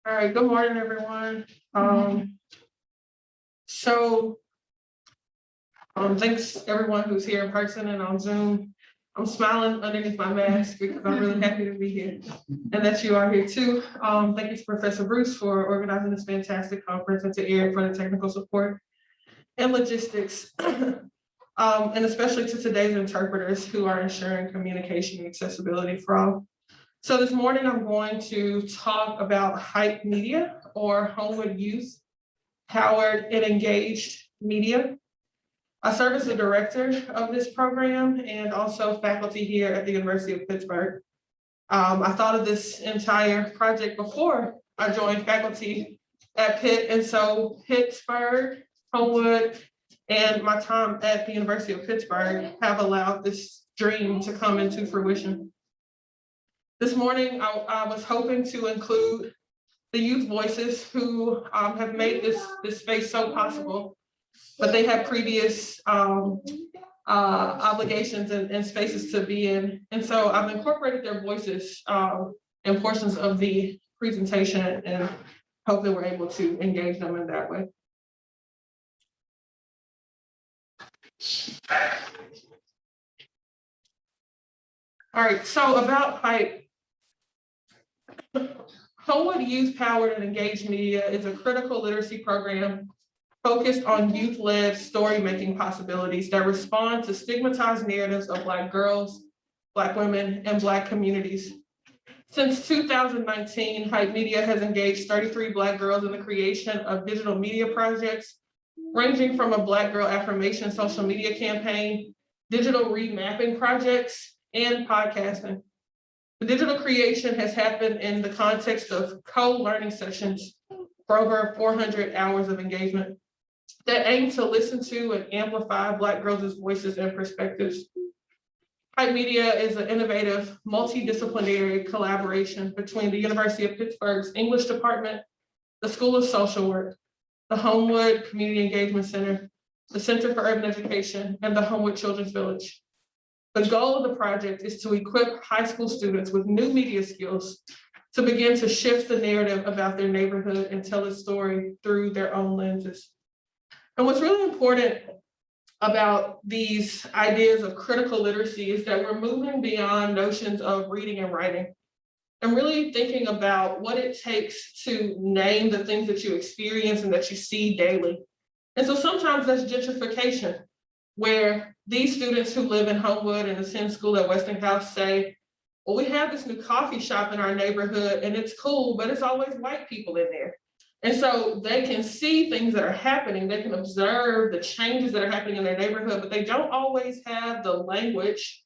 All right, good morning, everyone. Thanks everyone who's here in person and on Zoom. I'm smiling underneath my mask because I'm really happy to be here and that you are here too. Thank you to Professor Bruce for organizing this fantastic conference and to Eric for the technical support and logistics. And especially to today's interpreters who are ensuring communication and accessibility for all. So this morning, I'm going to talk about Hype Media or Homewood Youth Powered and Engaged Media. I serve as the director of this program and also faculty here at the University of Pittsburgh. I thought of this entire project before I joined faculty at Pitt, and so Pittsburgh, Homewood, and my time at the University of Pittsburgh have allowed this dream to come into fruition. This morning, I was hoping to include the youth voices who have made this space so possible, but they have previous obligations and spaces to be in. And so I've incorporated their voices in portions of the presentation and hope that we're able to engage them in that way. All right, so about Hype. Homewood Youth Powered and Engaged Media is a critical literacy program focused on youth-led story-making possibilities that respond to stigmatized narratives of Black girls, Black women, and Black communities. Since 2019, Hype Media has engaged 33 Black girls in the creation of digital media projects, ranging from a Black girl affirmation social media campaign, digital remapping projects, and podcasting. The digital creation has happened in the context of co-learning sessions for over 400 hours of engagement that aim to listen to and amplify Black girls' voices and perspectives. Hype Media is an innovative, multidisciplinary collaboration between the University of Pittsburgh's English Department, the School of Social Work, the Homewood Community Engagement Center, the Center for Urban Education, and the Homewood Children's Village. The goal of the project is to equip high school students with new media skills to begin to shift the narrative about their neighborhood and tell its story through their own lenses. And what's really important about these ideas of critical literacy is that we're moving beyond notions of reading and writing and really thinking about what it takes to name the things that you experience and that you see daily. And so sometimes that's gentrification, where these students who live in Homewood and attend school at Westinghouse say, well, we have this new coffee shop in our neighborhood and it's cool, but it's always white people in there. And so they can see things that are happening, they can observe the changes that are happening in their neighborhood, but they don't always have the language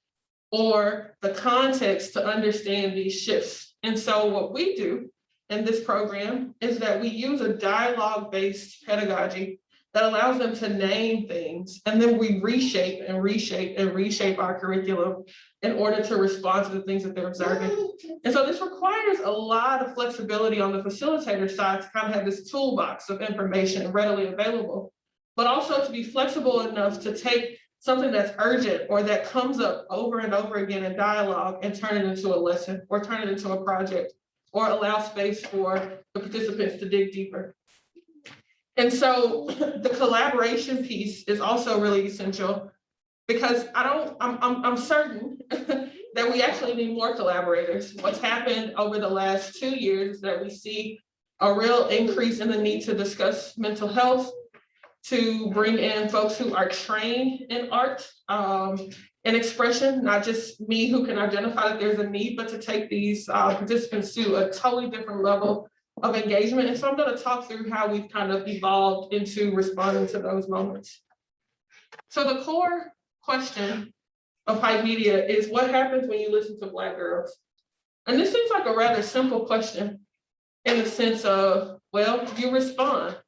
or the context to understand these shifts. And so what we do in this program is that we use a dialogue-based pedagogy that allows them to name things, and then we reshape and reshape and reshape our curriculum in order to respond to the things that they're observing. And so this requires a lot of flexibility on the facilitator side to kind of have this toolbox of information readily available, but also to be flexible enough to take something that's urgent or that comes up over and over again in dialogue and turn it into a lesson or turn it into a project or allow space for the participants to dig deeper. And so the collaboration piece is also really essential because I'm certain that we actually need more collaborators. What's happened over the last 2 years is that we see a real increase in the need to discuss mental health, to bring in folks who are trained in art and expression, not just me who can identify that there's a need, but to take these participants to a totally different level of engagement. And so I'm going to talk through how we've kind of evolved into responding to those moments. So the core question of Hype Media is what happens when you listen to Black girls? And this seems like a rather simple question in the sense of, well, you respond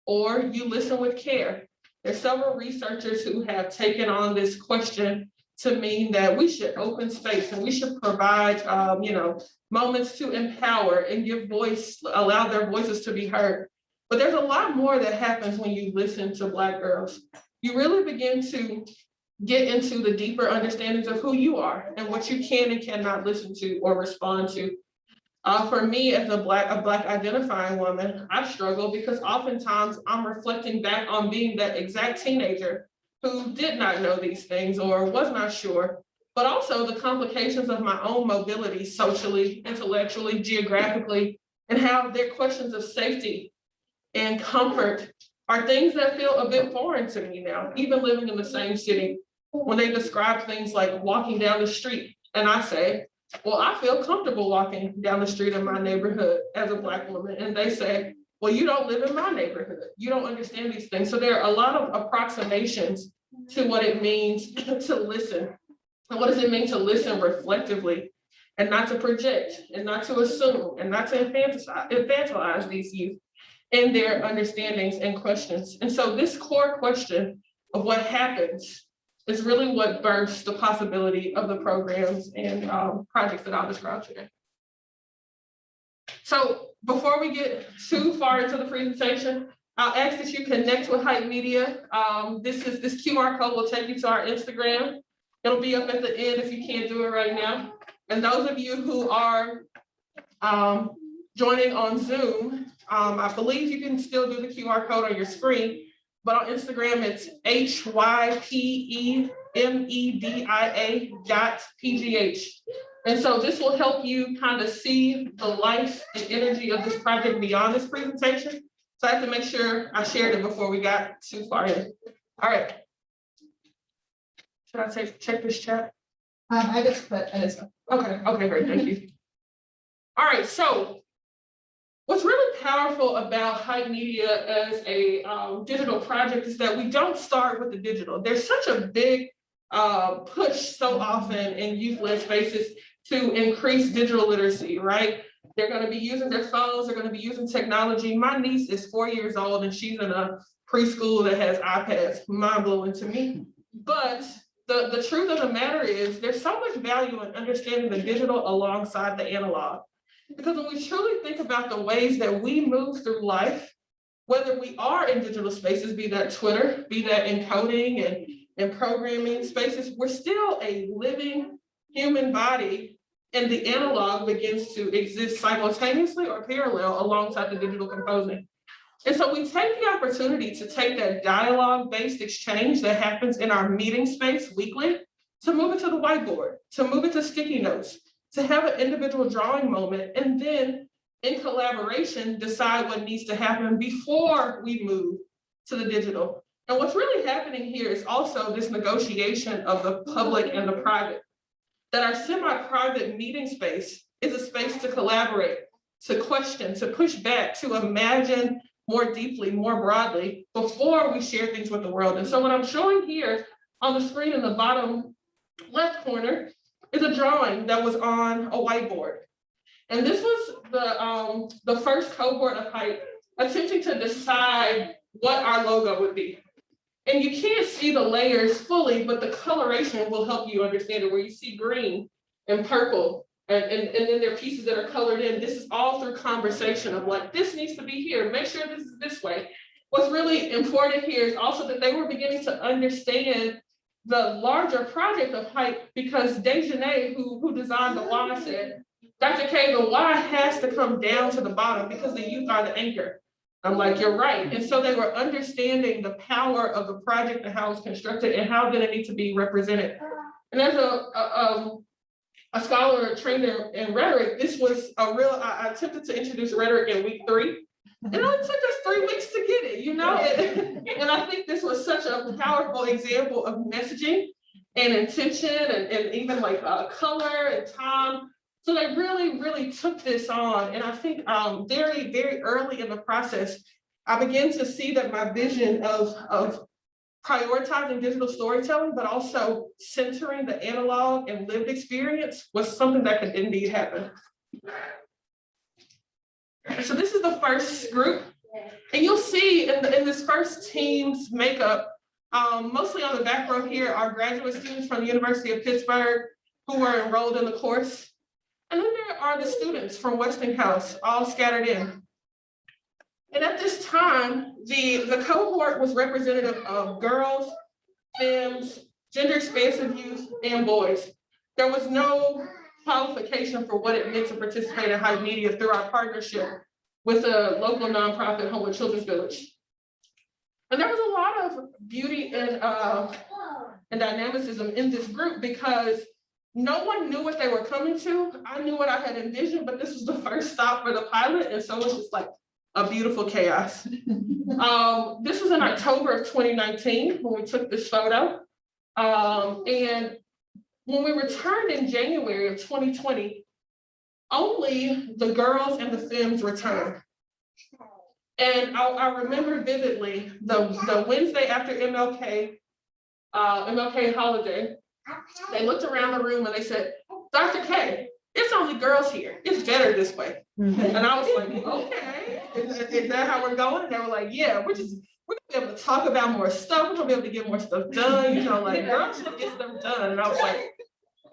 or you listen with care. There's several researchers who have taken on this question to mean that we should open space and we should provide, moments to empower and give voice, allow their voices to be heard. But there's a lot more that happens when you listen to Black girls. You really begin to get into the deeper understandings of who you are and what you can and cannot listen to or respond to. For me, as a black identifying woman, I struggle because oftentimes I'm reflecting back on being that exact teenager who did not know these things or was not sure, but also the complications of my own mobility socially, intellectually, geographically, and how their questions of safety and comfort are things that feel a bit foreign to me now, even living in the same city. When they describe things like walking down the street, and I say, well, I feel comfortable walking down the street in my neighborhood as a Black woman. And they say, well, you don't live in my neighborhood. You don't understand these things. So there are a lot of approximations to what it means to listen. And what does it mean to listen reflectively and not to project and not to assume and not to infantilize these youth in their understandings and questions. And so this core question of what happens is really what births the possibility of the programs and projects that I'll describe today. So before we get too far into the presentation, I'll ask that you connect with Hype Media. This QR code will take you to our Instagram. It'll be up at the end if you can't do it right now. And those of you who are joining on Zoom, I believe you can still do the QR code on your screen, but on Instagram, it's hypemedia.pgh. And so this will help you kind of see the life and energy of this project beyond this presentation. So I have to make sure I shared it before we got too far in. All right. Should I check this chat? I just put it. Okay, great, thank you. All right, so what's really powerful about Hype Media as a digital project is that we don't start with the digital. There's such a big push so often in youth-led spaces to increase digital literacy, right? They're going to be using their phones, they're going to be using technology. My niece is 4 years old and she's in a preschool that has iPads, mind-blowing to me. But the truth of the matter is there's so much value in understanding the digital alongside the analog. Because when we truly think about the ways that we move through life, whether we are in digital spaces, be that Twitter, be that in coding and programming spaces, we're still a living human body, and the analog begins to exist simultaneously or parallel alongside the digital composing. And so we take the opportunity to take that dialogue-based exchange that happens in our meeting space weekly to move it to the whiteboard, to move it to sticky notes, to have an individual drawing moment, and then in collaboration, decide what needs to happen before we move to the digital. And what's really happening here is also this negotiation of the public and the private, that our semi-private meeting space is a space to collaborate, to question, to push back, to imagine more deeply, more broadly, before we share things with the world. And so what I'm showing here on the screen in the bottom left corner is a drawing that was on a whiteboard. And this was the first cohort of Hype attempting to decide what our logo would be. And you can't see the layers fully, but the coloration will help you understand it, where you see green and purple, and then there are pieces that are colored in. This is all through conversation of like, this needs to be here, make sure this is this way. What's really important here is also that they were beginning to understand the larger project of Hype, because Dejanay, who designed the Y, said, Dr. K, the Y has to come down to the bottom because the youth are the anchor. I'm like, you're right. And so they were understanding the power of the project and how it's constructed and how did it need to be represented. And as a scholar trained in rhetoric, this was a real, I attempted to introduce rhetoric in week 3. And it only took us 3 weeks to get it, you know? And I think this was such a powerful example of messaging and intention and even like color and time. So they really, really took this on. And I think very, very early in the process, I began to see that my vision of prioritizing digital storytelling, but also centering the analog and lived experience was something that could indeed happen. So this is the first group. And you'll see in this first team's makeup, mostly on the back row here are graduate students from the University of Pittsburgh who were enrolled in the course. And then there are the students from Westinghouse, all scattered in. And at this time, the cohort was representative of girls, femmes, gender expansive youth, and boys. There was no qualification for what it meant to participate in Hype Media through our partnership with a local nonprofit, Homewood Children's Village. And there was a lot of beauty and dynamicism in this group because no one knew what they were coming to. I knew what I had envisioned, but this was the first stop for the pilot, and so it was just like a beautiful chaos. This was in October of 2019 when we took this photo. And when we returned in January of 2020, only the girls and the femmes returned. And I remember vividly the Wednesday after MLK holiday, they looked around the room and they said, Dr. K, it's only girls here. It's better this way. And I was like, okay, is that how we're going? And they were like, yeah, we're gonna be able to talk about more stuff. We're gonna be able to get more stuff done. You know, like girls should get stuff done. And I was like,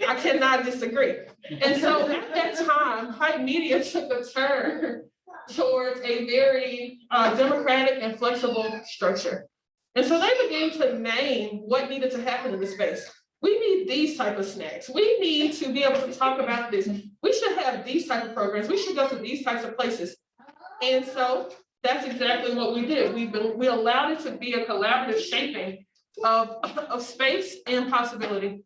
I cannot disagree. And so at that time, Hype Media took a turn towards a very democratic and flexible structure. And so they began to name what needed to happen in the space. We need these type of snacks. We need to be able to talk about this. We should have these type of programs. We should go to these types of places. And so that's exactly what we did. We allowed it to be a collaborative shaping of space and possibility.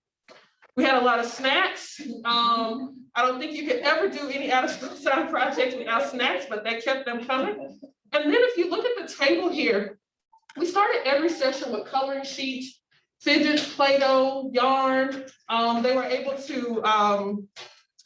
We had a lot of snacks. I don't think you could ever do any out of school sound projects without snacks, but that kept them coming. And then if you look at the table here, we started every session with coloring sheets, fidgets, Play-Doh, yarn. They were able to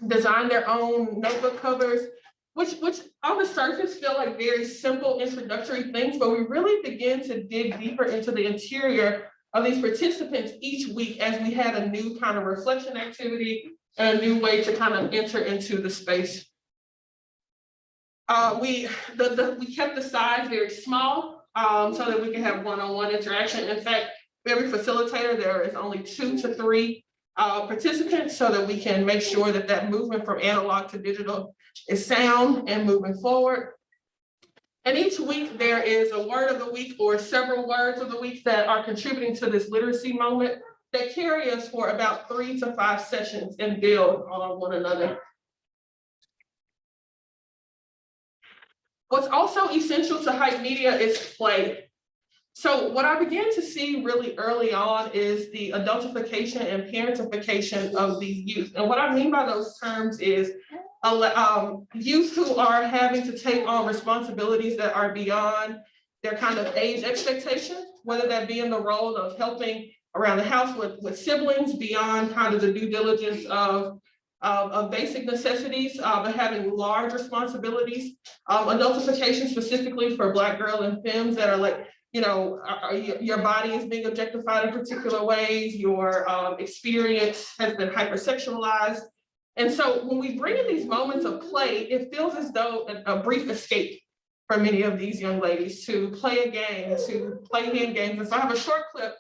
design their own notebook covers, which on the surface feel like very simple introductory things, but we really begin to dig deeper into the interior of these participants each week as we had a new kind of reflection activity and a new way to kind of enter into the space. We kept the size very small so that we can have one-on-one interaction. In fact, every facilitator, there is only 2 to 3 participants so that we can make sure that that movement from analog to digital is sound and moving forward. And each week there is a word of the week or several words of the week that are contributing to this literacy moment that carry us for about 3 to 5 sessions and build on one another. What's also essential to Hype Media is play. So what I began to see really early on is the adultification and parentification of these youth. And what I mean by those terms is youth who are having to take on responsibilities that are beyond their kind of age expectation, whether that be in the role of helping around the house with siblings, beyond kind of the due diligence of basic necessities, but having large responsibilities. Adultification specifically for Black girls and femmes that are like, you know, your body is being objectified in particular ways, your experience has been hypersexualized. And so when we bring in these moments of play, it feels as though a brief escape for many of these young ladies to play a game, to play hand games. And so I have a short clip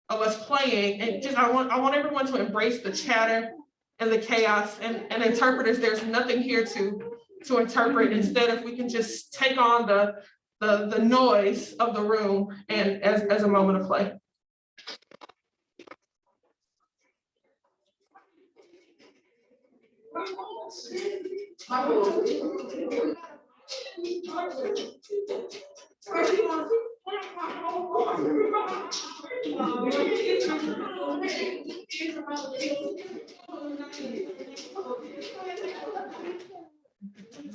of us playing, and just I want everyone to embrace the chatter and the chaos, and interpreters, there's nothing here to interpret. Instead, if we can just take on the noise of the room and as a moment of play.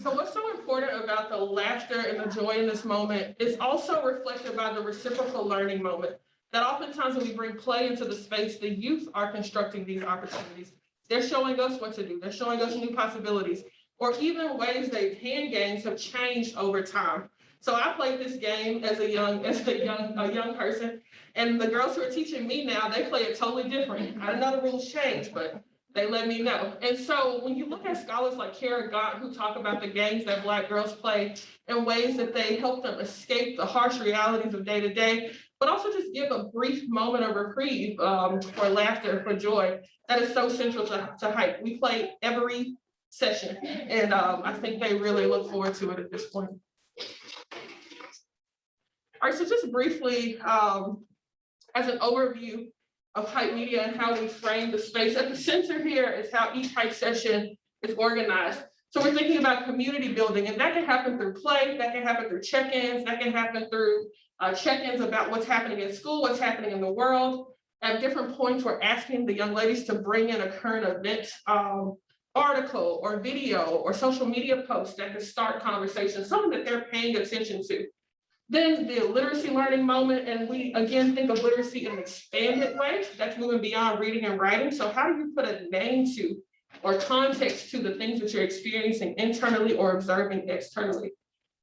So what's so important about the laughter and the joy in this moment is also reflected by the reciprocal learning moment. That oftentimes when we bring play into the space, the youth are constructing these opportunities. They're showing us what to do. They're showing us new possibilities, or even ways that hand games have changed over time. So I played this game as a young person, and the girls who are teaching me now, they play it totally different. I didn't know the rules changed, but they let me know. And so when you look at scholars like Kara Gott, who talk about the games that Black girls play and ways that they help them escape the harsh realities of day to day, but also just give a brief moment of reprieve for laughter, for joy, that is so central to Hype. We play every session, and I think they really look forward to it at this point. All right, so just briefly, as an overview of hype media and how we frame the space. At the center here is how each hype session is organized. So we're thinking about community building, and that can happen through play, that can happen through check-ins, that can happen through check-ins about what's happening in school, what's happening in the world. At different points, we're asking the young ladies to bring in a current event article or video or social media post that can start conversations, something that they're paying attention to. Then the literacy learning moment, and we again think of literacy in an expanded way that's moving beyond reading and writing. So how do you put a name to or context to the things that you're experiencing internally or observing externally?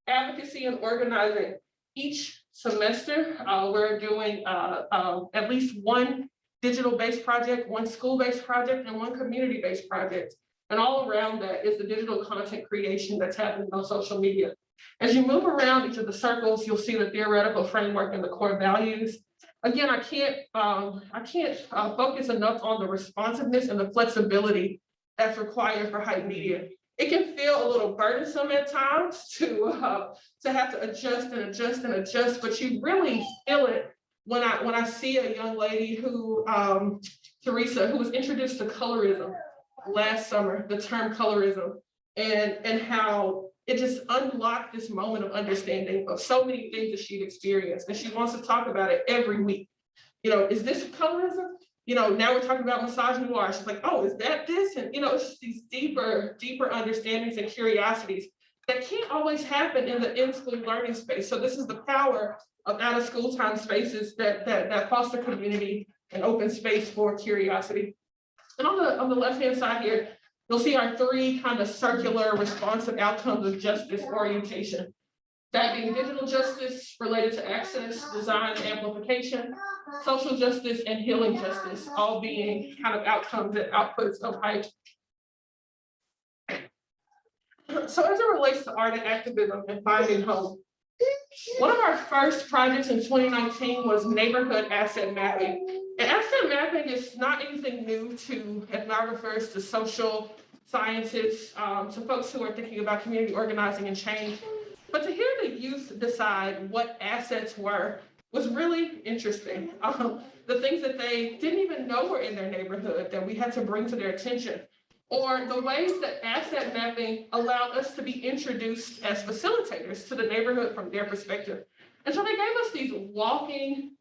Advocacy and organizing. Each semester, we're doing at least one digital-based project, one school-based project, and one community-based project. And all around that is the digital content creation that's happening on social media. As you move around each of the circles, you'll see the theoretical framework and the core values. Again, I can't focus enough on the responsiveness and the flexibility that's required for hype media. It can feel a little burdensome at times to have to adjust and adjust and adjust, but you really feel it when I see a young lady who, Teresa, who was introduced to colorism last summer, the term colorism, and how it just unlocked this moment of understanding of so many things that she'd experienced, and she wants to talk about it every week. You know, is this colorism? You know, now we're talking about misogynoir. She's like, oh, is that this? And, you know, it's just these deeper understandings and curiosities that can't always happen in the in-school learning space. So this is the power of out-of-school time spaces that foster community and open space for curiosity. And on the left-hand side here, you'll see our three kind of circular responsive outcomes of justice orientation. That being digital justice related to access, design, and amplification, social justice, and healing justice, all being kind of outcomes and outputs of hype. So as it relates to art and activism and finding home, one of our first projects in 2019 was neighborhood asset mapping. And asset mapping is not anything new to ethnographers, to social scientists, to folks who are thinking about community organizing and change. But to hear the youth decide what assets were was really interesting. The things that they didn't even know were in their neighborhood that we had to bring to their attention, or the ways that asset mapping allowed us to be introduced as facilitators to the neighborhood from their perspective. And so they gave us these walking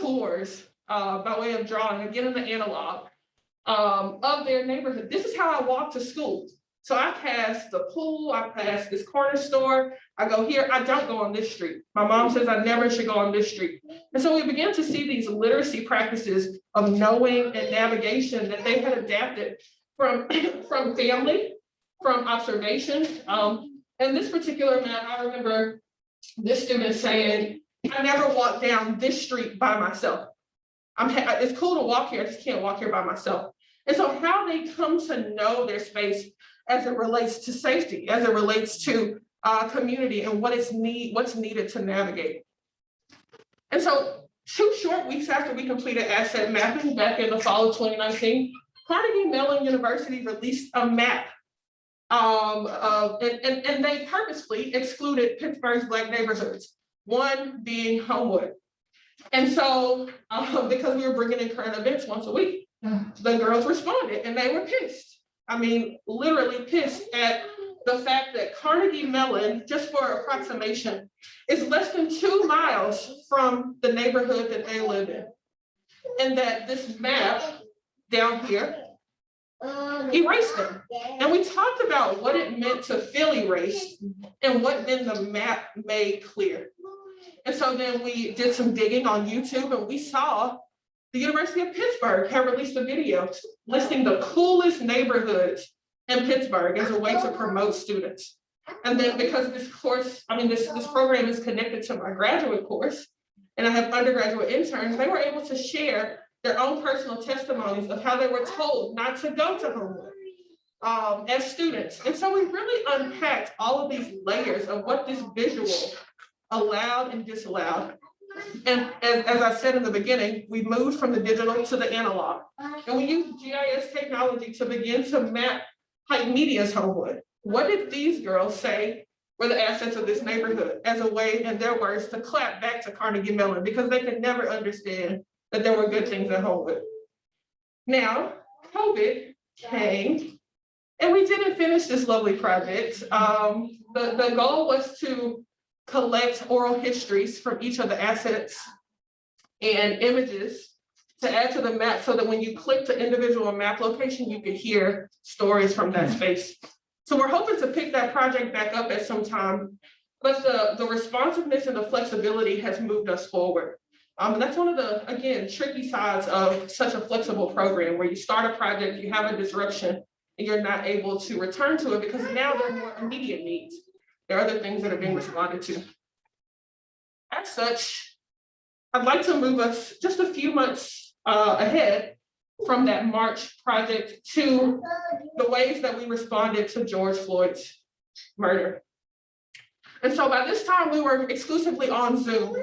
tours by way of drawing, again in the analog, of their neighborhood. This is how I walk to school. So I pass the pool, I pass this corner store, I go here, I don't go on this street. My mom says I never should go on this street. And so we began to see these literacy practices of knowing and navigation that they had adapted from family, from observation. And this particular map, I remember this student saying, I never walk down this street by myself. It's cool to walk here, I just can't walk here by myself. And so how they come to know their space as it relates to safety, as it relates to community and what's needed to navigate. And so 2 short weeks after we completed asset mapping back in the fall of 2019, Carnegie Mellon University released a map and they purposefully excluded Pittsburgh's Black neighborhoods, one being Homewood. And so because we were bringing in current events once a week, the girls responded and they were pissed. I mean, literally pissed at the fact that Carnegie Mellon, just for approximation, is less than 2 miles from the neighborhood that they live in. And that this map down here erased them. And we talked about what it meant to feel erased and what then the map made clear. And so then we did some digging on YouTube and we saw the University of Pittsburgh had released a video listing the coolest neighborhoods in Pittsburgh as a way to promote students. And then because this course, this program is connected to my graduate course, and I have undergraduate interns, they were able to share their own personal testimonies of how they were told not to go to Homewood as students. And so we really unpacked all of these layers of what this visual allowed and disallowed. And as I said in the beginning, we moved from the digital to the analog. And we used GIS technology to begin to map hype media's Homewood. What did these girls say were the assets of this neighborhood as a way, in their words, to clap back to Carnegie Mellon because they could never understand that there were good things at Homewood. Now, COVID came and we didn't finish this lovely project. The goal was to collect oral histories from each of the assets and images to add to the map so that when you click the individual map location, you could hear stories from that space. So we're hoping to pick that project back up at some time, but the responsiveness and the flexibility has moved us forward. And that's one of the, again, tricky sides of such a flexible program where you start a project, you have a disruption, and you're not able to return to it because now there are more immediate needs. There are other things that are being responded to. As such, I'd like to move us just a few months ahead from that March project to the ways that we responded to George Floyd's murder. And so by this time, we were exclusively on Zoom.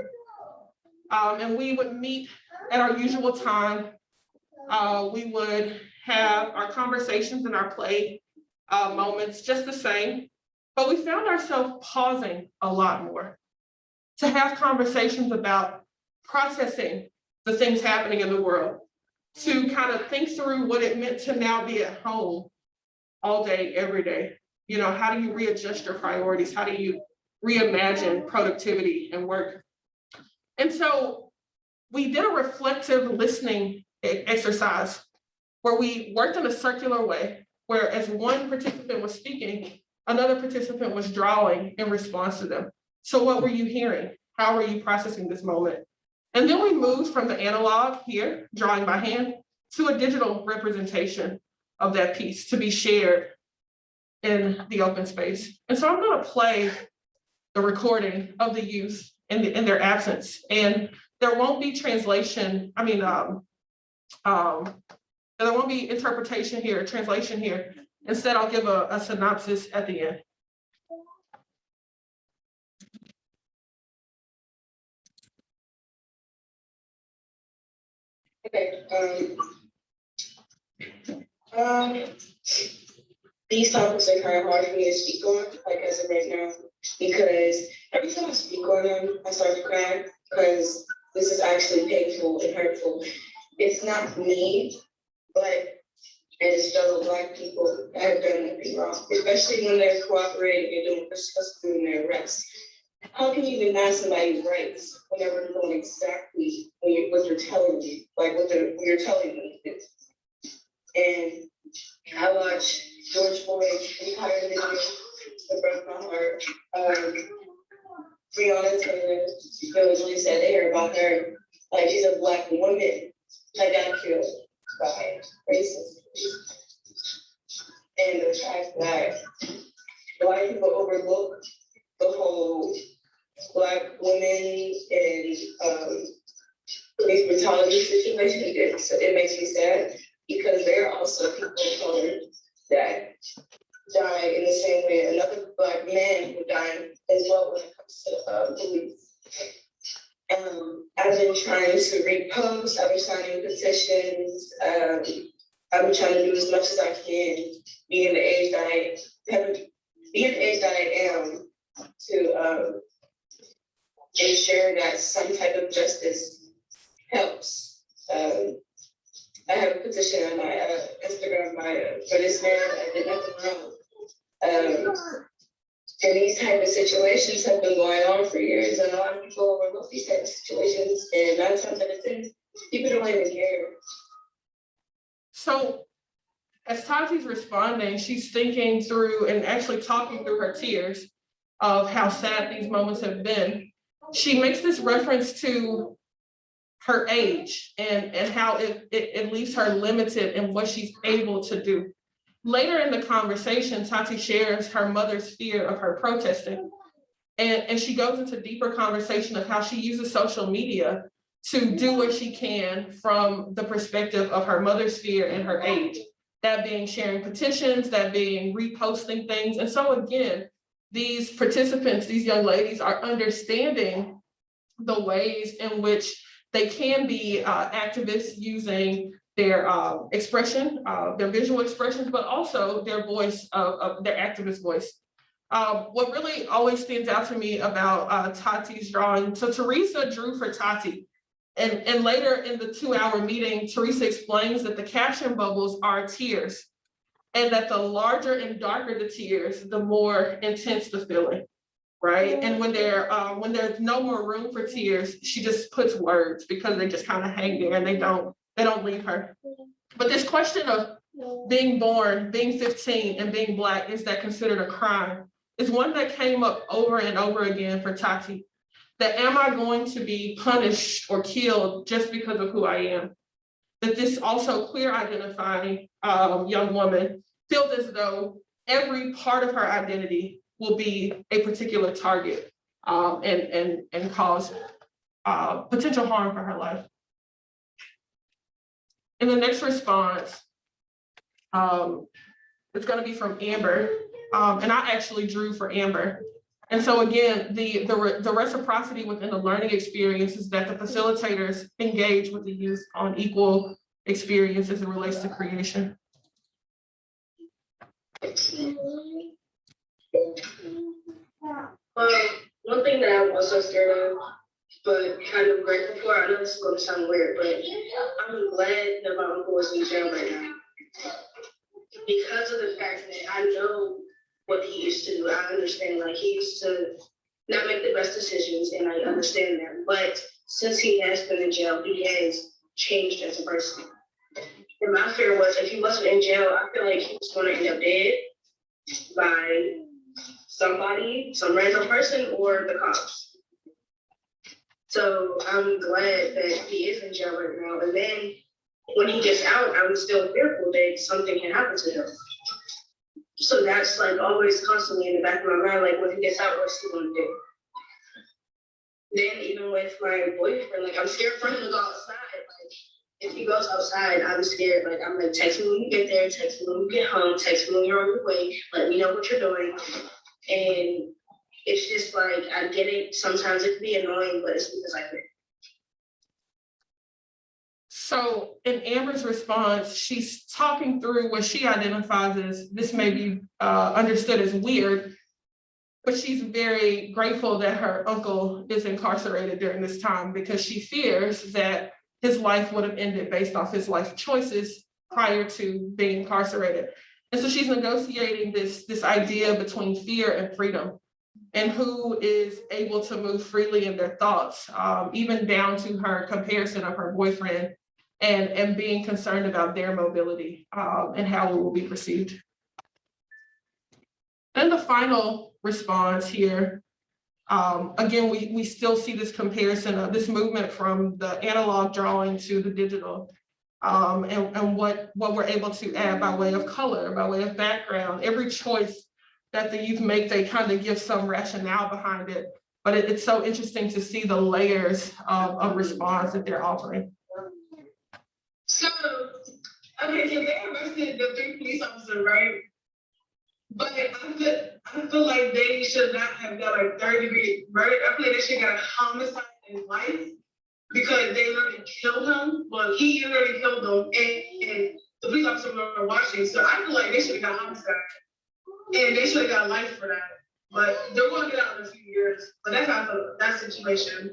And we would meet at our usual time. We would have our conversations and our play moments just the same, but we found ourselves pausing a lot more to have conversations about processing the things happening in the world, to kind of think through what it meant to now be at home all day, every day. You know, how do you readjust your priorities? How do you reimagine productivity and work? And so we did a reflective listening exercise where we worked in a circular way, where as one participant was speaking, another participant was drawing in response to them. So what were you hearing? How were you processing this moment? And then we moved from the analog here, drawing by hand, to a digital representation of that piece to be shared in the open space. And so I'm going to play the recording of the youth in their absence. And there won't be translation, there won't be interpretation here, translation here. Instead, I'll give a synopsis at the end. Okay. These topics are kind of hard for me to speak on, like as of right now, because every time I speak on them, I start to cry because this is actually painful and hurtful. It's not me, but as fellow Black people that have done nothing wrong, especially when they're cooperating and doing what's supposed to do in their arrests. How can you deny somebody's rights when they're doing exactly what you're telling me, like what you're telling them to do? And I watched George Floyd's entire video. It broke my heart. Breonna Taylor, really sad to hear about her. Like, she's a Black woman that got killed by racism. And the fact that Black people overlook the whole Black women and police brutality situation, it makes me sad because there are also people of color that die in the same way another Black man would die as well when it comes to police. I've been trying to repost, I've been signing petitions, I've been trying to do as much as I can, being the age that I am, to ensure that some type of justice helps. I have a petition on my Instagram bio for this man that did nothing wrong. And these type of situations have been going on for years, and a lot of people overlook these type of situations, and 9 times out of 10, people don't even care. So as Tati's responding, she's thinking through and actually talking through her tears of how sad these moments have been. She makes this reference to her age and how it leaves her limited in what she's able to do. Later in the conversation, Tati shares her mother's fear of her protesting. And she goes into deeper conversation of how she uses social media to do what she can from the perspective of her mother's fear and her age. That being sharing petitions, that being reposting things. And so again, these participants, these young ladies are understanding the ways in which they can be activists using their expression, their visual expressions, but also their voice, their activist voice. What really always stands out to me about Tati's drawing, so Teresa drew for Tati, And later in the 2-hour meeting, Teresa explains that the caption bubbles are tears, and that the larger and darker the tears, the more intense the feeling, right? And when there's no more room for tears, she just puts words because they just kind of hang there and they don't leave her. But this question of being born, being 15, and being Black, is that considered a crime, is one that came up over and over again for Tati. That am I going to be punished or killed just because of who I am? That this also queer identifying young woman feels as though every part of her identity will be a particular target and cause potential harm for her life. In the next response, it's going to be from Amber, and I actually drew for Amber. And so again, the reciprocity within the learning experience is that the facilitators engage with the youth on equal experience as it relates to creation. One thing that I'm also scared of, but kind of grateful for, I know this is going to sound weird, but I'm glad that my uncle is in jail right now. Because of the fact that I know what he used to do. I understand, like, he used to not make the best decisions, and I understand that. But since he has been in jail, he has changed as a person. And my fear was if he wasn't in jail, I feel like he was going to end up dead by somebody, some random person, or the cops. So I'm glad that he is in jail right now. And then when he gets out, I'm still fearful that something can happen to him. So that's like always constantly in the back of my mind, like when he gets out, what's he gonna do? Then even with my boyfriend, like I'm scared for him to go outside. Like if he goes outside, I'm scared. Like I'm like, text me when you get there, text me when you get home, text me when you're on your way, let me know what you're doing. And it's just like, I get it. Sometimes it can be annoying, but it's because I get it. So in Amber's response, she's talking through what she identifies as, this may be understood as weird, but she's very grateful that her uncle is incarcerated during this time because she fears that his life would have ended based off his life choices prior to being incarcerated. And so she's negotiating this idea between fear and freedom, and who is able to move freely in their thoughts, even down to her comparison of her boyfriend and being concerned about their mobility and how it will be perceived. And the final response here, again, we still see this comparison of this movement from the analog drawing to the digital, and what we're able to add by way of color, by way of background. Every choice that the youth make, they kind of give some rationale behind it, but it's so interesting to see the layers of response that they're offering. So, okay, so they arrested the 3 police officers, right? But I feel like they should not have got like 3rd-degree murder. I feel like they should have got a homicide in life because they literally killed him. Well, he literally killed them, and the police officers were watching. So I feel like they should have got homicide, and they should have got life for that. But they're going to get out in a few years. But that's how I feel that situation.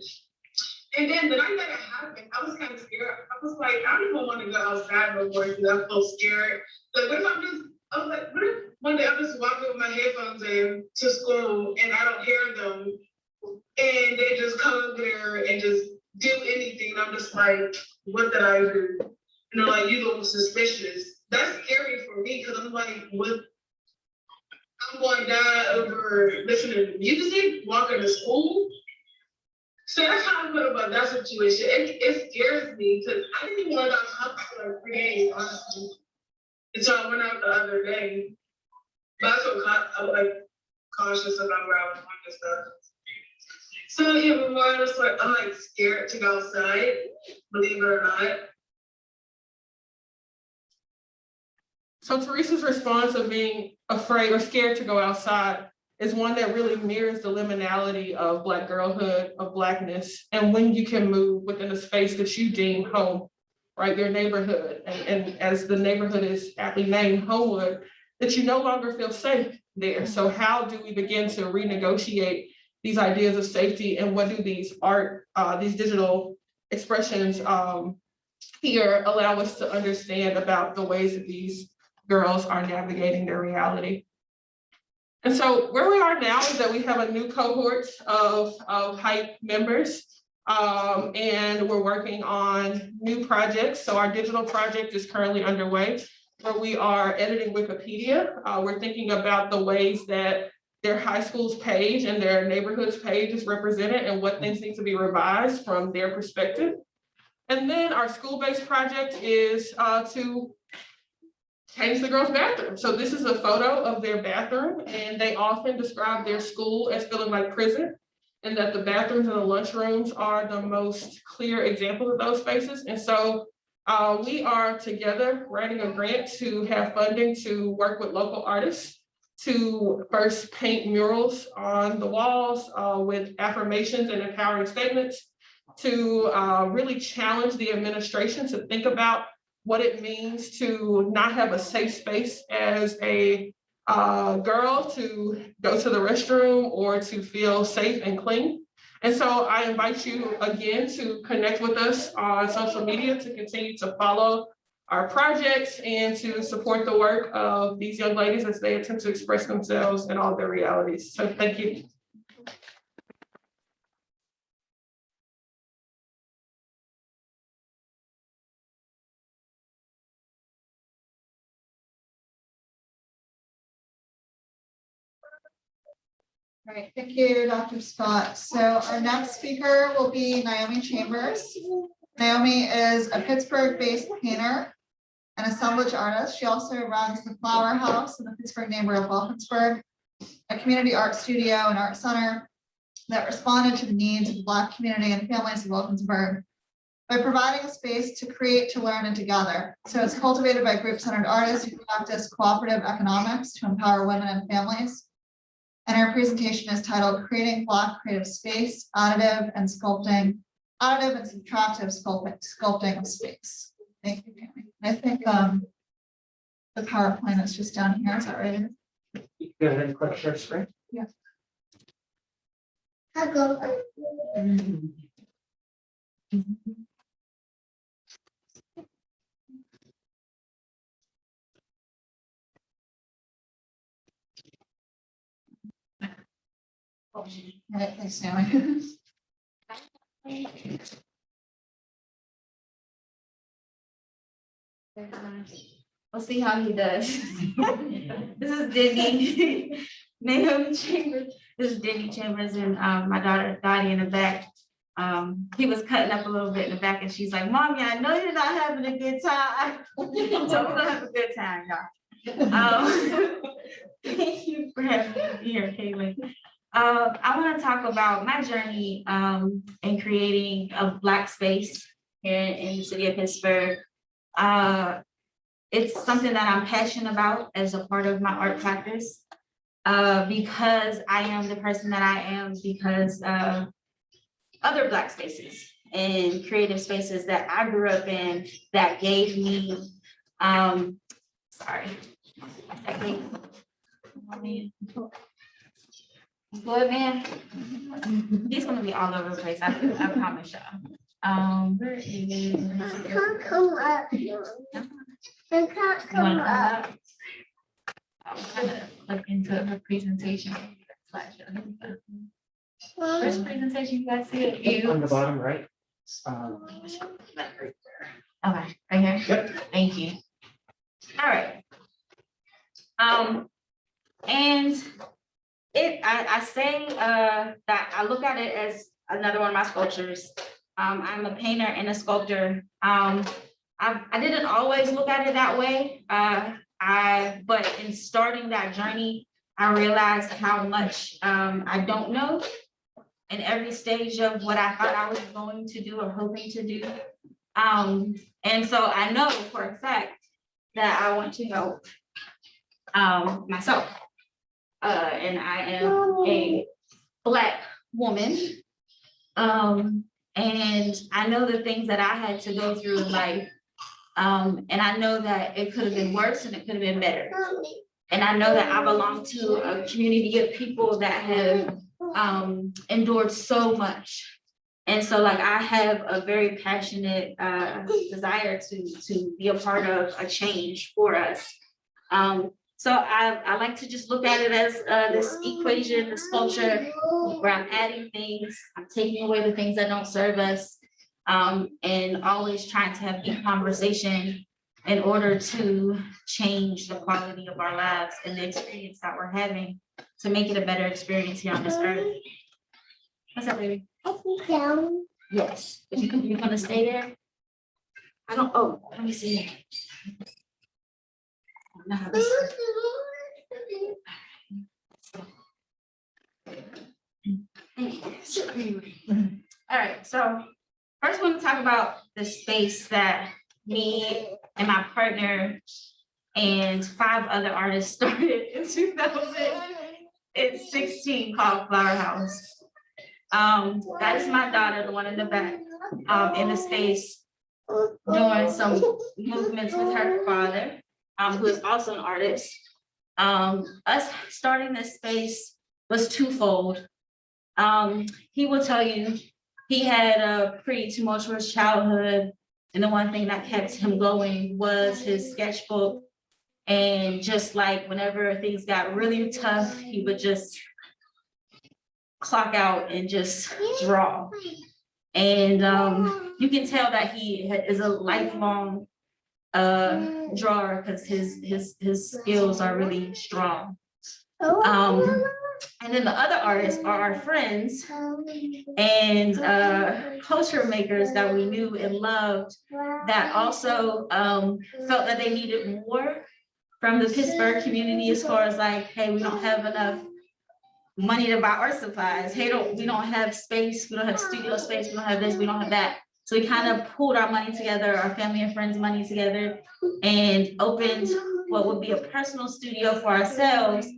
And then the night that it happened, I was kind of scared. I was like, I don't even want to go outside no more because I feel scared. Like, what if I was like, what if one day I'm just walking with my headphones in to school and I don't hear them and they just come over there and just do anything. And I'm just like, what did I do? And they're like, you look suspicious. That's scary for me because I'm like, what? I'm going to die over listening to music, walking to school. So that's how I feel about that situation. It scares me because I didn't even want to go out for like 3 days, honestly. Until I went out the other day. But I was like cautious about where I was going and stuff. So yeah, before I was like, I'm like scared to go outside, believe it or not. So Teresa's response of being afraid or scared to go outside is one that really mirrors the liminality of Black girlhood, of Blackness, and when you can move within a space that you deem home, right, your neighborhood. And as the neighborhood is aptly named, Homewood, that you no longer feel safe there. So how do we begin to renegotiate these ideas of safety, and what do these digital expressions here allow us to understand about the ways that these girls are navigating their reality. And so where we are now is that we have a new cohort of HYPE members, and we're working on new projects. So our digital project is currently underway, where we are editing Wikipedia. We're thinking about the ways that their high school's page and their neighborhood's page is represented and what things need to be revised from their perspective. And then our school-based project is to change the girls' bathroom. So this is a photo of their bathroom, and they often describe their school as feeling like prison, and that the bathrooms and the lunchrooms are the most clear example of those spaces. And so we are together writing a grant to have funding to work with local artists to first paint murals on the walls with affirmations and empowering statements, to really challenge the administration to think about what it means to not have a safe space as a girl to go to the restroom or to feel safe and clean. And so I invite you again to connect with us on social media, to continue to follow our projects and to support the work of these young ladies as they attempt to express themselves in all their realities. So thank you. All right, thank you, Dr. Scott. So our next speaker will be Naomi Chambers. Naomi is a Pittsburgh-based painter and assemblage artist. She also runs the Firehouse in the Pittsburgh neighborhood of Wilkinsburg, a community art studio and art center that responded to the needs of the Black community and families of Wilkinsburg by providing a space to create, to learn, and to gather. So it's cultivated by group-centered artists who practice cooperative economics to empower women and families. And our presentation is titled Creating Black Creative Space, Additive and Sculpting, Additive and Subtractive Sculpting of Space. Thank you, Tammy. I think the PowerPoint is just down here. Is that right? You go ahead and click share screen. Yeah. I'll go. All right, thanks, Naomi. We'll see how he does. This is Dani. Naomi Chambers. This is Dani Chambers and my daughter Dani in the back. He was cutting up a little bit in the back, and she's like, "Mommy, I know you're not having a good time." So we're gonna have a good time, y'all. Thank you for having me here, Caitlin. I want to talk about my journey in creating a Black space here in the city of Pittsburgh. It's something that I'm passionate about as a part of my art practice, because I am the person that I am because other Black spaces and creative spaces that I grew up in that gave me, Good man. He's gonna be all over the place. I promise y'all. Where is I can't come up. I can't come up. I'm trying to look into her presentation. First presentation, you guys see it? On the bottom right. Okay, right here. Yep. Thank you. All right. And I say that I look at it as another one of my sculptures. I'm a painter and a sculptor. I didn't always look at it that way. But in starting that journey, I realized how much I don't know in every stage of what I thought I was going to do or hoping to do. And so I know for a fact that I want to help myself. And I am a Black woman. And I know the things that I had to go through in life. And I know that it could have been worse and it could have been better. And I know that I belong to a community of people that have endured so much. And so like I have a very passionate desire to be a part of a change for us. So I like to just look at it as this equation, this sculpture, where I'm adding things, I'm taking away the things that don't serve us, and always trying to have deep conversation in order to change the quality of our lives and the experience that we're having to make it a better experience here on this earth. What's up, baby? Yes. You're gonna stay there? I don't, oh, let me see. No, this- All right, so first we want to talk about the space that me and my partner and 5 other artists started in 2016 called Firehouse. That is my daughter, the one in the back, in the space doing some movements with her father, who is also an artist. Us starting this space was twofold. He will tell you he had a pretty tumultuous childhood, and the one thing that kept him going was his sketchbook. And just like whenever things got really tough, he would just clock out and just draw. And you can tell that he is a lifelong drawer because his skills are really strong. And then the other artists are our friends and culture makers that we knew and loved that also felt that they needed more from the Pittsburgh community as far as like, hey, we don't have enough money to buy art supplies. Hey, we don't have space. We don't have studio space. We don't have this. We don't have that. So we kind of pulled our money together, our family and friends' money together, and opened what would be a personal studio for ourselves.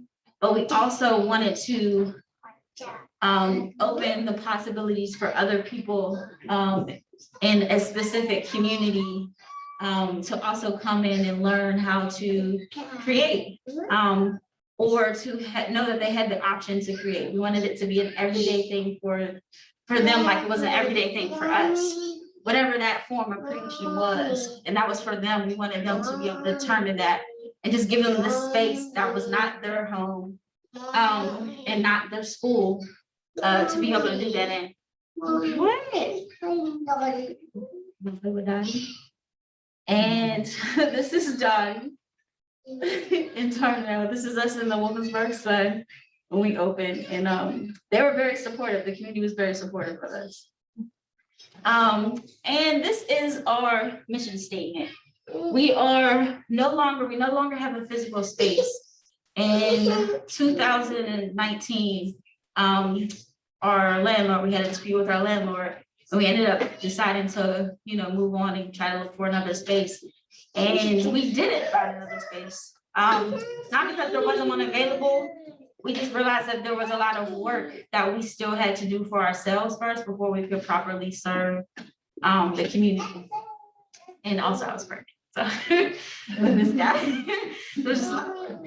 But we also wanted to open the possibilities for other people in a specific community to also come in and learn how to create. Or to know that they had the option to create. We wanted it to be an everyday thing for them, like it was an everyday thing for us, whatever that form of creation was. And that was for them. We wanted them to be able to determine that and just give them the space that was not their home and not their school to be able to do that in. What? And this is Dani. In Tarnell, this is us in the Wilkinsburg Sun when we opened, and they were very supportive. The community was very supportive of us. And this is our mission statement. We no longer have a physical space. In 2019, our landlord, we had a dispute with our landlord, and we ended up deciding to, move on and try to look for another space. And we didn't find another space. Not because there wasn't one available. We just realized that there was a lot of work that we still had to do for ourselves first before we could properly serve the community. And also I was pregnant. So with this guy. There's just a lot of work.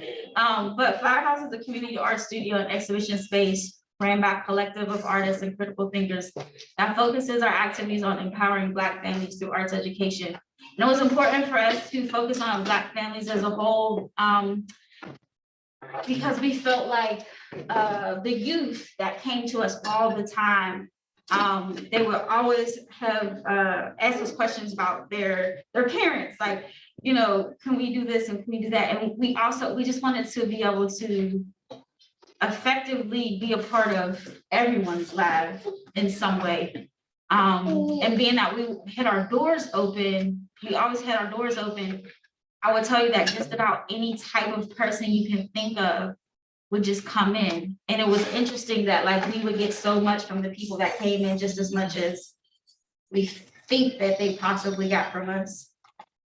But Firehouse is a community art studio and exhibition space ran by a collective of artists and critical thinkers that focuses our activities on empowering Black families through arts education. And it was important for us to focus on Black families as a whole because we felt like the youth that came to us all the time, they would always have asked us questions about their parents, like, can we do this and can we do that? And we just wanted to be able to effectively be a part of everyone's life in some way. And being that we had our doors open, we always had our doors open, I would tell you that just about any type of person you can think of would just come in. And it was interesting that like we would get so much from the people that came in just as much as we think that they possibly got from us.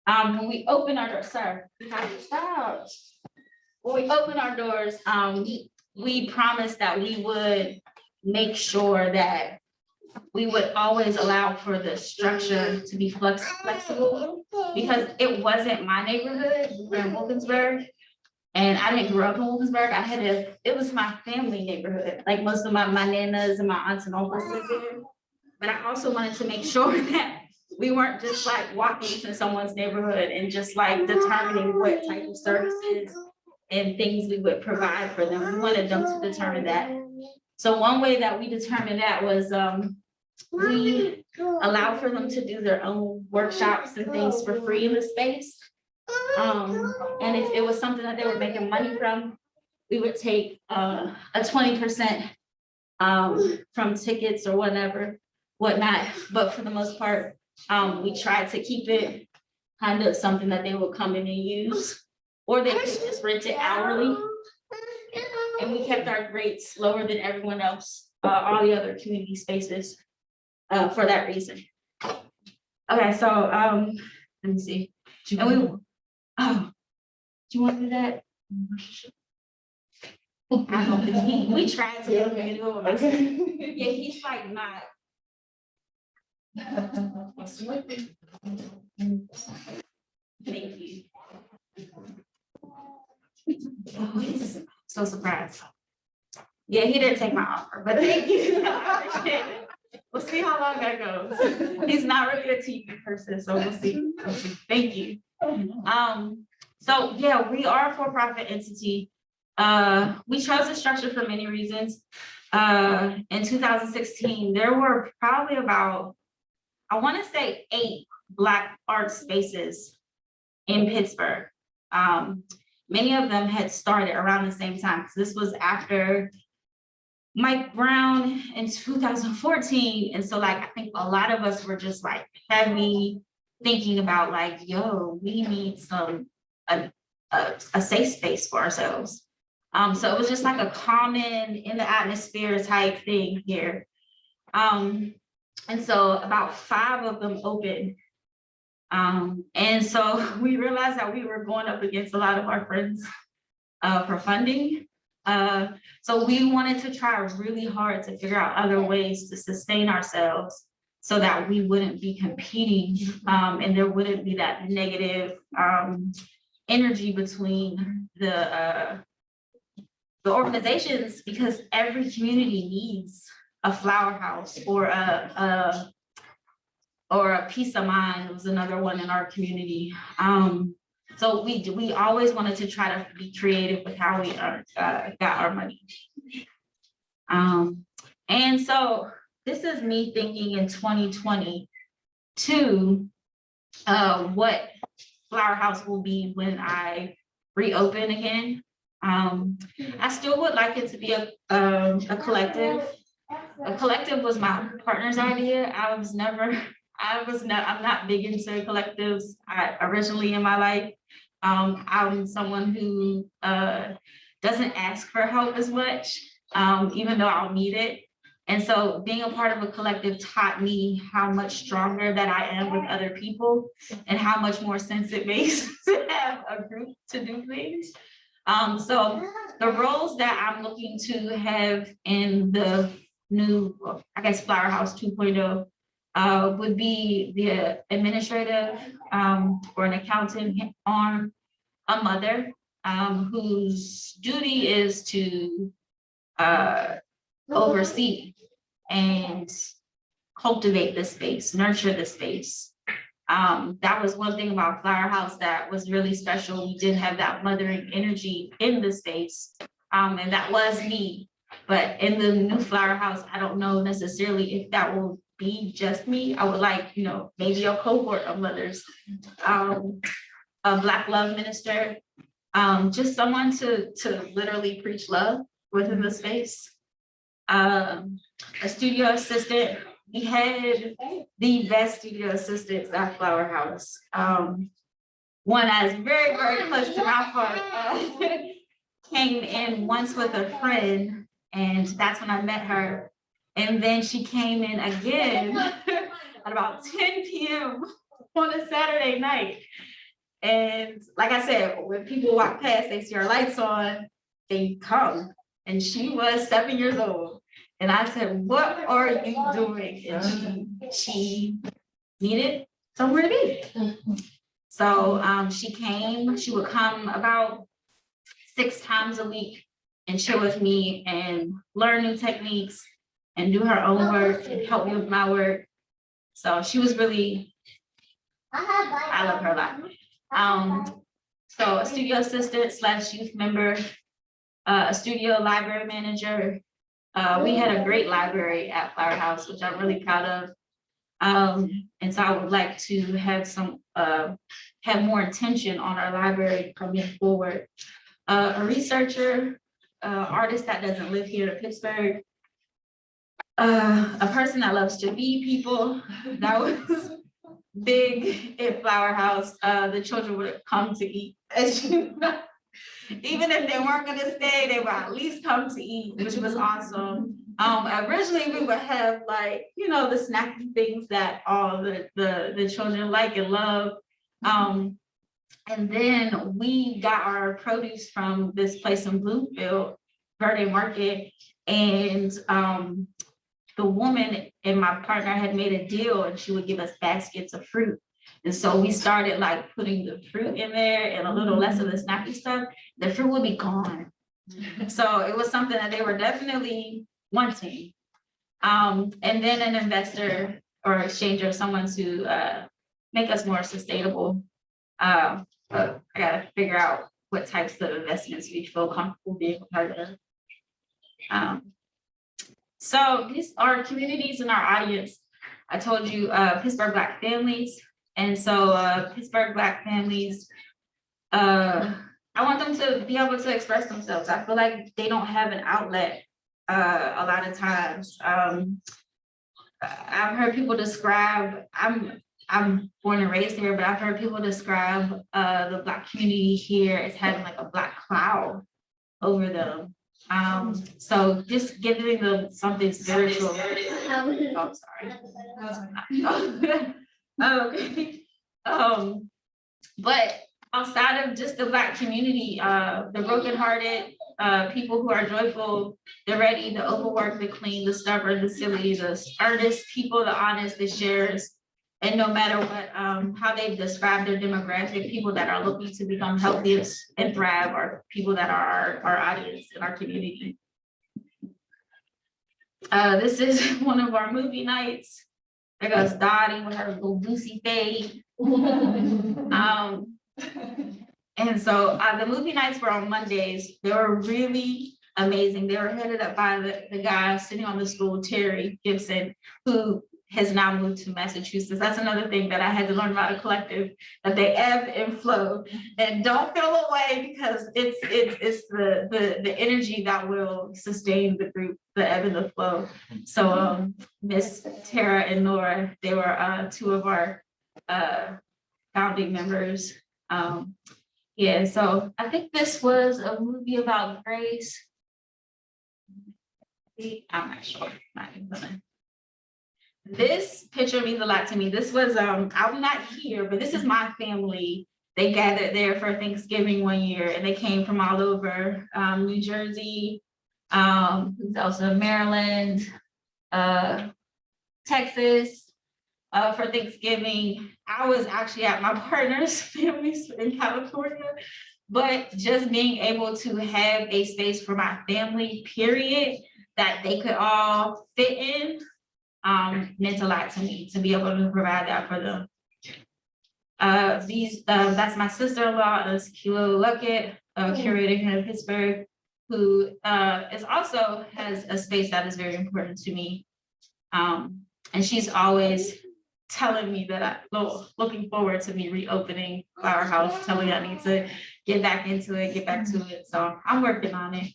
When we open our doors, sir, we have to stop. When we open our doors, we promised that we would make sure that we would always allow for the structure to be flexible because it wasn't my neighborhood. We were in Wilkinsburg and I didn't grow up in Wilkinsburg. It was my family neighborhood. Like most of my nanas and my aunts and uncles lived there. But I also wanted to make sure that we weren't just like walking into someone's neighborhood and just like determining what type of services and things we would provide for them. We wanted them to determine that. So one way that we determined that was we allow for them to do their own workshops and things for free in the space. And if it was something that they were making money from, we would take a 20% from tickets or whatnot. But for the most part, we tried to keep it kind of something that they would come in and use, or they could just rent it hourly. And we kept our rates lower than everyone else, all the other community spaces, for that reason. Okay, so let me see. And we, oh, do you want to do that? I don't think we tried to get him to do it. Yeah, he's like not. Thank you. Oh, he's so surprised. Yeah, he didn't take my offer, but thank you. I appreciate it. We'll see how long that goes. He's not really a TV person, so we'll see. Thank you. So yeah, we are a for-profit entity. We chose the structure for many reasons. In 2016, there were probably about, I want to say 8 Black art spaces in Pittsburgh. Many of them had started around the same time, because this was after Mike Brown in 2014. And so like, I think a lot of us were just like heavy thinking about like, yo, we need a safe space for ourselves. So it was just like a common in the atmosphere type thing here. And so about 5 of them opened. And so we realized that we were going up against a lot of our friends for funding. So we wanted to try really hard to figure out other ways to sustain ourselves so that we wouldn't be competing, and there wouldn't be that negative energy between the organizations, because every community needs a flower house or a peace of mind was another one in our community. So we always wanted to try to be creative with how we got our money. And so this is me thinking in 2022, what Flower House will be when I reopen again. I still would like it to be a collective. A collective was my partner's idea. I'm not big into collectives. Originally in my life, I'm someone who doesn't ask for help as much, even though I'll need it. And so being a part of a collective taught me how much stronger that I am with other people and how much more sense it makes to have a group to do things. So the roles that I'm looking to have in the new, I guess, Flower House 2.0 would be the administrative or an accountant arm, a mother whose duty is to oversee and cultivate the space, nurture the space. That was one thing about Flower House that was really special. We did have that mothering energy in the space, and that was me. But in the new Flower House, I don't know necessarily if that will be just me. I would like, maybe a cohort of mothers, a Black love minister, just someone to literally preach love within the space. A studio assistant. We had the best studio assistants at Flower House. One that is very, very close to my heart came in once with a friend, and that's when I met her. And then she came in again at about 10 p.m. on a Saturday night. And like I said, when people walk past, they see our lights on, they come. And she was 7 years old. And I said, what are you doing? And she needed somewhere to be. So she would come about 6 times a week and chill with me and learn new techniques and do her own work and help me with my work. So she was really, I love her a lot. So a studio assistant / youth member, a studio library manager. We had a great library at Firehouse, which I'm really proud of. And so I would like to have have more attention on our library coming forward. A researcher, artist that doesn't live here in Pittsburgh. A person that loves to feed people. That was big at Firehouse. The children would come to eat. Even if they weren't gonna stay, they would at least come to eat, which was awesome. Originally we would have like, you know, the snacky things that all the children like and love. And then we got our produce from this place in Bloomfield, Verde Market, and the woman and my partner had made a deal, and she would give us baskets of fruit. And so we started like putting the fruit in there and a little less of the snappy stuff. The fruit would be gone. So it was something that they were definitely wanting. And then an investor or exchanger, someone to make us more sustainable. But I gotta figure out what types of investments we feel comfortable being a part of. So these are communities in our audience. I told you Pittsburgh Black families. And so Pittsburgh Black families, I want them to be able to express themselves. I feel like they don't have an outlet a lot of times. I've heard people describe, I'm born and raised here, but I've heard people describe the Black community here as having like a black cloud over them. So just giving them something spiritual. Oh, sorry. Okay. But outside of just the Black community, the brokenhearted, people who are joyful, the ready, the overworked, the clean, the stubborn, the silly, the earnest people, the honest, the sharers, and no matter what, how they describe their demographic, people that are looking to become healthy and thrive are people that are our audience in our community. This is one of our movie nights. There goes Dani with her little Lucy fade. And so the movie nights were on Mondays. They were really amazing. They were headed up by the guy sitting on the stool, Terry Gibson, who has now moved to Massachusetts. That's another thing that I had to learn about a collective, that they ebb and flow. And don't feel away, because it's the energy that will sustain the group, the ebb and the flow. So Miss Tara and Nora, they were two of our founding members. Yeah, so I think this was a movie about grace. I'm not sure. This picture means a lot to me. This was, I'm not here, but this is my family. They gathered there for Thanksgiving one year, and they came from all over New Jersey, also Maryland, Texas, for Thanksgiving. I was actually at my partner's family's in California, but just being able to have a space for my family, period, that they could all fit in, meant a lot to me, to be able to provide that for them. That's my sister-in-law, is Kilo Luckett, curator here in Pittsburgh, who also has a space that is very important to me. And she's always telling me that looking forward to me reopening Firehouse, telling me I need to get back into it, get back to it. So I'm working on it.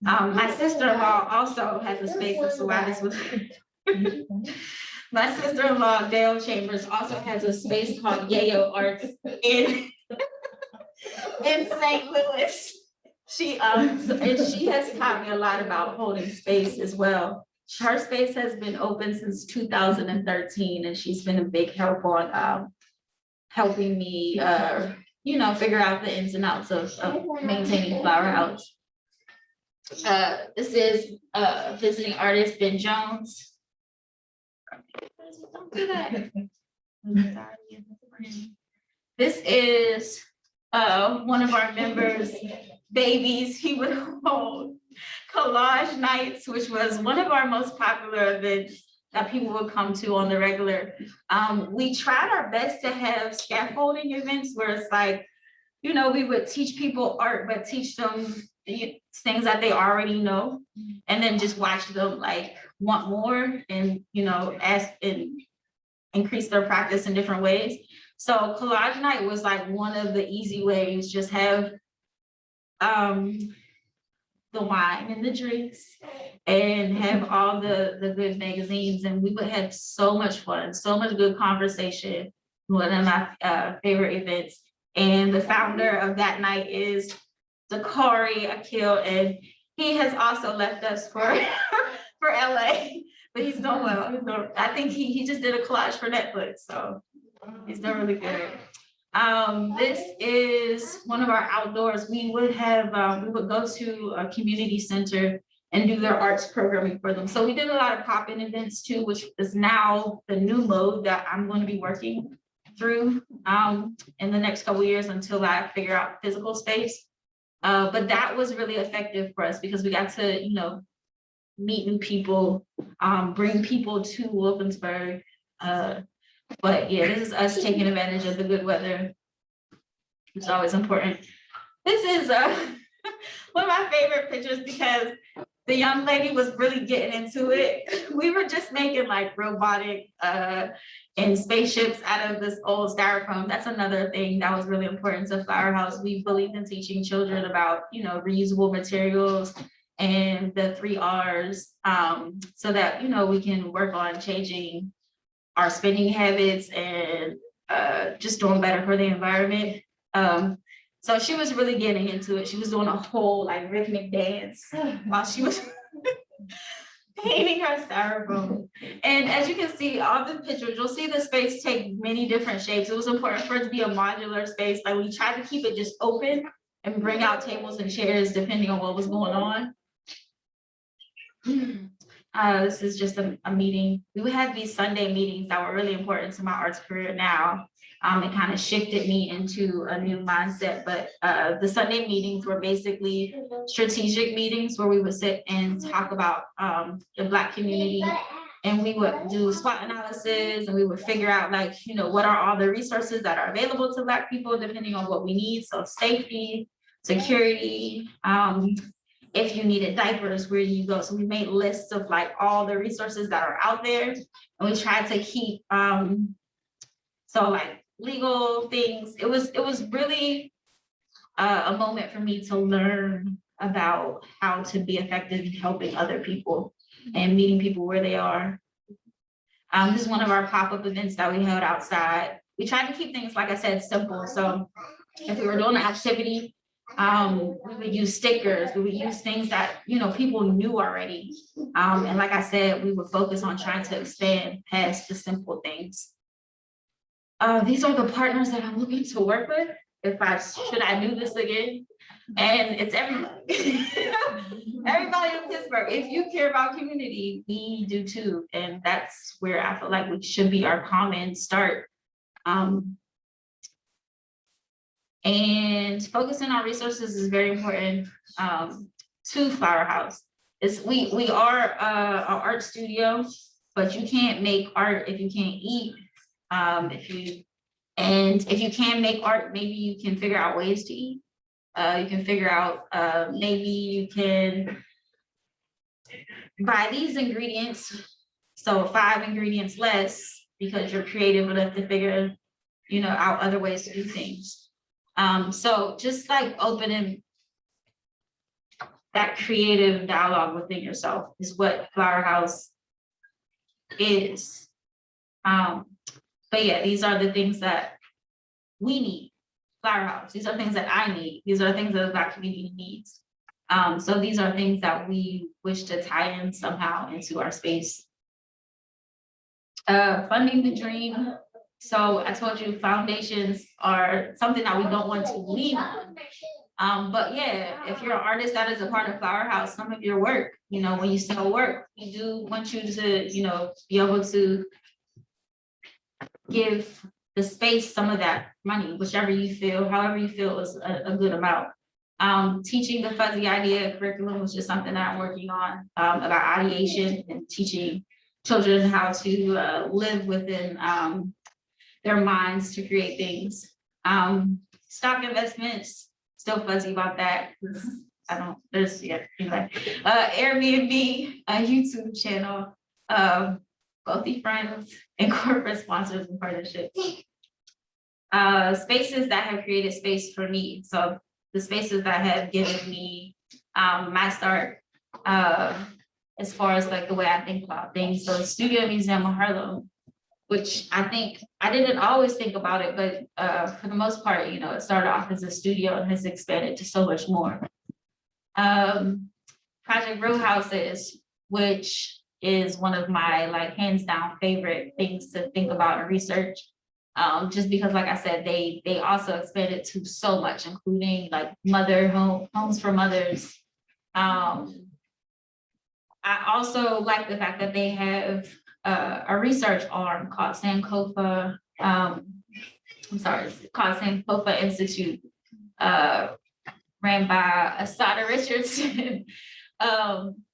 My sister-in-law also has a space, that's why this was. My sister-in-law, Dale Chambers, also has a space called Yayo Arts in St. Louis. She has taught me a lot about holding space as well. Her space has been open since 2013, and she's been a big help on helping me, figure out the ins and outs of maintaining Firehouse. This is visiting artist Ben Jones. Don't do that. This is one of our members' babies. He would hold Collage Nights, which was one of our most popular events that people would come to on the regular. We tried our best to have scaffolding events where it's like, you know, we would teach people art, but teach them things that they already know, and then just watch them like want more and, you know, ask and increase their practice in different ways. So Collage Night was like one of the easy ways, just have the wine and the drinks and have all the good magazines, and we would have so much fun, so much good conversation. One of my favorite events. And the founder of that night is Dakari Akil, and he has also left us for for LA, but he's doing well. I think he just did a collage for Netflix, so he's doing really good. This is one of our outdoors. We would have, we would go to a community center and do their arts programming for them. So we did a lot of PopIn events too, which is now the new mode that I'm going to be working through in the next couple of years until I figure out physical space. But that was really effective for us because we got to, you know, meet new people, bring people to Wilkinsburg. But yeah, this is us taking advantage of the good weather, which is always important. This is one of my favorite pictures because the young lady was really getting into it. We were just making like robotic and spaceships out of this old styrofoam. That's another thing that was really important to Firehouse. We believed in teaching children about, you know, reusable materials and the 3 R's, so that, you know, we can work on changing our spending habits and just doing better for the environment. So she was really getting into it. She was doing a whole like rhythmic dance while she was painting her styrofoam. And as you can see, all the pictures, you'll see the space take many different shapes. It was important for it to be a modular space. Like we tried to keep it just open and bring out tables and chairs depending on what was going on. This is just a meeting. We would have these Sunday meetings that were really important to my arts career now. It kind of shifted me into a new mindset, but the Sunday meetings were basically strategic meetings where we would sit and talk about the Black community, and we would do SWOT analysis, and we would figure out like, you know, what are all the resources that are available to Black people depending on what we need. So safety, security, if you needed diapers, where do you go? So we made lists of like all the resources that are out there, and we tried to keep so like legal things. It was really a moment for me to learn about how to be effective in helping other people and meeting people where they are. This is one of our pop-up events that we held outside. We tried to keep things, like I said, simple. So if we were doing an activity, we would use stickers, we would use things that, you know, people knew already. And like I said, we would focus on trying to expand past the simple things. These are the partners that I'm looking to work with. Should I do this again? And it's everybody. Everybody in Pittsburgh. If you care about community, we do too. And that's where I feel like we should be our common start. And focusing on resources is very important to Firehouse. We are an art studio, but you can't make art if you can't eat. If you can make art, maybe you can figure out ways to eat. You can figure out, maybe you can buy these ingredients, so 5 ingredients less, because you're creative enough to figure, you know, out other ways to do things. So just like opening that creative dialogue within yourself is what Firehouse is. But yeah, these are the things that we need, Firehouse. These are things that I need. These are things that the Black community needs. So these are things that we wish to tie in somehow into our space. Funding the dream. So I told you foundations are something that we don't want to lean on. But yeah, if you're an artist that is a part of Firehouse, some of your work, you know, when you sell work, we do want you to, you know, be able to give the space some of that money, whichever you feel, however you feel is a good amount. Teaching the fuzzy idea curriculum was just something that I'm working on, about ideation and teaching children how to live within their minds to create things. Stock investments, still fuzzy about that. I don't, there's, yeah, anyway. Airbnb, a YouTube channel, wealthy friends and corporate sponsors and partnerships. Spaces that have created space for me. So the spaces that have given me my start as far as like the way I think about things. So Studio Museum of Harlem, which I think I didn't always think about it, but for the most part, you know, it started off as a studio and has expanded to so much more. Project Real Houses, which is one of my like hands down favorite things to think about and research. Just because, like I said, they also expanded to so much, including like homes for mothers. I also like the fact that they have a research arm called Sankofa. I'm sorry, it's called Sankofa Institute, ran by Asada Richardson.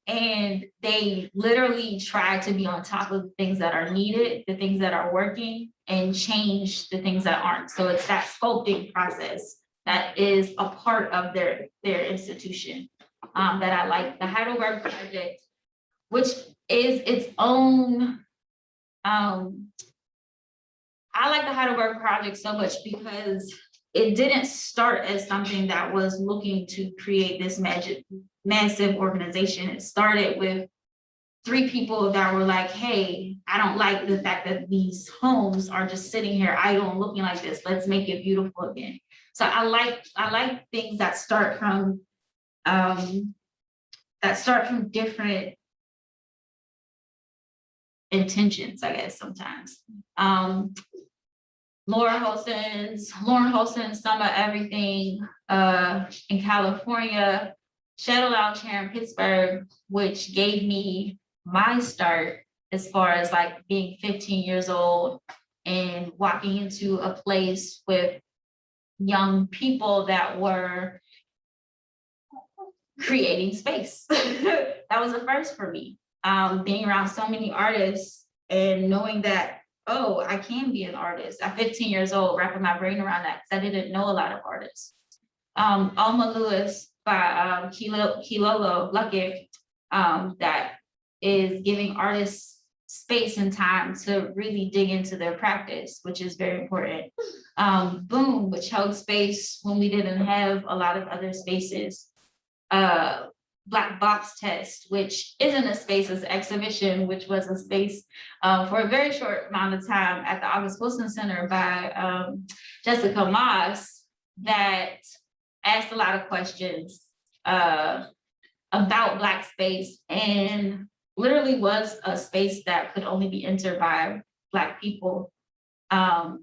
And they literally try to be on top of the things that are needed, the things that are working, and change the things that aren't. So it's that sculpting process that is a part of their institution that I like. The Heidelberg Project, which is its own, I like the Heidelberg Project so much because it didn't start as something that was looking to create this massive organization. It started with 3 people that were like, hey, I don't like the fact that these homes are just sitting here idle and looking like this. Let's make it beautiful again. So I like things that start from different intentions, I guess, sometimes. Lauren Holston's Summer Everything in California, Shadow Lounge here in Pittsburgh, which gave me my start as far as like being 15 years old and walking into a place with young people that were creating space. That was a first for me. Being around so many artists and knowing that, oh, I can be an artist. At 15 years old, wrapping my brain around that because I didn't know a lot of artists. Alma Lewis by Kilolo Luckett, that is giving artists space and time to really dig into their practice, which is very important. Boom, which held space when we didn't have a lot of other spaces. Black Box Test, which isn't a space, it's an exhibition, which was a space for a very short amount of time at the August Wilson Center by Jessica Moss, that asked a lot of questions about Black space and literally was a space that could only be entered by Black people. And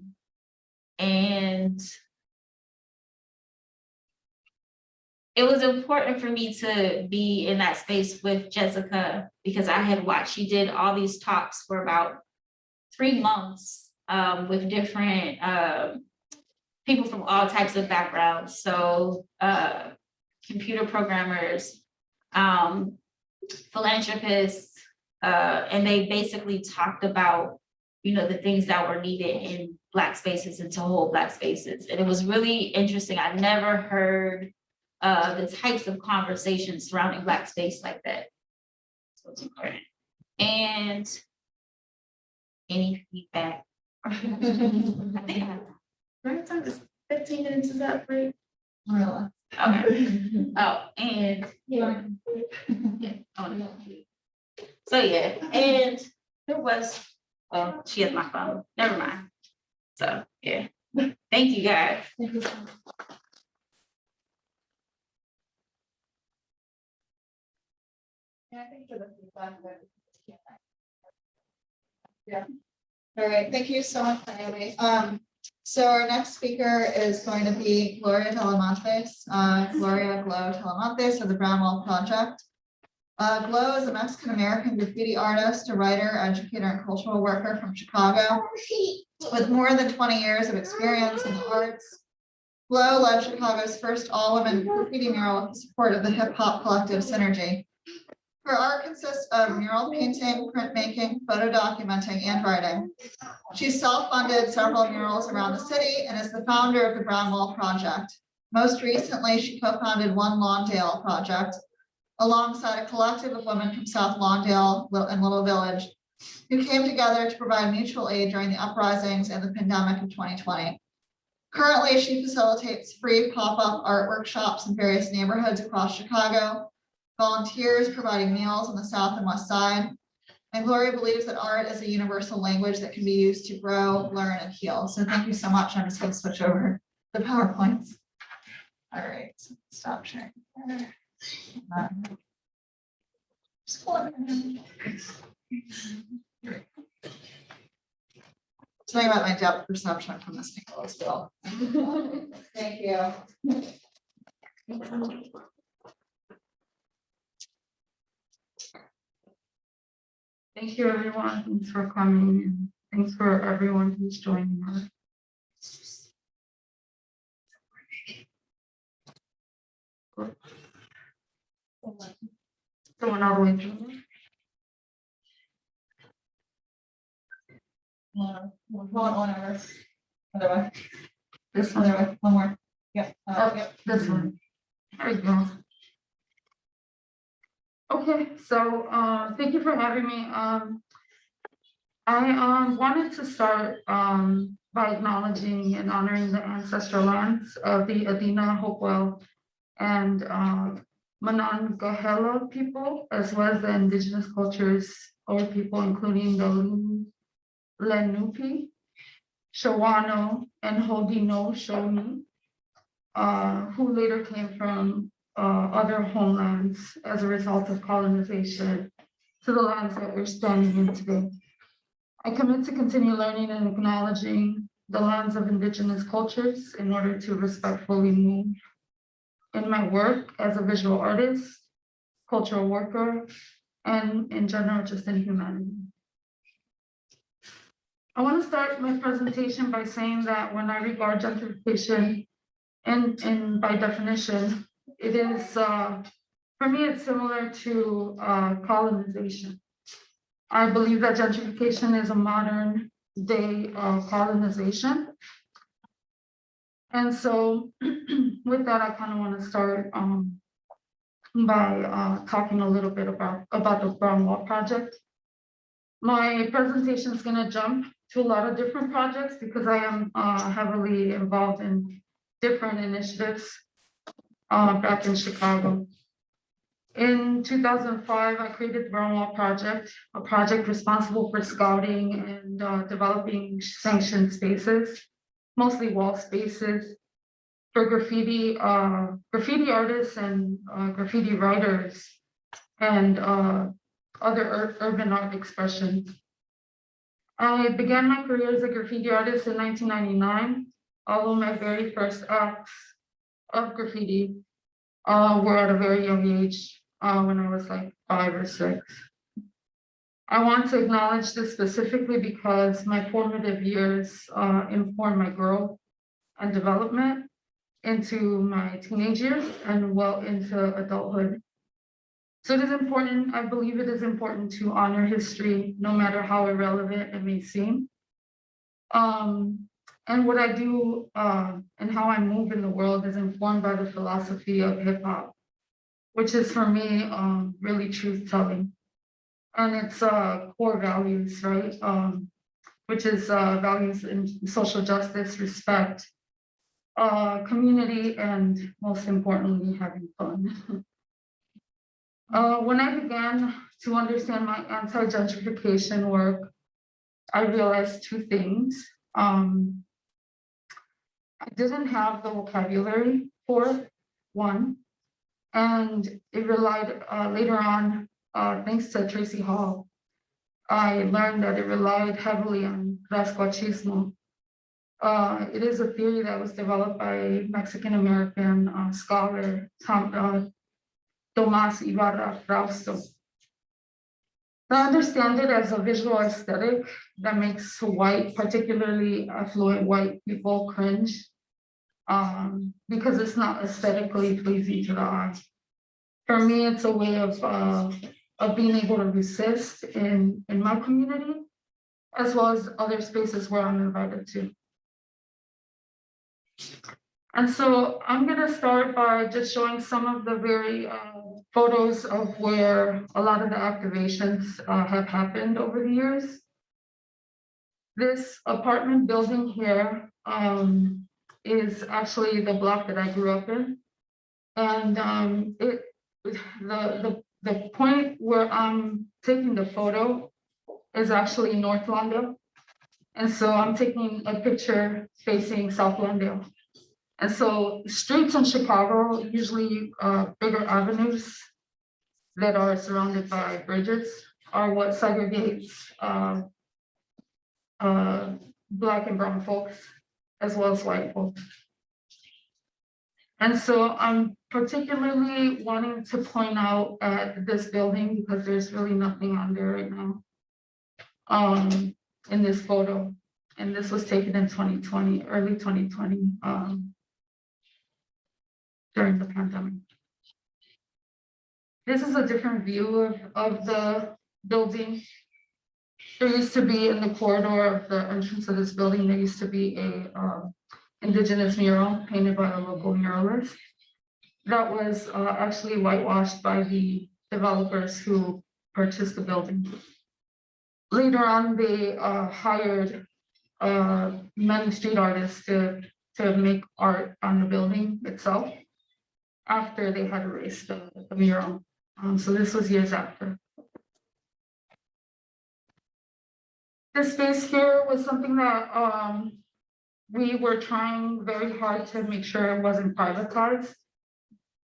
it was important for me to be in that space with Jessica because I had watched, she did all these talks for about 3 months with different people from all types of backgrounds. So computer programmers, philanthropists, and they basically talked about, you know, the things that were needed in Black spaces and to hold Black spaces. And it was really interesting. I never heard the types of conversations surrounding Black space like that. So it's important. And any feedback? I think I have time. 15 minutes is up, right? Really? Okay. Oh, and yeah. Oh, no. So yeah, and there was, oh, she has my phone. Never mind. So yeah. Thank you guys. Thank you so much. Yeah, thank you for the feedback. Yeah. All right, thank you so much, Naomi. So our next speaker is going to be Gloria Talamantes, Gloria Talamantes of the Brown Wall Project. Glo is a Mexican-American graffiti artist, a writer, educator, and cultural worker from Chicago with more than 20 years of experience in the arts, Glow led Chicago's first all-women graffiti mural with the support of the hip hop collective Synergy. Her art consists of mural painting, printmaking, photo documenting, and writing. She's self-funded several murals around the city and is the founder of the Brown Wall Project. Most recently, she co-founded One Lawndale Project alongside a collective of women from South Lawndale and Little Village who came together to provide mutual aid during the uprisings and the pandemic of 2020. Currently, she facilitates free pop-up art workshops in various neighborhoods across Chicago, volunteers providing meals on the South and West Side, and Gloria believes that art is a universal language that can be used to grow, learn, and heal. So thank you so much. I'm just going to switch over the PowerPoints. All right, so stop sharing. Talking about my depth perception from this angle as well. Thank you. Thank you, everyone. Thanks for coming, and thanks for everyone who's joining us. Going all the way through. One over. Other way. This Other one. way. One more. Yep. Yep, this one. There you go. Okay, so thank you for having me. I wanted to start by acknowledging and honoring the ancestral lands of the Adina, Hopewell, and Monongahela people, as well as the indigenous cultures or people, including the Lenape, Shawano, and Haudenosaunee, who later came from other homelands as a result of colonization to the lands that we're standing in today. I commit to continue learning and acknowledging the lands of indigenous cultures in order to respectfully move in my work as a visual artist, cultural worker, and in general, just in humanity. I want to start my presentation by saying that when I regard gentrification, and by definition, it is, for me, it's similar to colonization. I believe that gentrification is a modern day colonization. And so with that, I kind of want to start by talking a little bit about the Brown Wall Project. My presentation is going to jump to a lot of different projects because I am heavily involved in different initiatives back in Chicago. In 2005, I created the Brown Wall Project, a project responsible for scouting and developing sanctioned spaces, mostly wall spaces, for graffiti artists and graffiti writers and other urban art expressions. I began my career as a graffiti artist in 1999, although my very first acts of graffiti were at a very young age, when I was like 5 or 6. I want to acknowledge this specifically because my formative years informed my growth and development into my teenage years and well into adulthood. So it is important, I believe it is important to honor history, no matter how irrelevant it may seem. And what I do and how I move in the world is informed by the philosophy of hip hop, which is for me really truth telling. And it's core values, right? Which is values in social justice, respect, community, and most importantly, having fun. When I began to understand my anti-gentrification work, I realized 2 things. I didn't have the vocabulary for it, one, and it relied later on, thanks to Tracy Hall, I learned that it relied heavily on rascuachismo. It is a theory that was developed by Mexican-American scholar Tomás Ibarra Frausto. I understand it as a visual aesthetic that makes white, particularly affluent white people, cringe because it's not aesthetically pleasing to the eye. For me, it's a way of being able to resist in my community, as well as other spaces where I'm invited to. And so I'm gonna start by just showing some of the very photos of where a lot of the activations have happened over the years. This apartment building here is actually the block that I grew up in. And the point where I'm taking the photo is actually North Lawndale. And so I'm taking a picture facing South Lawndale. And so streets in Chicago, usually bigger avenues that are surrounded by bridges, are what segregates Black and brown folks, as well as white folks. And so I'm particularly wanting to point out at this building because there's really nothing on there right now in this photo. And this was taken in 2020, early 2020, during the pandemic. This is a different view of the building. There used to be in the corridor of the entrance of this building, there used to be a indigenous mural painted by a local muralist that was actually whitewashed by the developers who purchased the building. Later on, they hired many street artists to make art on the building itself after they had erased the mural. So this was years after. This space here was something that we were trying very hard to make sure it wasn't privatized.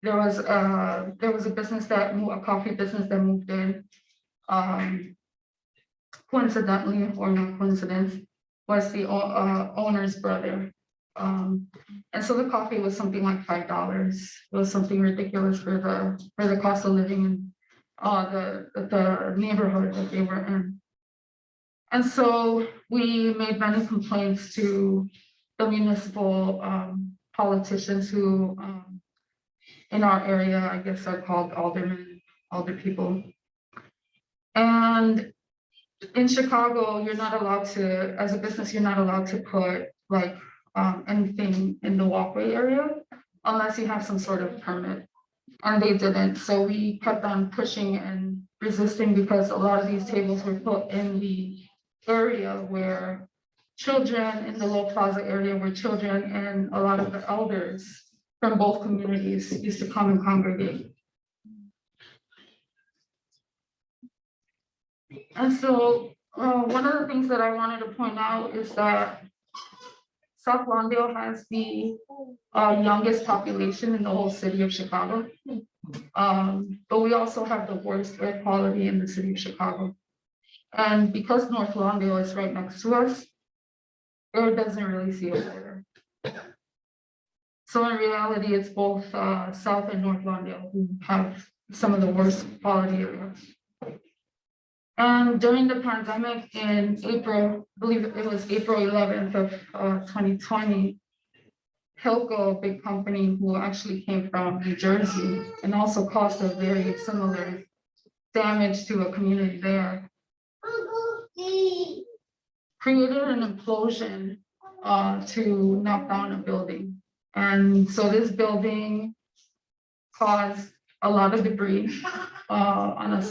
There was a business that moved, a coffee business that moved in. Coincidentally, or not coincidence, was the owner's brother. And so the coffee was something like $5. It was something ridiculous for the cost of living in the neighborhood that they were in. And so we made many complaints to the municipal politicians who in our area, I guess are called aldermen, alder people. And in Chicago, you're not allowed to, as a business, you're not allowed to put like anything in the walkway area unless you have some sort of permit. And they didn't. So we kept on pushing and resisting because a lot of these tables were put in the area where children, in the low plaza area where children and a lot of the elders from both communities used to come and congregate. And so one of the things that I wanted to point out is that South Lawndale has the youngest population in the whole city of Chicago. But we also have the worst air quality in the city of Chicago. And because North Lawndale is right next to us, air doesn't really see a border. So in reality, it's both South and North Lawndale who have some of the worst quality areas. And during the pandemic in April, I believe it was April 11th of 2020, Hilco, a big company who actually came from New Jersey and also caused a very similar damage to a community there, created an implosion to knock down a building. And so this building caused a lot of debris on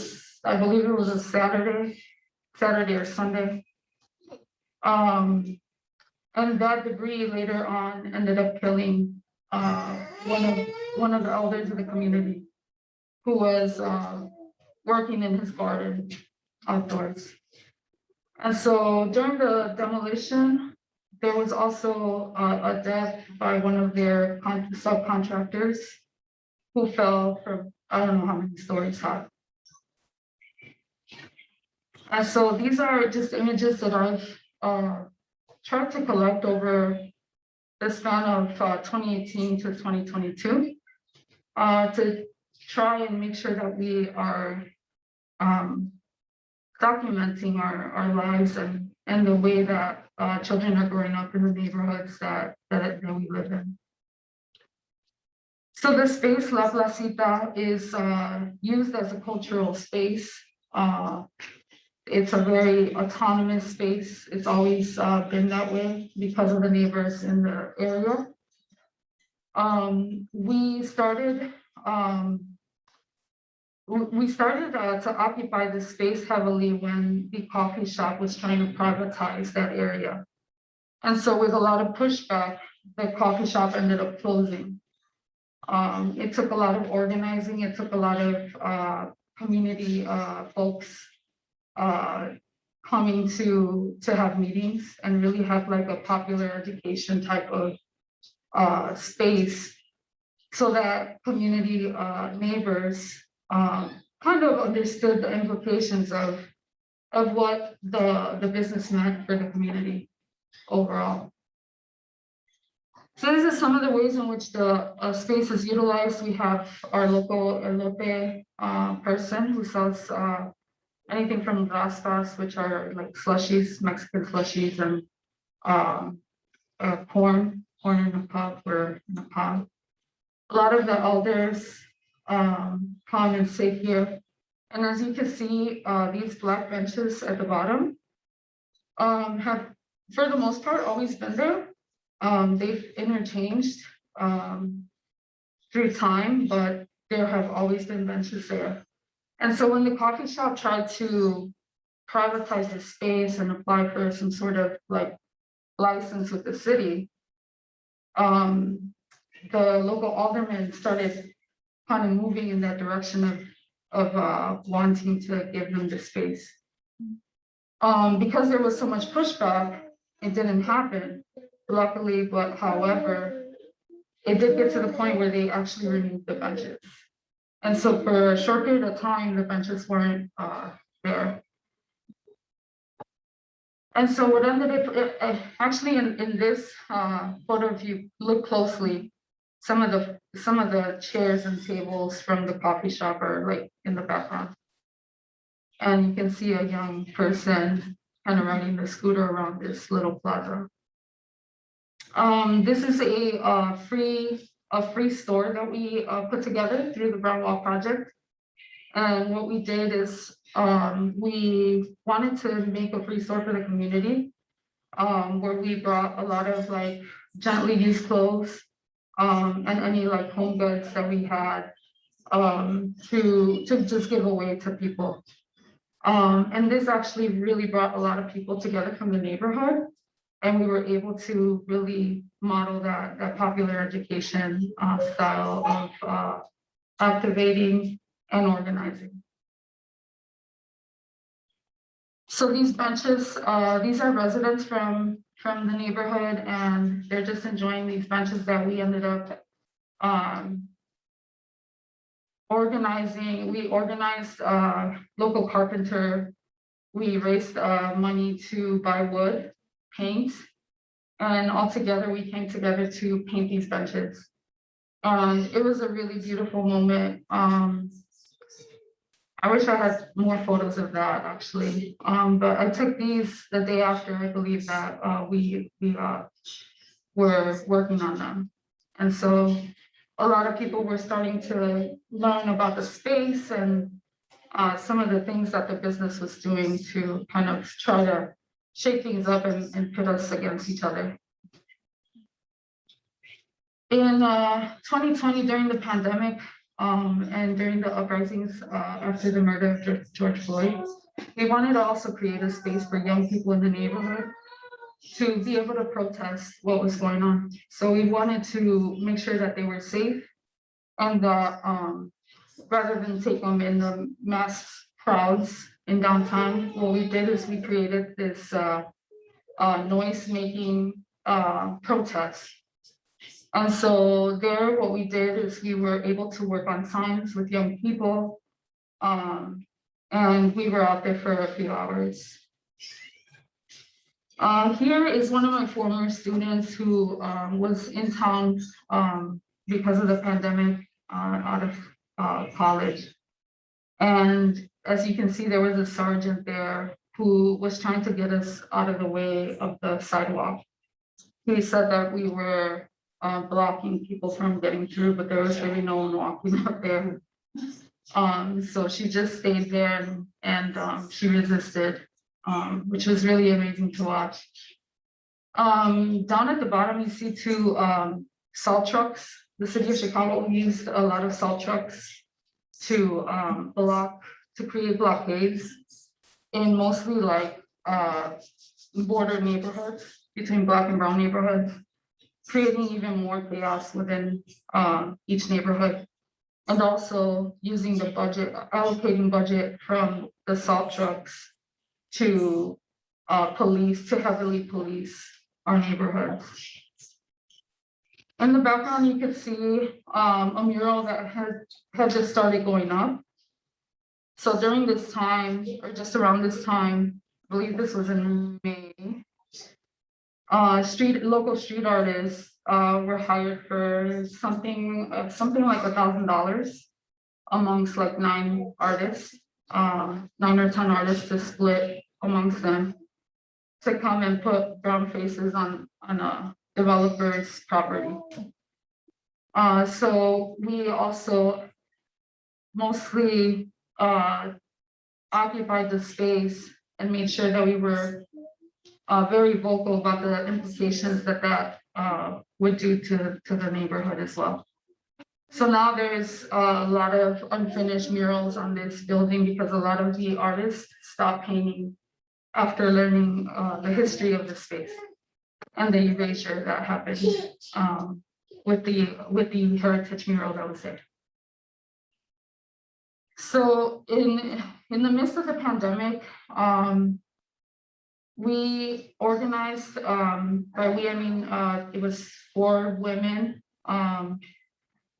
I believe it was a Saturday or Sunday. And that debris later on ended up killing one of the elders of the community who was working in his garden outdoors. And so during the demolition, there was also a death by one of their subcontractors who fell from, I don't know how many stories high. And so these are just images that I've tried to collect over the span of 2018 to 2022 to try and make sure that we are documenting our lives and the way that children are growing up in the neighborhoods that we live in. So the space La Placita is used as a cultural space. It's a very autonomous space. It's always been that way because of the neighbors in the area. We started to occupy the space heavily when the coffee shop was trying to privatize that area. And so with a lot of pushback, the coffee shop ended up closing. It took a lot of organizing. It took a lot of community folks coming to have meetings and really have like a popular education type of space, so that community neighbors kind of understood the implications of what the business meant for the community overall. So these are some of the ways in which the space is utilized. We have our local elote person who sells anything from raspas, which are like slushies, Mexican slushies, and corn in a cup or in a pot. A lot of the elders come and sit here. And as you can see, these black benches at the bottom have, for the most part, always been there. They've interchanged through time, but there have always been benches there. And so when the coffee shop tried to privatize the space and apply for some sort of like license with the city, the local alderman started kind of moving in that direction of wanting to give them the space. Because there was so much pushback, it didn't happen, luckily, but however, it did get to the point where they actually removed the benches. And so for a short period of time, the benches weren't there. And so what ended up, actually in this photo, if you look closely, some of the chairs and tables from the coffee shop are like in the background. And you can see a young person kind of riding the scooter around this little plaza. This is a free store that we put together through the Brown Wall Project. And what we did is we wanted to make a free store for the community, where we brought a lot of like gently used clothes and any like home goods that we had to just give away to people. And this actually really brought a lot of people together from the neighborhood. And we were able to really model that popular education style of activating and organizing. So these benches, these are residents from the neighborhood, and they're just enjoying these benches that we ended up organizing. We organized local carpenter. We raised money to buy wood, paint, and all together we came together to paint these benches. And it was a really beautiful moment. I wish I had more photos of that actually, but I took these the day after, I believe, that we were working on them. And so a lot of people were starting to learn about the space and some of the things that the business was doing to kind of try to shake things up and put us against each other. In 2020, during the pandemic, and during the uprisings after the murder of George Floyd, we wanted to also create a space for young people in the neighborhood to be able to protest what was going on. So we wanted to make sure that they were safe, and that rather than take them in the mass crowds in downtown, what we did is we created this noise making protest. And so there, what we did is we were able to work on signs with young people, and we were out there for a few hours. Here is one of my former students who was in town because of the pandemic, out of college. And as you can see, there was a sergeant there who was trying to get us out of the way of the sidewalk. He said that we were blocking people from getting through, but there was really no one walking out there. So she just stayed there and she resisted, which was really amazing to watch. Down at the bottom, you see two salt trucks. The city of Chicago used a lot of salt trucks to create blockades in mostly like border neighborhoods between Black and brown neighborhoods, creating even more chaos within each neighborhood. And also using the budget, allocating budget from the salt trucks to heavily police our neighborhoods. In the background, you can see a mural that had just started going up. So during this time, or just around this time, I believe this was in May, local street artists were hired for something like $1,000 amongst like 9 artists, 9 or 10 artists to split amongst them to come and put brown faces on a developer's property. So we also mostly occupied the space and made sure that we were very vocal about the implications that would do to the neighborhood as well. So now there's a lot of unfinished murals on this building because a lot of the artists stopped painting after learning the history of the space and the erasure that happened with the heritage mural that was there. So in the midst of the pandemic, we organized, by we I mean it was 4 women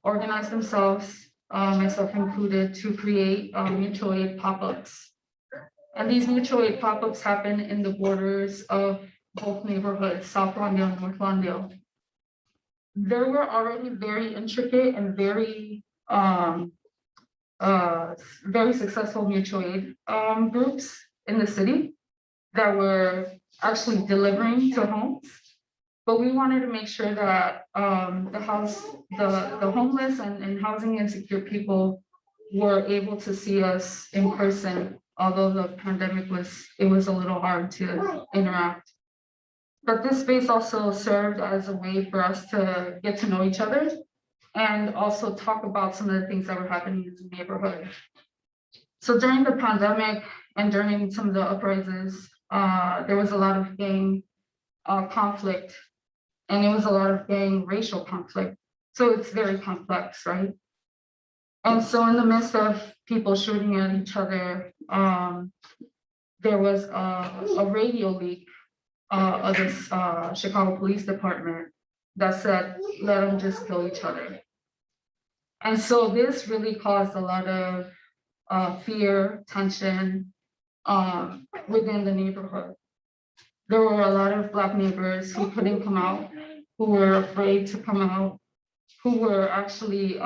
organized themselves, myself included, to create mutual aid pop-ups. And these mutual aid pop-ups happen in the borders of both neighborhoods, South Lawndale and North Lawndale. There were already very intricate and very successful mutual aid groups in the city that were actually delivering to homes. But we wanted to make sure that the homeless and housing insecure people were able to see us in person, although the pandemic was a little hard to interact. But this space also served as a way for us to get to know each other and also talk about some of the things that were happening in the neighborhood. So during the pandemic and during some of the uprisings, there was a lot of gang conflict, and it was a lot of gang racial conflict. So it's very complex, right? And so in the midst of people shooting at each other, there was a radio leak of this Chicago Police Department that said, let them just kill each other. And so this really caused a lot of fear, tension within the neighborhood. There were a lot of Black neighbors who couldn't come out, who were afraid to come out, who were actually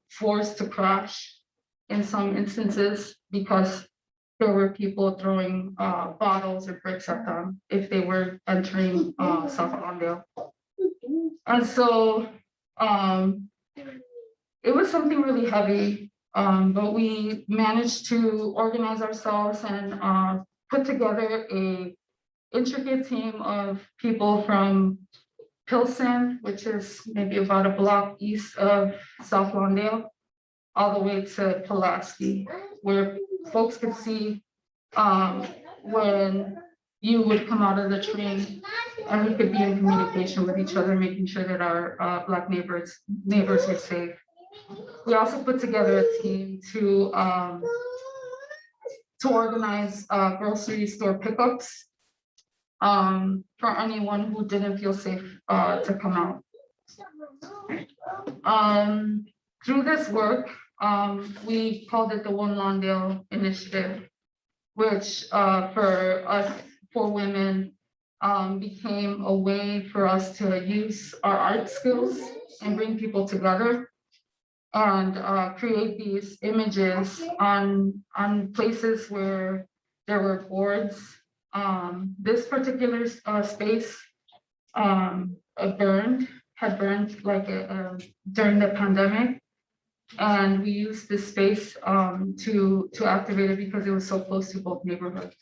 forced to crash in some instances because there were people throwing bottles or bricks at them if they were entering South Lawndale. And so it was something really heavy, but we managed to organize ourselves and put together a intricate team of people from Khirsten, which is maybe about a block east of South Lawndale, all the way to Pulaski, where folks could see when you would come out of the train, and we could be in communication with each other, making sure that our Black neighbors were safe. We also put together a team to organize grocery store pickups for anyone who didn't feel safe to come out. Through this work, we called it the One Lawndale Initiative, which for us, for women, became a way for us to use our art skills and bring people together and create these images on places where there were boards. This particular space burned, had burned like during the pandemic. And we used this space to activate it because it was so close to both neighborhoods.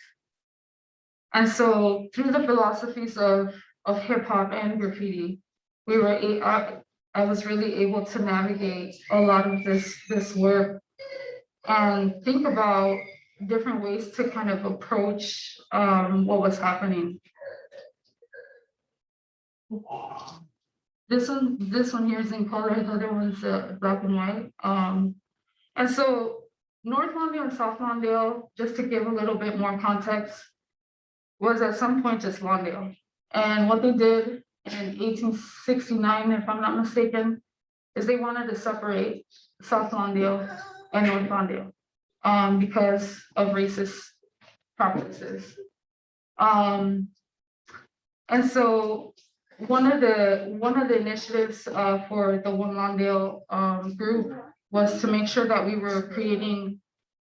And so through the philosophies of hip hop and graffiti, I was really able to navigate a lot of this work and think about different ways to kind of approach what was happening. This one here is in color, the other one's black and white. And so North Lawndale and South Lawndale, just to give a little bit more context, was at some point just Lawndale. And what they did in 1869, if I'm not mistaken, is they wanted to separate South Lawndale and North Lawndale because of racist practices. And so one of the initiatives for the One Lawndale group was to make sure that we were creating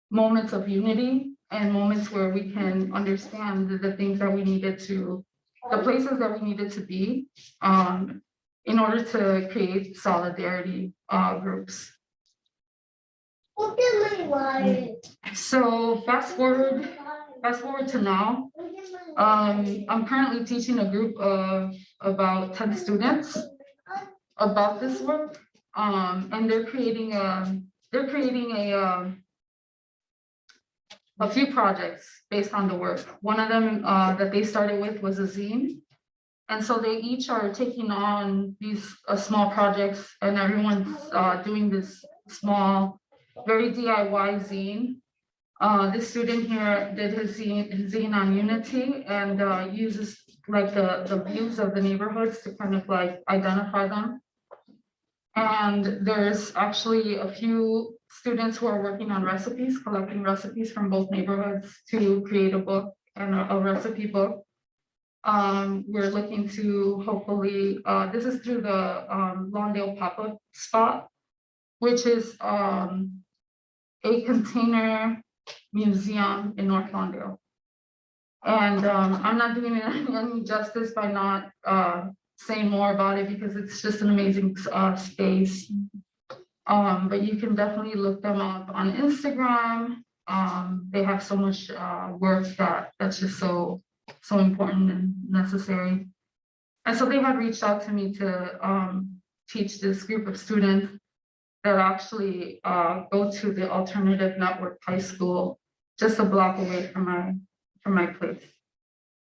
moments of unity and moments where we can understand the things that we needed to, the places that we needed to be in order to create solidarity groups. So fast forward to now, I'm currently teaching a group of about 10 students about this work, and they're creating a few projects based on the work. One of them that they started with was a zine. And so they each are taking on these small projects, and everyone's doing this small, very DIY zine. This student here did his zine on unity and uses like the views of the neighborhoods to kind of like identify them. And there's actually a few students who are working on recipes, collecting recipes from both neighborhoods to create a book and a recipe book. We're looking to hopefully, this is through the Lawndale pop-up spot, which is a container museum in North Lawndale. And I'm not doing it any justice by not saying more about it because it's just an amazing space. But you can definitely look them up on Instagram. They have so much work that's just so important and necessary. And so they had reached out to me to teach this group of students that actually go to the Alternative Network High School, just a block away from my place.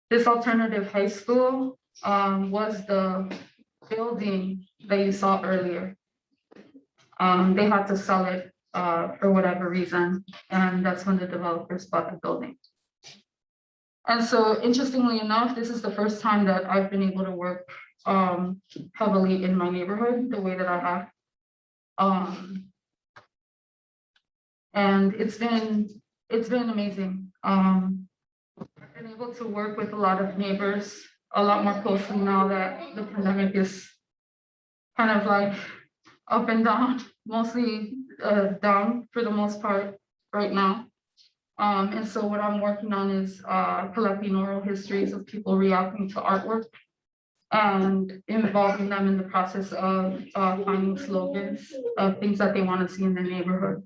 This alternative high school was the building that you saw earlier. They had to sell it for whatever reason, and that's when the developers bought the building. And so interestingly enough, this is the first time that I've been able to work heavily in my neighborhood the way that I have. And it's been amazing. I've been able to work with a lot of neighbors a lot more closely now that the pandemic is kind of like up and down, mostly down for the most part right now. And so what I'm working on is collecting oral histories of people reacting to artwork and involving them in the process of finding slogans of things that they want to see in the neighborhood.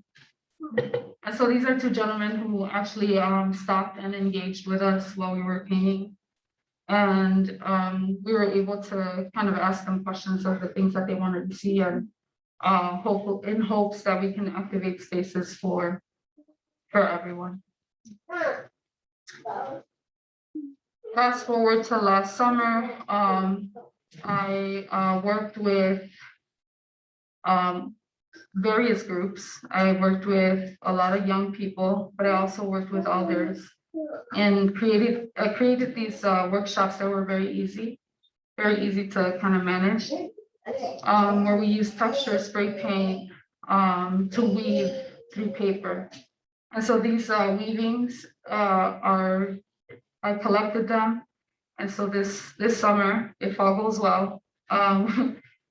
And so these are two gentlemen who actually stopped and engaged with us while we were painting. And we were able to kind of ask them questions of the things that they wanted to see, and in hopes that we can activate spaces for everyone. Fast forward to last summer, I worked with various groups. I worked with a lot of young people, but I also worked with elders and created these workshops that were very easy to kind of manage, where we use texture spray paint to weave through paper. And so these weavings I collected them. And so this summer, if all goes well,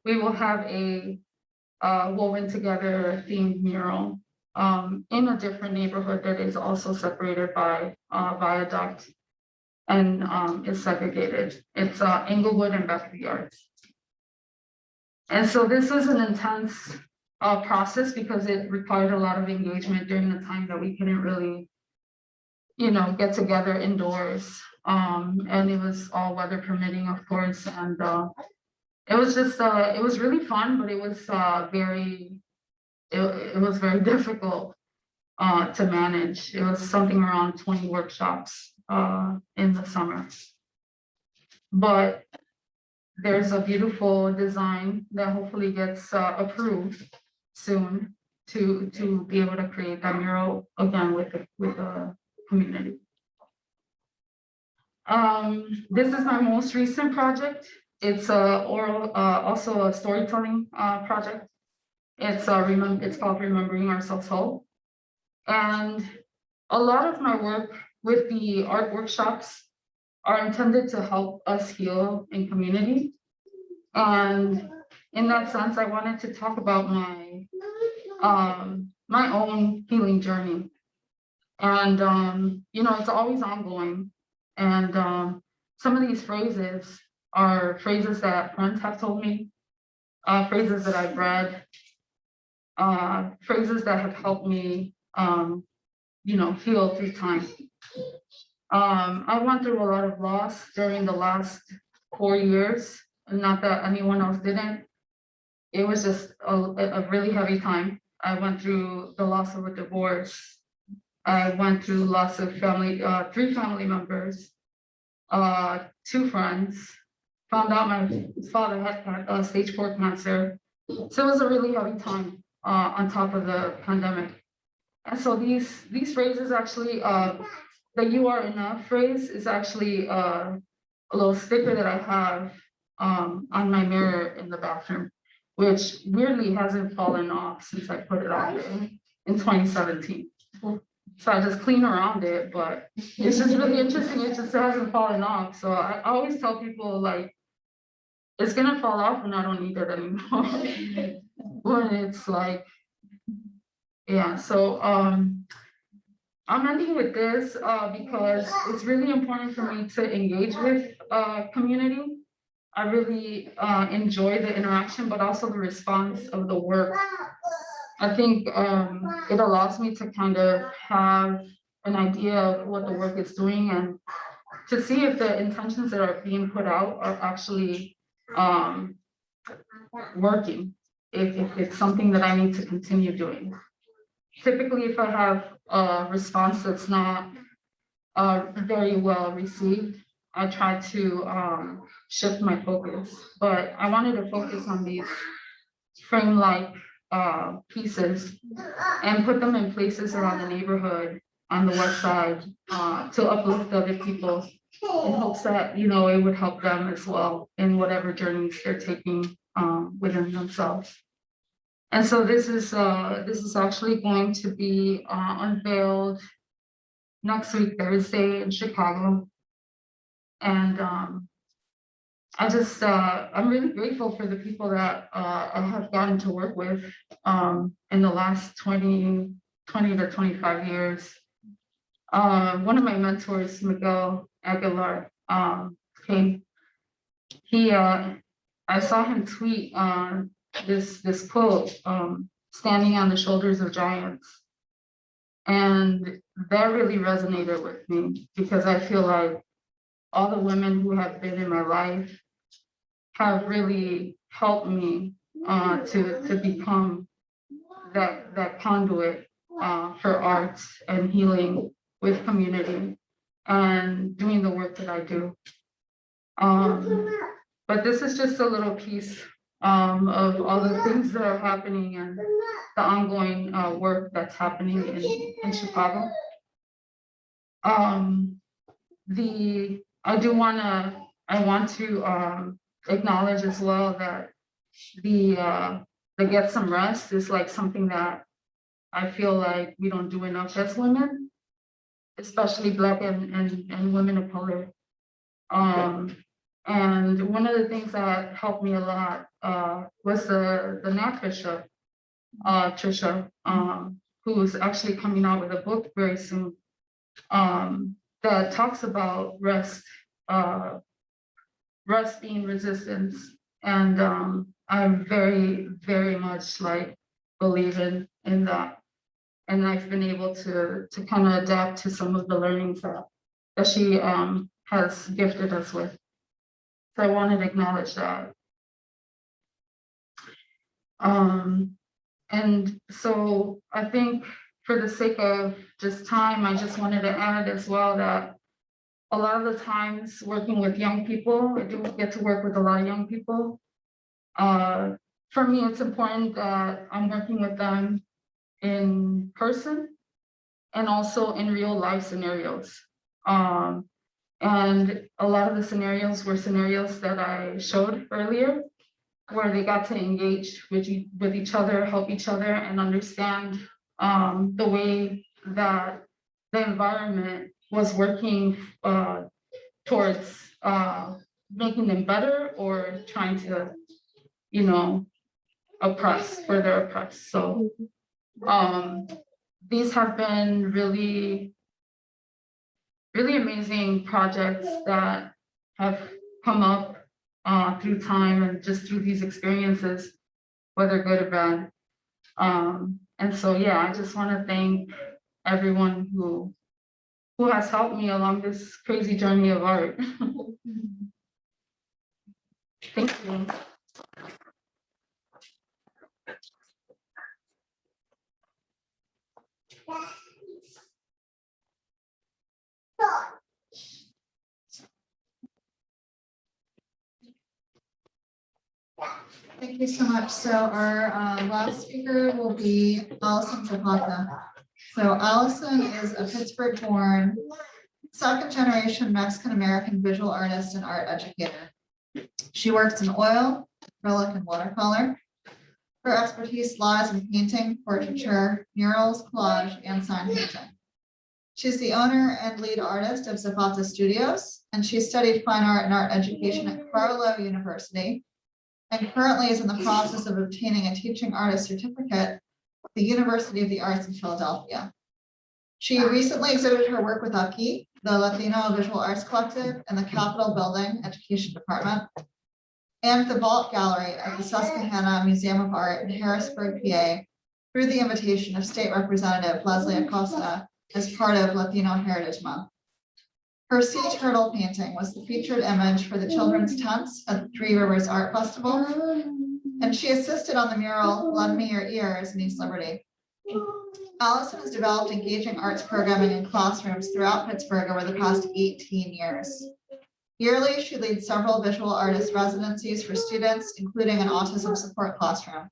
we will have a woven together themed mural in a different neighborhood that is also separated by viaduct and is segregated. It's Englewood and Bethlehem Yards. And so this was an intense process because it required a lot of engagement during the time that we couldn't really, get together indoors. And it was all weather permitting, of course. And it was just, it was really fun, but it was it was very difficult to manage. It was something around 20 workshops in the summer. But there's a beautiful design that hopefully gets approved soon to be able to create that mural again with the community. This is my most recent project. It's also a storytelling project. It's called Remembering Ourselves Whole. And a lot of my work with the art workshops are intended to help us heal in community. And in that sense, I wanted to talk about my own healing journey. And it's always ongoing. And some of these phrases are phrases that friends have told me, phrases that I've read, phrases that have helped me heal through time. I went through a lot of loss during the last 4 years, and not that anyone else didn't. It was just a really heavy time. I went through the loss of a divorce. I went through loss of family, 3 family members, 2 friends. Found out my father had stage 4 cancer. So it was a really heavy time on top of the pandemic. And so these phrases actually, the "you are enough" phrase is actually a little sticker that I have on my mirror in the bathroom, which weirdly hasn't fallen off since I put it on there in 2017. So I just clean around it, but it's just really interesting. It just hasn't fallen off. So I always tell people, like, it's gonna fall off when I don't need it anymore. When it's like, yeah, so I'm ending with this because it's really important for me to engage with community. I really enjoy the interaction, but also the response of the work. I think it allows me to kind of have an idea of what the work is doing and to see if the intentions that are being put out are actually working, if it's something that I need to continue doing. Typically, if I have a response that's not very well received, I try to shift my focus. But I wanted to focus on these frame-like pieces and put them in places around the neighborhood on the west side to uplift other people in hopes that it would help them as well in whatever journeys they're taking within themselves. And so this is actually going to be unveiled next week, Thursday, in Chicago. And I'm really grateful for the people that I have gotten to work with in the last 20 to 25 years. One of my mentors, Miguel Aguilar, came. I saw him tweet this quote, standing on the shoulders of giants. And that really resonated with me because I feel like all the women who have been in my life have really helped me to become that conduit for arts and healing with community and doing the work that I do. But this is just a little piece of all the things that are happening and the ongoing work that's happening in Chicago. I want to acknowledge as well that the get some rest is like something that I feel like we don't do enough as women, especially Black and women of color. And one of the things that helped me a lot was the NAC bishop, Trisha, who's actually coming out with a book very soon that talks about rest being resistance. And I'm very, very much like believe in that. And I've been able to kind of adapt to some of the learnings that she has gifted us with. So I wanted to acknowledge that. And so I think for the sake of just time, I just wanted to add as well that a lot of the times working with young people, I do get to work with a lot of young people. For me, it's important that I'm working with them in person and also in real life scenarios. And a lot of the scenarios were scenarios that I showed earlier, where they got to engage with each other, help each other, and understand the way that the environment was working towards making them better or trying to, further oppress. So these have been really, really amazing projects that have come up through time and just through these experiences, whether good or bad. And so, yeah, I just want to thank everyone who has helped me along this crazy journey of art. Thank you. Thank you so much. So our last speaker will be Alison Zapata. So Alison is a Pittsburgh-born, second-generation Mexican-American visual artist and art educator. She works in oil, acrylic, and watercolor. Her expertise lies in painting, portraiture, murals, collage, and sign painting. She's the owner and lead artist of Zapata Studios, and she studied fine art and art education at Carlow University, and currently is in the process of obtaining a teaching artist certificate at the University of the Arts in Philadelphia. She recently exhibited her work with AKI, the Latino Visual Arts Collective, and the Capitol Building Education Department, and the Vault Gallery at the Susquehanna Museum of Art in Harrisburg, PA, through the invitation of State Representative Leslie Acosta as part of Latino Heritage Month. Her sea turtle painting was the featured image for the children's tents at the Three Rivers Art Festival, and she assisted on the mural Lend Me Your Ears in East Liberty. Alison has developed engaging arts programming in classrooms throughout Pittsburgh over the past 18 years. Yearly, she leads several visual artist residencies for students, including an autism support classroom.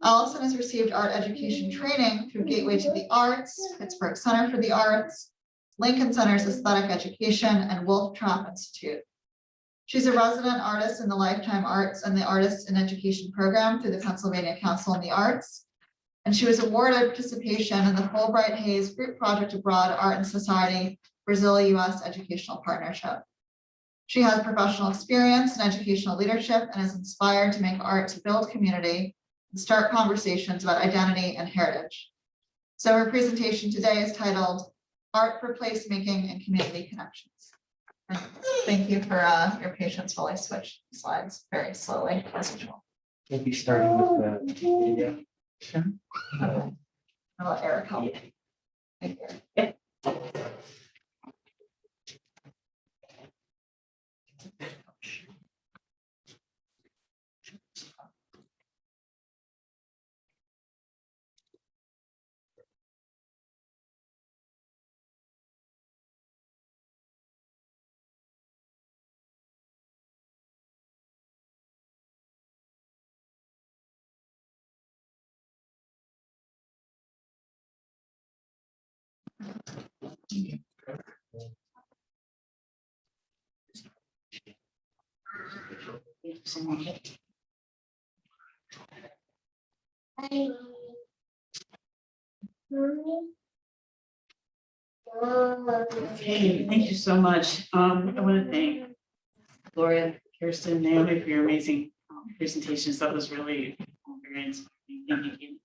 Alison has received art education training through Gateway to the Arts, Pittsburgh Center for the Arts, Lincoln Center's Aesthetic Education, and Wolf Trap Institute. She's a resident artist in the Lifetime Arts and the Artists in Education program through the Pennsylvania Council on the Arts. And she was awarded participation in the Fulbright Hayes Group Project Abroad Art and Society Brazil-US Educational Partnership. She has professional experience in educational leadership and is inspired to make art to build community and start conversations about identity and heritage. So her presentation today is titled Art for Placemaking and Community Connections. And thank you for your patience while I switch slides very slowly as usual. We'll be starting with the video. Sure. I'll let Eric help. Thank you. Okay, thank you so much. I want to thank Gloria, Khirsten, Naomi for your amazing presentations. That was really very inspiring. Thank you.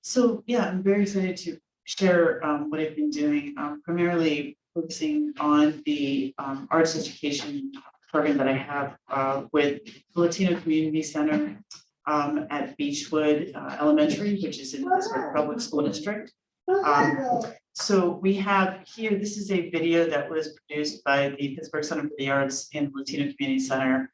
So yeah, I'm very excited to share what I've been doing, primarily focusing on the arts education program that I have with the Latino Community Center at Beechwood Elementary, which is in the Pittsburgh Public School District. So we have here, this is a video that was produced by the Pittsburgh Center for the Arts and the Latino Community Center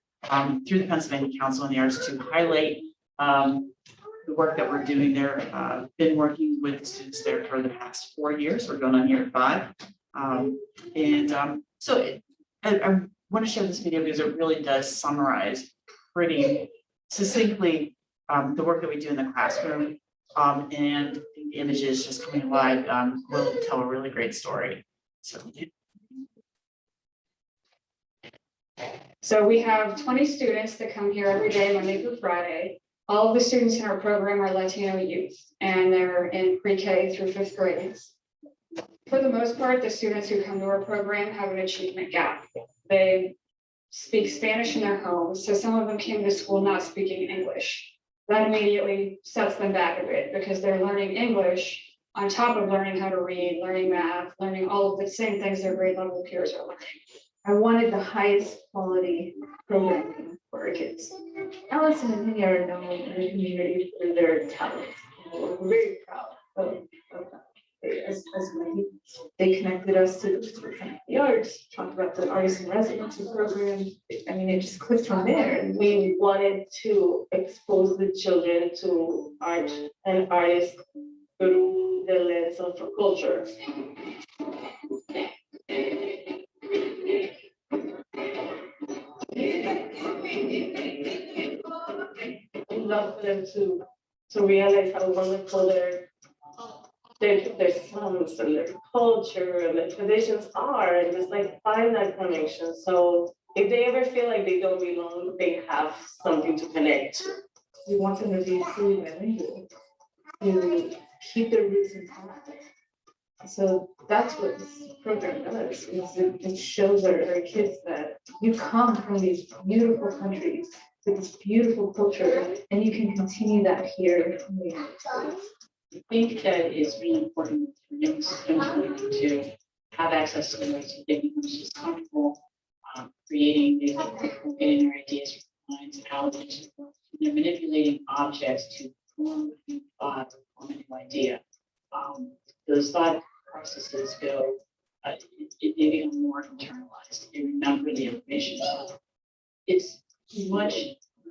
through the Pennsylvania Council on the Arts to highlight the work that we're doing there. Been working with the students there for the past 4 years. We're going on year 5. I want to share this video because it really does summarize pretty succinctly the work that we do in the classroom, and the images just coming alive will tell a really great story. So we have 20 students that come here every day, Monday through Friday. All of the students in our program are Latino youth, and they're in pre-K through 5th grades. For the most part, the students who come to our program have an achievement gap. They speak Spanish in their homes, so some of them came to school not speaking English. That immediately sets them back a bit because they're learning English on top of learning how to read, learning math, learning all of the same things their grade level peers are learning. I wanted the highest quality programming for our kids. Alison and Dani are known in the community for their talent. We're very proud of that. They connected us to the arts, talked about the artist in residency program. I mean, it just clicked from there. We wanted to expose the children to art and artists through the lens of culture. We love for them to realize how wonderful their songs and their culture and their traditions are, and just like find that connection. So if they ever feel like they don't belong, they have something to connect. We want them to be truly bilingual, to keep their roots intact. So that's what this program does, is it shows our kids that you come from these beautiful countries with this beautiful culture, and you can continue that here. I think that it's really important for young students to have access to the rights of getting just comfortable creating, getting their ideas from minds out, and they're manipulating objects to form a new thought, form a new idea. Those thought processes go, they become more internalized. They remember the information. It's much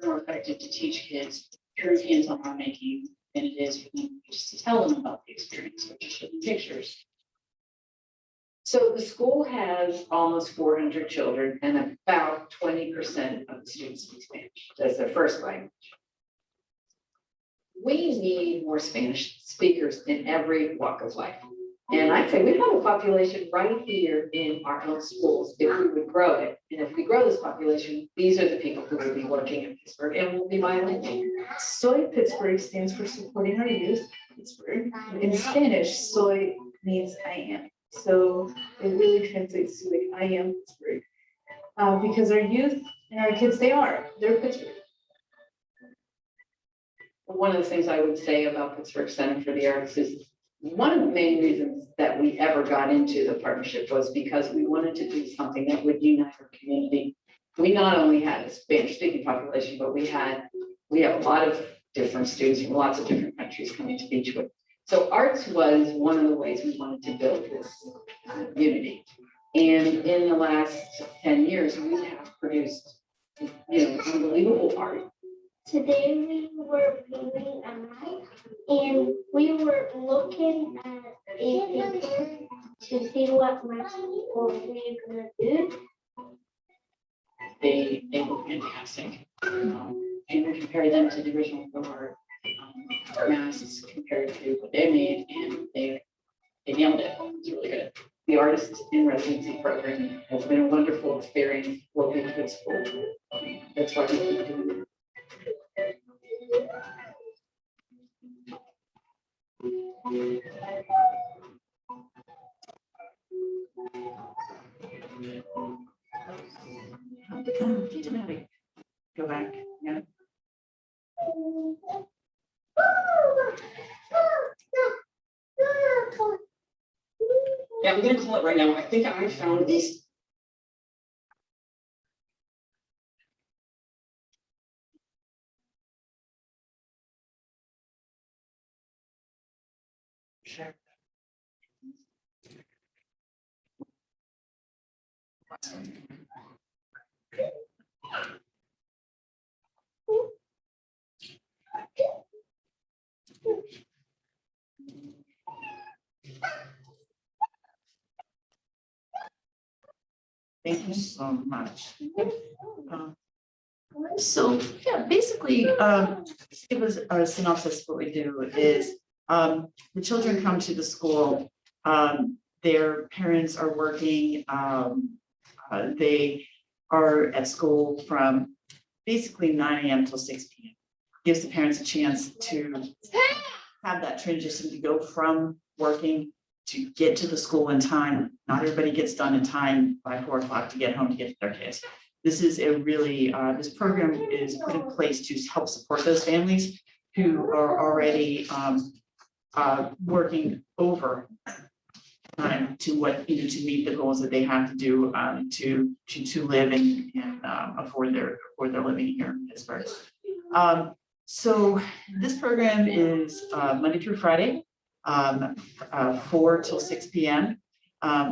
more effective to teach kids through hands-on art making than it is for them just to tell them about the experience or just show them pictures. So the school has almost 400 children, and about 20% of the students speak Spanish as their first language. We need more Spanish speakers in every walk of life. And I'd say we have a population right here in our own schools if we would grow it. And if we grow this population, these are the people who will be working in Pittsburgh and will be bilingual. Soy Pittsburgh stands for supporting our youth, Pittsburgh. In Spanish, soy means I am. So it really translates to like, I am Pittsburgh. Because our youth and our kids, they're Pittsburgh. One of the things I would say about Pittsburgh Center for the Arts is one of the main reasons that we ever got into the partnership was because we wanted to do something that would unite our community. We not only had a Spanish-speaking population, but we have a lot of different students from lots of different countries coming to Beechwood. So arts was one of the ways we wanted to build this unity. And in the last 10 years, we have produced, unbelievable art. Today we were painting a map, and we were looking at a paper to see what maps we were gonna do. They were fantastic. And we compare them to the original cohort masks compared to what they made, and they nailed it. It's really good. The artist in residency program has been a wonderful experience working with school. That's why we keep doing it. Go back. Yeah. Yeah, I'm gonna call it right now. I think I found these Thank you so much. So yeah, basically, it was a synopsis. What we do is the children come to the school. Their parents are working. They are at school from basically 9 a.m. till 6 p.m. Gives the parents a chance to have that transition to go from working to get to the school in time. Not everybody gets done in time by 4 o'clock to get home to get to their kids. This is a really, this program is put in place to help support those families who are already working over time to what, you know, to meet the goals that they have to do to live and afford their living here in Pittsburgh. So this program is Monday through Friday, 4 till 6 p.m.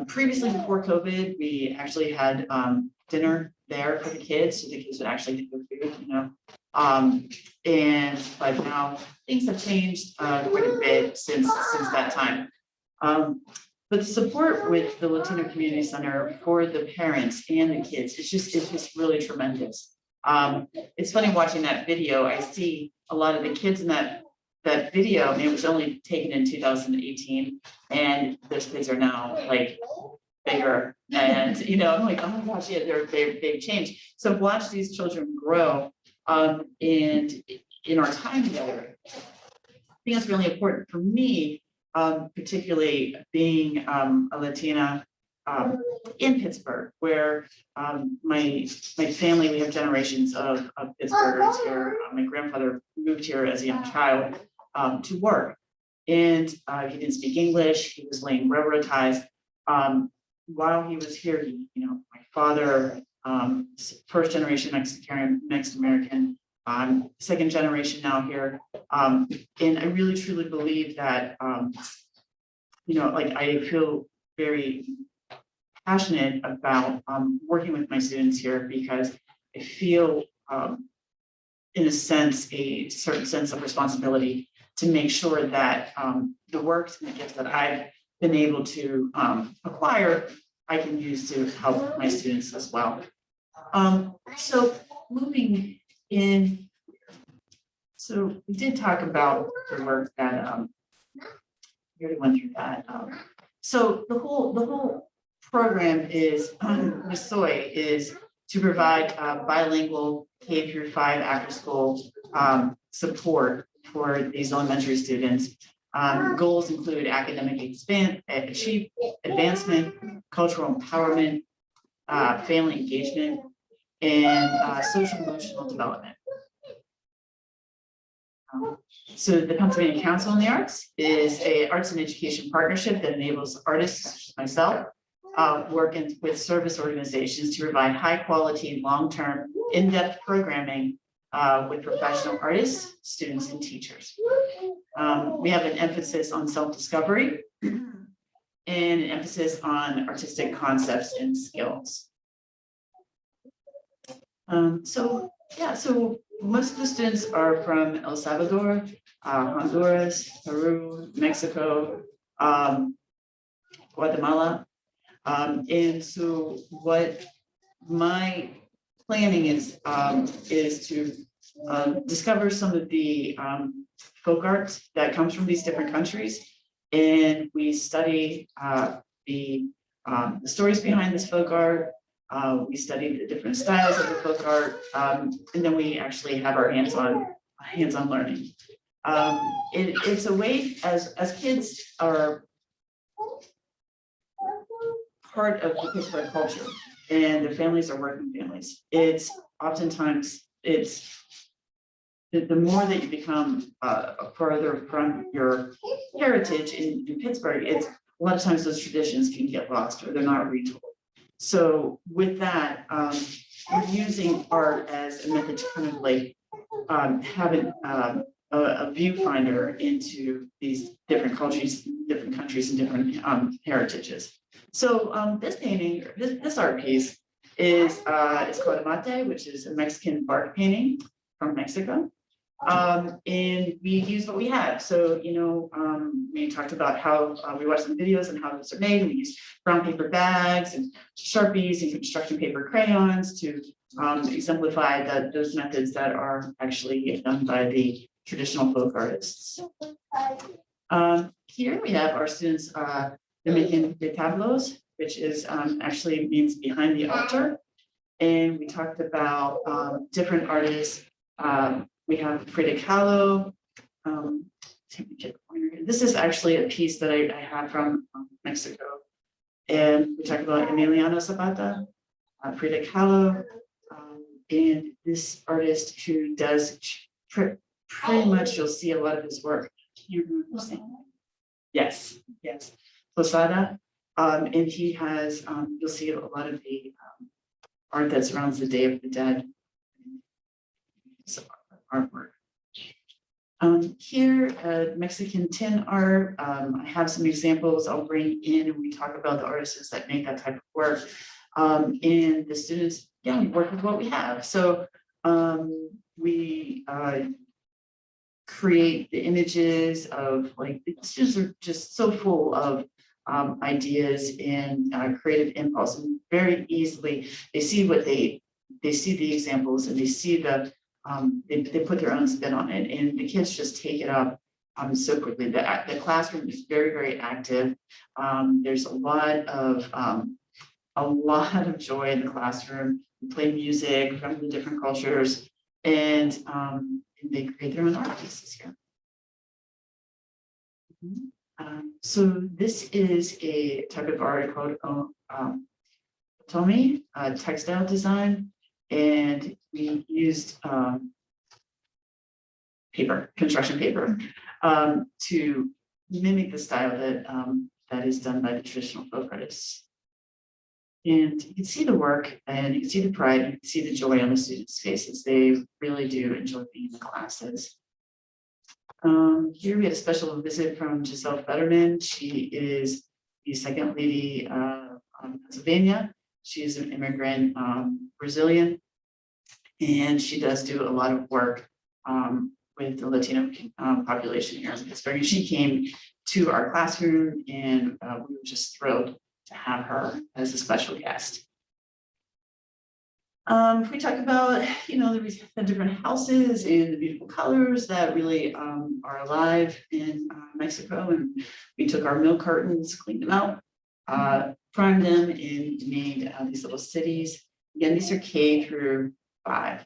Previously, before COVID, we actually had dinner there for the kids, so the kids would actually get their food, you know. And but now things have changed quite a bit since that time. But the support with the Latino Community Center for the parents and the kids, it's just really tremendous. It's funny watching that video. I see a lot of the kids in that video. I mean, it was only taken in 2018, and those kids are now like bigger. And you know, I'm like, oh my gosh, yeah, they've changed. So watch these children grow. And in our time together, I think it's really important for me, particularly being a Latina in Pittsburgh, where my family, we have generations of Pittsburghers here. My grandfather moved here as a young child to work, and he didn't speak English. He was laying railroad ties. While he was here, my father, first generation Mexican American, second generation now here, and I really truly believe that like I feel very passionate about working with my students here, because I feel in a sense a certain sense of responsibility to make sure that the work and the gifts that I've been able to acquire, I can use to help my students as well. So moving in, so we did talk about the work that we already went through that. So the whole program is with SOY is to provide bilingual K through 5 after school support for these elementary students. Goals include academic advancement, cultural empowerment, family engagement, and social emotional development. So the Pennsylvania Council on the Arts is an arts and education partnership that enables artists such as myself working with service organizations to provide high quality, long-term, in-depth programming with professional artists, students, and teachers. We have an emphasis on self-discovery and an emphasis on artistic concepts and skills. So most of the students are from El Salvador, Honduras, Peru, Mexico, Guatemala. And so what my planning is to discover some of the folk art that comes from these different countries. And we study the stories behind this folk art. We study the different styles of the folk art, and then we actually have our hands-on learning. It's a way, as kids are part of the Pittsburgh culture, and the families are working families. It's oftentimes the more that you become further from your heritage in Pittsburgh, it's a lot of times those traditions can get lost or they're not retold. So with that, we're using art as a method to kind of like have a a viewfinder into these different countries, and different heritages. So this painting, this art piece is it's called Mate, which is a Mexican bark painting from Mexico. And we use what we have. So, we talked about how we watched some videos and how those are made. We use brown paper bags and Sharpies and construction paper crayons to exemplify those methods that are actually done by the traditional folk artists. Here we have our students, they're making the tableaus, which is actually means behind the altar. And we talked about different artists. We have Frida Kahlo. This is actually a piece that I have from Mexico. And we talked about Emiliano Zapata, Frida Kahlo, and this artist who does pretty much, you'll see a lot of his work. You remember his name? Yes, yes. Posada. And he has, you'll see a lot of the art that surrounds the Day of the Dead. Artwork. Here, Mexican tin art. I have some examples I'll bring in and we talk about the artists that make that type of work. And the students, we work with what we have. So we create the images of the students are just so full of ideas and creative impulse, and very easily they see what they see the examples and they see the they put their own spin on it, and the kids just take it up so quickly. The classroom is very, very active. There's a lot of joy in the classroom. We play music from the different cultures, and they create their own art pieces here. So this is a type of art called Tomi, textile design, and we used construction paper, to mimic the style that is done by the traditional folk artists. And you can see the work, and you can see the pride, and you can see the joy on the students' faces. They really do enjoy being in the classes. Here we had a special visit from Giselle Fetterman. She is the second lady of Pennsylvania. She is an immigrant Brazilian, and she does do a lot of work with the Latino population here in Pittsburgh. And she came to our classroom, and we were just thrilled to have her as a special guest. We talk about, the different houses and the beautiful colors that really are alive in Mexico. And we took our milk cartons, cleaned them out, primed them, and made these little cities. Again, these are K through 5.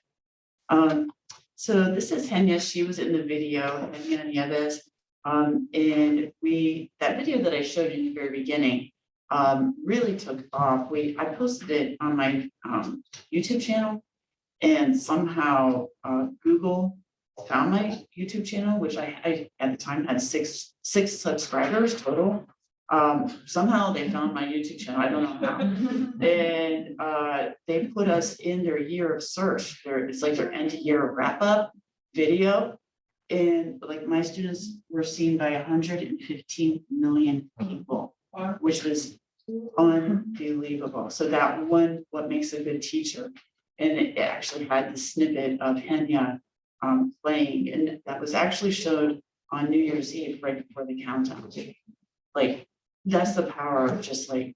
So this is Henya. She was in the video, Henya Nieves. And that video that I showed you in the very beginning really took off. I posted it on my YouTube channel, and somehow Google found my YouTube channel, which I at the time had six subscribers total. Somehow they found my YouTube channel. I don't know how. And they put us in their year of search. It's like their end of year wrap up video. And my students were seen by 115 million people, which was unbelievable. So that one, what makes a good teacher. And it actually had the snippet of Henya playing, and that was actually showed on New Year's Eve right before the countdown. That's the power of you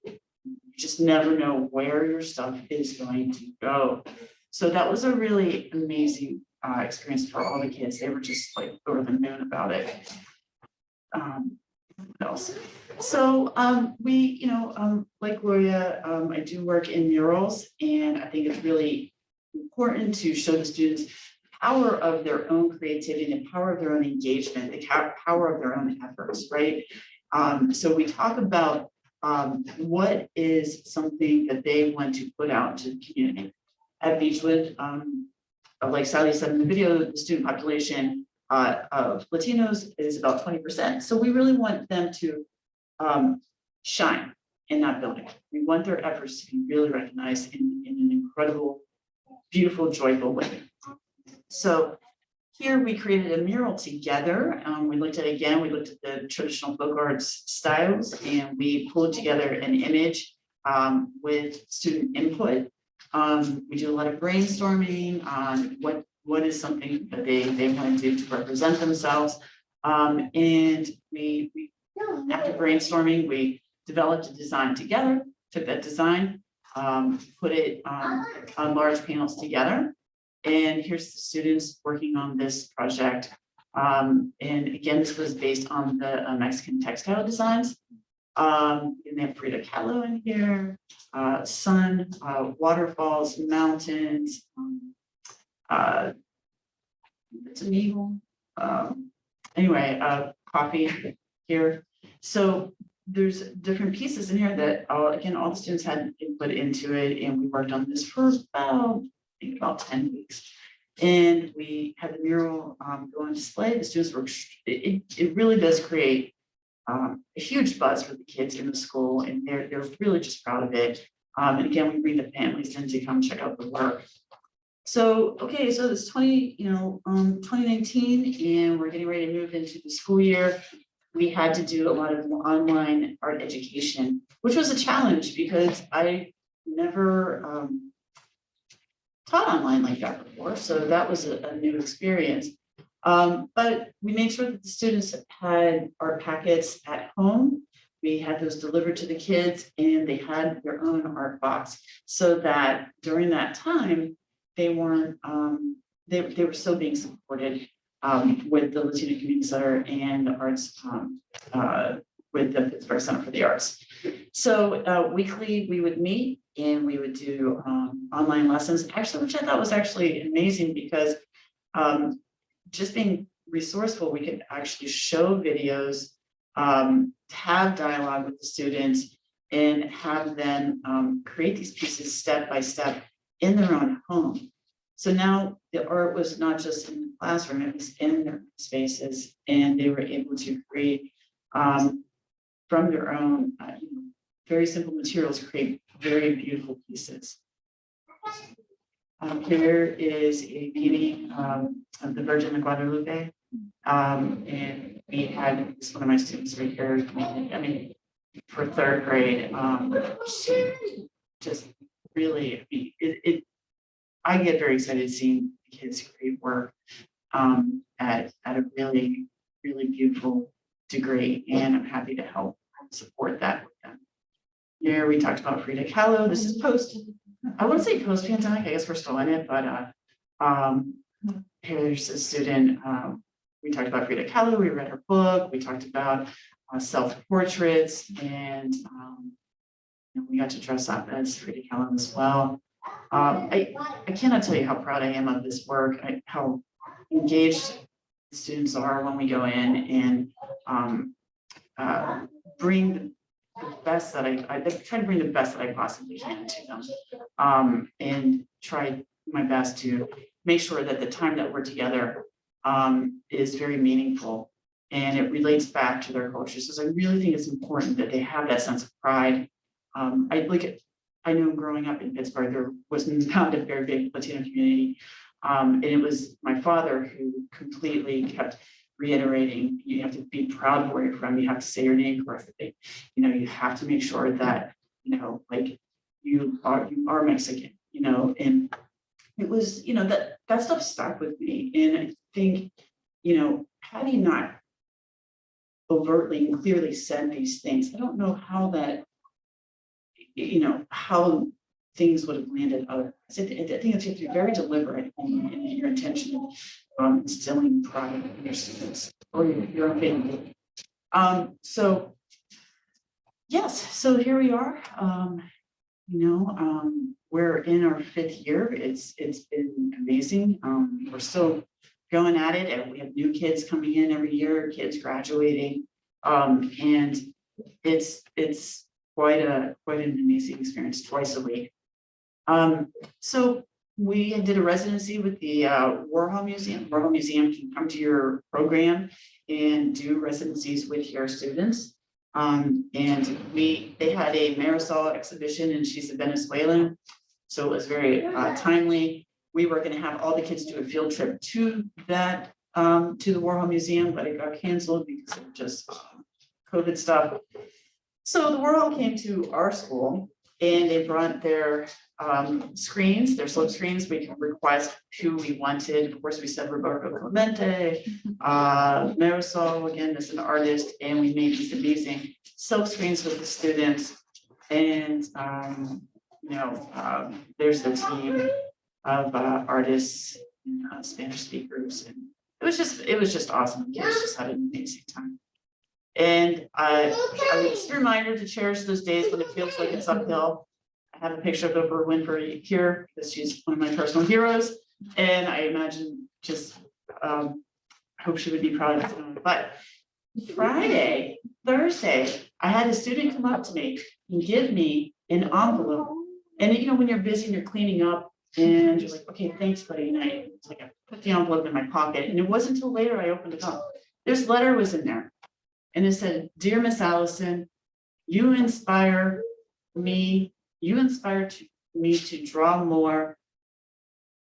just never know where your stuff is going to go. So that was a really amazing experience for all the kids. They were just over the moon about it. What else? So like Gloria, I do work in murals, and I think it's really important to show the students the power of their own creativity and the power of their own engagement, the power of their own efforts, right? So we talk about what is something that they want to put out to the community. At Beechwood, like Sally said in the video, the student population of Latinos is about 20%. So we really want them to shine in that building. We want their efforts to be really recognized in an incredible, beautiful, joyful way. So here we created a mural together. We looked at the traditional folk arts styles, and we pulled together an image with student input. We do a lot of brainstorming on what is something that they want to do to represent themselves. And we after brainstorming, we developed a design together, took that design, put it on large panels together. And here's the students working on this project. And again, this was based on the Mexican textile designs. And they have Frida Kahlo in here, sun, waterfalls, mountains, it's an eagle. Anyway, coffee here. So there's different pieces in here that again, all the students had input into it, and we worked on this for about 10 weeks. And we had the mural go on display. The students were, it really does create a huge buzz for the kids in the school, and they're really just proud of it. And again, we bring the families in to come check out the work. So, okay, so this 2019, and we're getting ready to move into the school year. We had to do a lot of online art education, which was a challenge because I never taught online like that before. So that was a new experience. But we made sure that the students had art packets at home. We had those delivered to the kids, and they had their own art box, so that during that time, they weren't, they were still being supported with the Latino Community Center and the arts, with the Pittsburgh Center for the Arts. So weekly we would meet and we would do online lessons, actually, which I thought was actually amazing because just being resourceful, we could actually show videos, have dialogue with the students, and have them create these pieces step by step in their own home. So now the art was not just in the classroom, it was in their spaces, and they were able to create from their own very simple materials, create very beautiful pieces. Here is a painting of the Virgin of Guadalupe. And we had this one of my students right here, I mean, for third grade, just really, I get very excited seeing kids create work at a really, really beautiful degree, and I'm happy to help support that with them. Here we talked about Frida Kahlo. This is post, I wouldn't say post-pandemic, I guess we're still in it, but here's a student. We talked about Frida Kahlo, we read her book, we talked about self-portraits, and we got to dress up as Frida Kahlo as well. I cannot tell you how proud I am of this work, how engaged the students are when we go in and bring the best that I try to bring the best that I possibly can to them, and try my best to make sure that the time that we're together is very meaningful and it relates back to their culture. So I really think it's important that they have that sense of pride. I know growing up in Pittsburgh, there was not a very big Latino community. And it was my father who completely kept reiterating, you have to be proud of where you're from. You have to say your name correctly. You have to make sure that, like you are Mexican, and it was, that stuff stuck with me. And I think, had he not overtly and clearly said these things, I don't know how that, how things would have landed otherwise. I think that you have to be very deliberate in your intention of instilling pride in your students or your own family. So yes, so here we are. We're in our 5th year. It's been amazing. We're still going at it, and we have new kids coming in every year, kids graduating, and it's quite an amazing experience twice a week. So we did a residency with the Warhol Museum. Warhol Museum can come to your program and do residencies with your students. And they had a Marisol exhibition, and she's a Venezuelan. So it was very timely. we were gonna have all the kids do a field trip to that, to the Warhol Museum, but it got canceled because of just COVID stuff. So the Warhol came to our school and they brought their screens, their silk screens. We could request who we wanted. Of course, we said Roberto Clemente, Marisol, again, as an artist, and we made these amazing silk screens with the students. And there's the team of artists, Spanish speakers, and it was just awesome. Kids just had an amazing time. And it's a reminder to cherish those days when it feels like it's uphill. I have a picture of Oprah Winfrey here because she's one of my personal heroes. And I imagine I hope she would be proud of me. But Thursday, I had a student come up to me and give me an envelope. And when you're busy and you're cleaning up and you're like, okay, thanks, buddy. And it's like I put the envelope in my pocket. And it wasn't until later I opened it up. This letter was in there. And it said, "Dear Miss Allison, you inspire me to draw more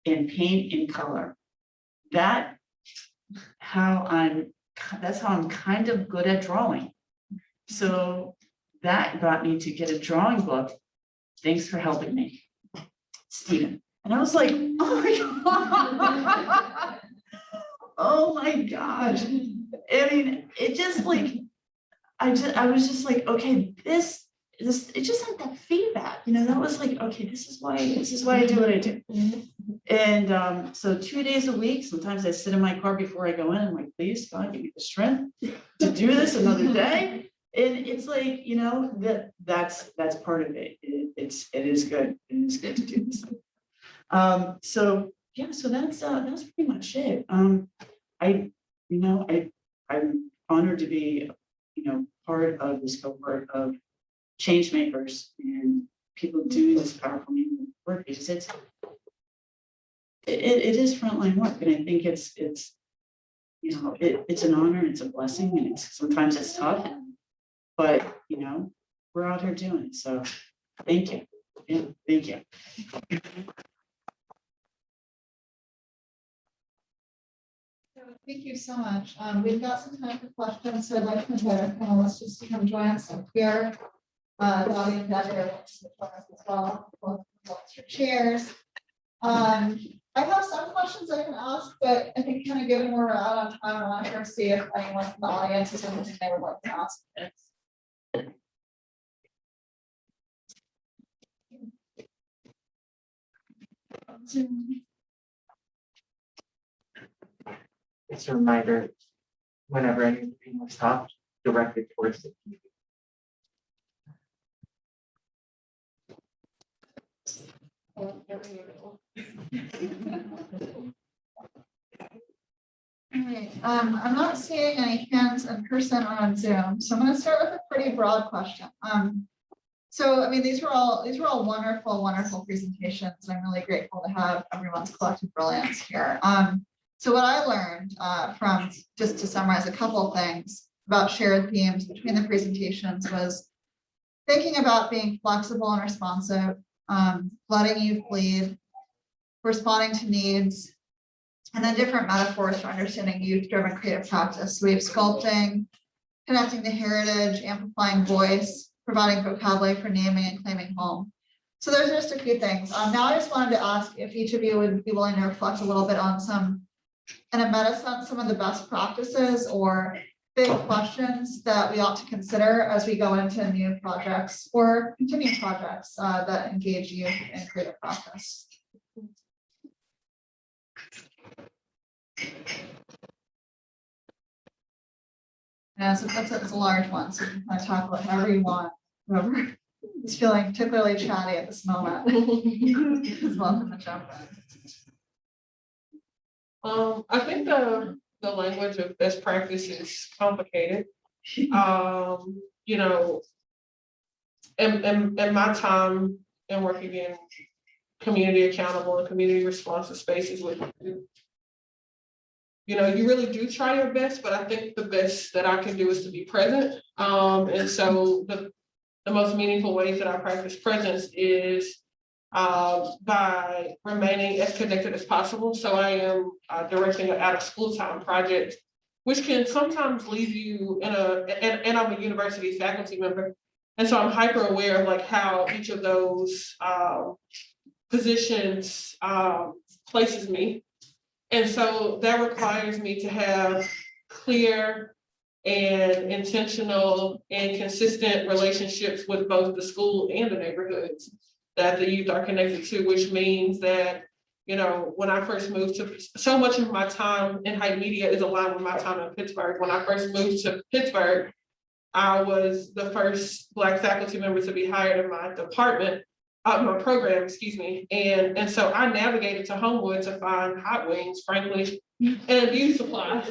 and paint in color. That's how I'm kind of good at drawing. So that got me to get a drawing book. Thanks for helping me, Stephen." And I was like, oh my God. Oh my gosh. I mean, it just like, I was just like, okay, this, it just had that feedback, that was like, okay, this is why I do what I do. And so 2 days a week, sometimes I sit in my car before I go in, I'm like, please, God, give me the strength to do this another day. And it's like, that's part of it. It is good. It is good to do this. So that's pretty much it. I'm honored to be, part of this cohort of change makers and people doing this powerful work, because it is frontline work, and I think it's an honor and it's a blessing, and sometimes it's tough, but we're out here doing it. So thank you. Yeah, thank you. Thank you so much. We've got some time for questions, so I'd like to invite our panelists just to come join us up here. Dani and Dani are as well. Your chairs. I have some questions I can ask, but I think kind of given where we're at on time, I want to see if anyone from the audience has anything they would like to ask. It's a reminder whenever anything was stopped, directed towards the TV. All right, I'm not seeing any hands in person or on Zoom, so I'm going to start with a pretty broad question. So, I mean, these were all wonderful presentations, and I'm really grateful to have everyone's collective brilliance here. So what I learned from, just to summarize a couple of things about shared themes between the presentations, was thinking about being flexible and responsive, letting youth lead, responding to needs, and then different metaphors for understanding youth-driven creative practice. So we have sculpting, connecting to heritage, amplifying voice, providing vocabulary for naming and claiming home. So there's just a few things. Now I just wanted to ask if each of you would be willing to reflect a little bit on in a meta sense, some of the best practices or big questions that we ought to consider as we go into new projects or continuing projects that engage youth in creative practice. Yeah, so that's a large one. So you can kind of talk about however you want. Whoever is feeling particularly chatty at this moment is welcome to jump in. I think the language of best practice is complicated. In my time in working in community accountable and community responsive spaces with you really do try your best, but I think the best that I can do is to be present. And so the most meaningful ways that I practice presence is by remaining as connected as possible. So I am directing an out of school time project, which can sometimes leave you and I'm a university faculty member. And so I'm hyper aware of like how each of those positions places me. And so that requires me to have clear and intentional and consistent relationships with both the school and the neighborhoods that the youth are connected to, which means that, you know, when I first moved to, so much of my time in Hype Media is aligned with my time in Pittsburgh. When I first moved to Pittsburgh, I was the first Black faculty member to be hired in my department, my program, excuse me. And so I navigated to Homewood to find hot wings, frankly, and beauty supplies.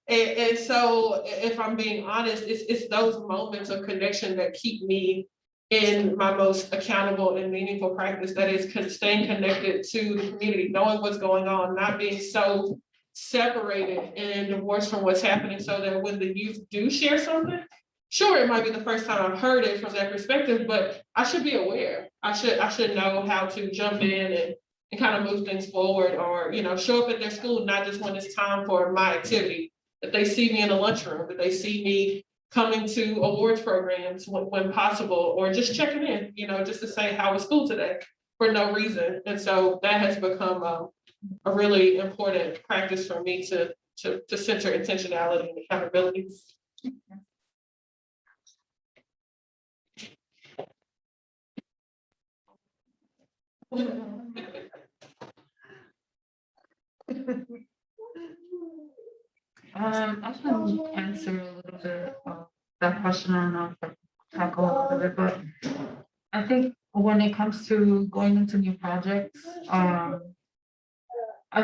And so if I'm being honest, it's those moments of connection that keep me in my most accountable and meaningful practice, that is staying connected to the community, knowing what's going on, not being so separated and divorced from what's happening, so that when the youth do share something, sure, it might be the first time I've heard it from that perspective, but I should be aware. I should know how to jump in and kind of move things forward, or, you know, show up at their school, not just when it's time for my activity, that they see me in the lunchroom, that they see me coming to awards programs when possible, or just checking in, you know, just to say, how was school today, for no reason. And so that has become a really important practice for me to center intentionality and accountability. I can answer a little bit of that question. I don't know if I can tackle a lot of it, but I think when it comes to going into new projects, I've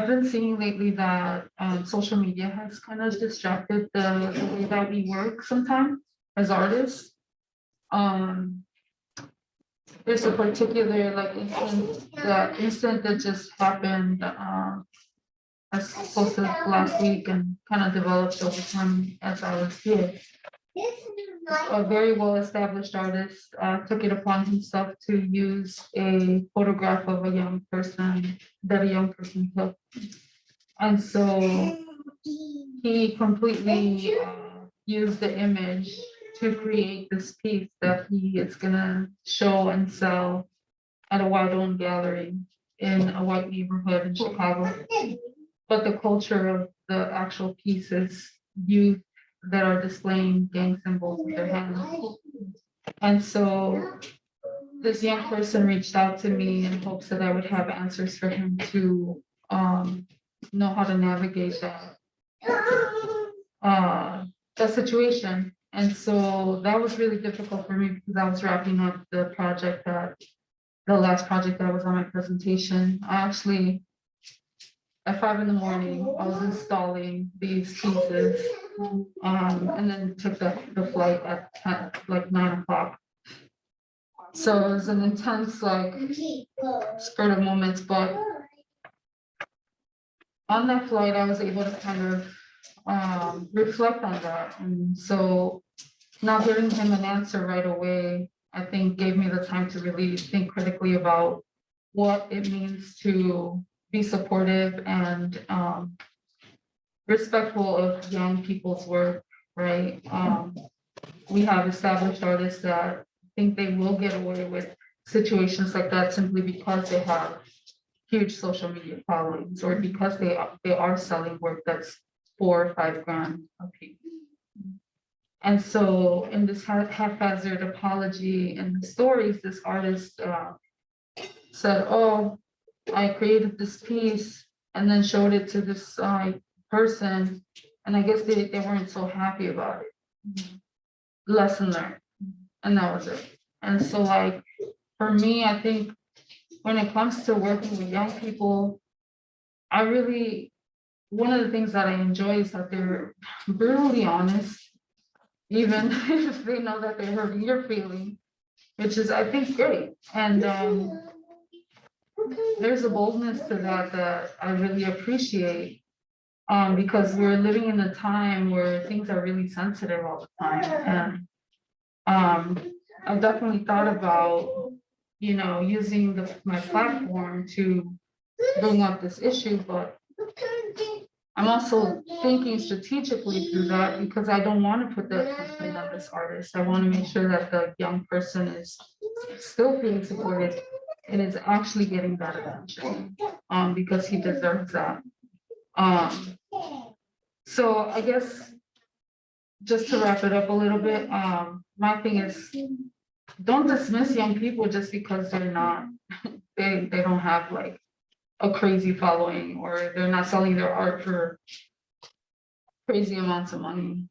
been seeing lately that social media has kind of distracted the way that we work sometimes as artists. There's a particular like incident that just happened I posted last week and kind of developed over time as I was here. A very well-established artist took it upon himself to use a photograph of a young person that a young person took. And so he completely used the image to create this piece that he is gonna show and sell at a white-owned gallery in a white neighborhood in Chicago. But the culture of the actual piece is youth that are displaying gang symbols with their hands. And so this young person reached out to me in hopes that I would have answers for him to know how to navigate that situation. And so that was really difficult for me because I was wrapping up the last project that was on my presentation. I actually, at 5 in the morning, I was installing these pieces and then took the flight at 10, like 9 o'clock. So it was an intense like spurt of moments, but on that flight, I was able to kind of reflect on that. And so not giving him an answer right away, I think gave me the time to really think critically about what it means to be supportive and respectful of young people's work, right? We have established artists that think they will get away with situations like that simply because they have huge social media followings, or because they are selling work that's $4 or $5 grand a piece. And so in this haphazard apology in the stories, this artist said, oh, I created this piece and then showed it to this person, and I guess they weren't so happy about it. Lesson learned, and that was it. And so like, for me, I think when it comes to working with young people, one of the things that I enjoy is that they're brutally honest, even if they know that they're hurting your feeling, which is, I think, great. And there's a boldness to that I really appreciate, because we're living in a time where things are really sensitive all the time. And I've definitely thought about you know, using my platform to bring up this issue, but I'm also thinking strategically through that because I don't want to put the attention on this artist. I want to make sure that the young person is still being supported and is actually getting that attention, because he deserves that. So I guess just to wrap it up a little bit, my thing is don't dismiss young people just because they're not, they don't have like a crazy following or they're not selling their art for crazy amounts of money.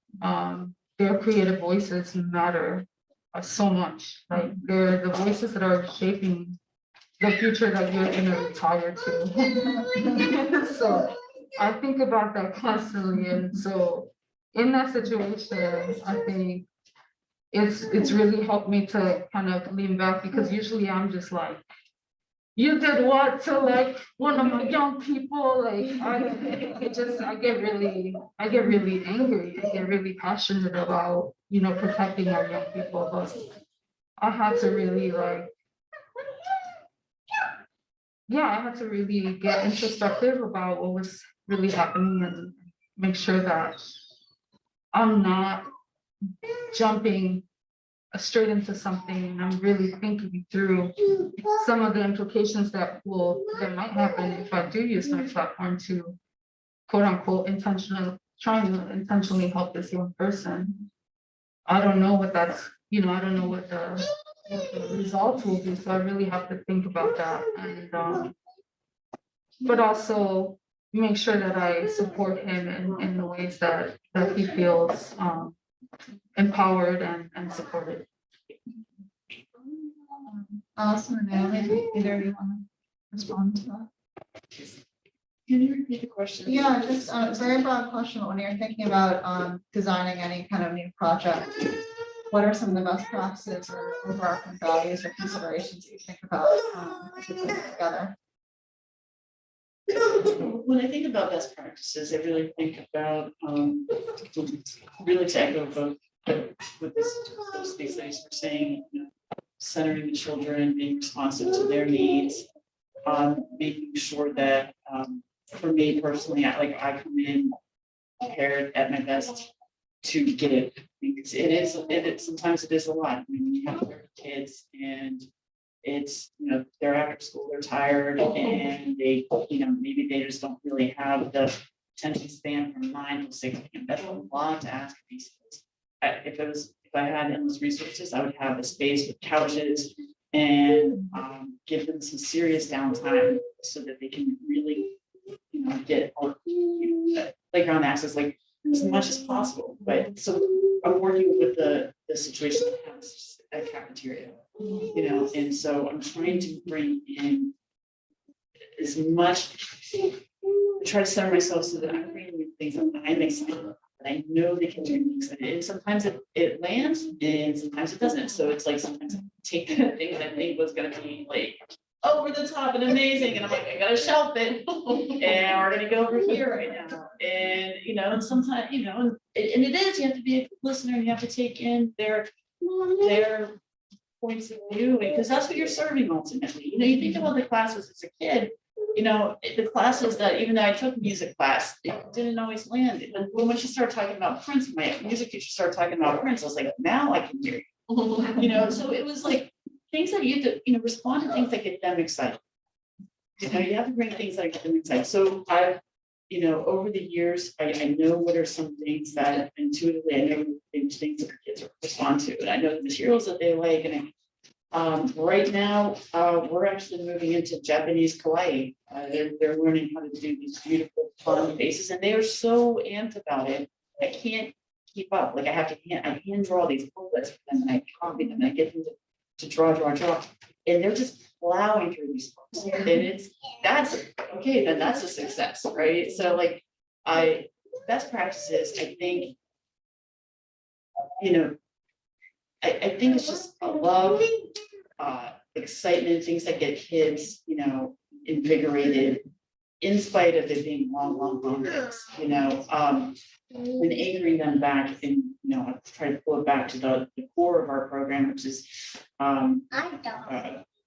Their creative voices matter so much. Like they're the voices that are shaping the future that you're gonna retire to. So I think about that constantly, and so in that situation, I think it's really helped me to kind of lean back because usually I'm just like, you did what to like one of my young people? Like I get really angry. I get really passionate about, you know, protecting our young people. But I had to really like, yeah, I had to really get introspective about what was really happening and make sure that I'm not jumping straight into something and I'm really thinking through some of the implications that might happen if I do use my platform to quote unquote trying to intentionally help this young person. I don't know what that's, you know, I don't know what the results will be. So I really have to think about that and but also make sure that I support him in the ways that he feels empowered and supported. Alison and Naomi, either of you want to respond to that? Can you repeat the question? Yeah, just a very broad question. When you're thinking about designing any kind of new project, what are some of the best practices or overarching values or considerations that you think about as you put it together? When I think about best practices, I really think about really to echo both with those things that you were saying, you know, centering the children, being responsive to their needs, making sure that for me personally, I come in prepared at my best to get it because sometimes it is a lot. I mean, you have kids and it's, you know, they're after school, they're tired and they, you know, maybe they just don't really have the attention span from 9 to 6 p.m. That's a lot to ask these kids. If I had endless resources, I would have a space with couches and give them some serious downtime so that they can really, you know, get playground access like as much as possible. But so I'm working with the situation that has a cafeteria, you know, and so I'm trying to bring in as much, try to center myself so that I'm bringing in things that I'm excited about. I know they can do things, and sometimes it lands and sometimes it doesn't. So it's like sometimes I take that thing that I think was going to be like over the top and amazing, and I'm like, I gotta shelf it, and we're gonna go over here right now. And you know, and sometimes, you know, and it is, you have to be a listener and you have to take in their points of view, because that's what you're serving ultimately. You know, you think about the classes as a kid. You know, the classes that, even though I took music class, it didn't always land. And when she started talking about Prince, my music teacher started talking about Prince, I was like, now I can hear you. You know, so it was like things that you have to, you know, respond to things that get them excited. You know, you have to bring things that get them excited. So I've, you know, over the years, I know what are some things that intuitively, I know things that the kids respond to, and I know the materials that they like. And right now, we're actually moving into Japanese kawaii. They're learning how to do these beautiful, fun faces, and they are so amped about it. I can't keep up. Like I hand draw these bullets for them, and I copy them, and I get them to draw, and they're just plowing through these books. And that's okay. Then that's a success, right? So like, best practices. I think, you know, I think it's just a love, excitement, things that get kids, you know, invigorated, in spite of it being long days, you know, and anchoring them back in, you know, try to pull it back to the core of our program, which is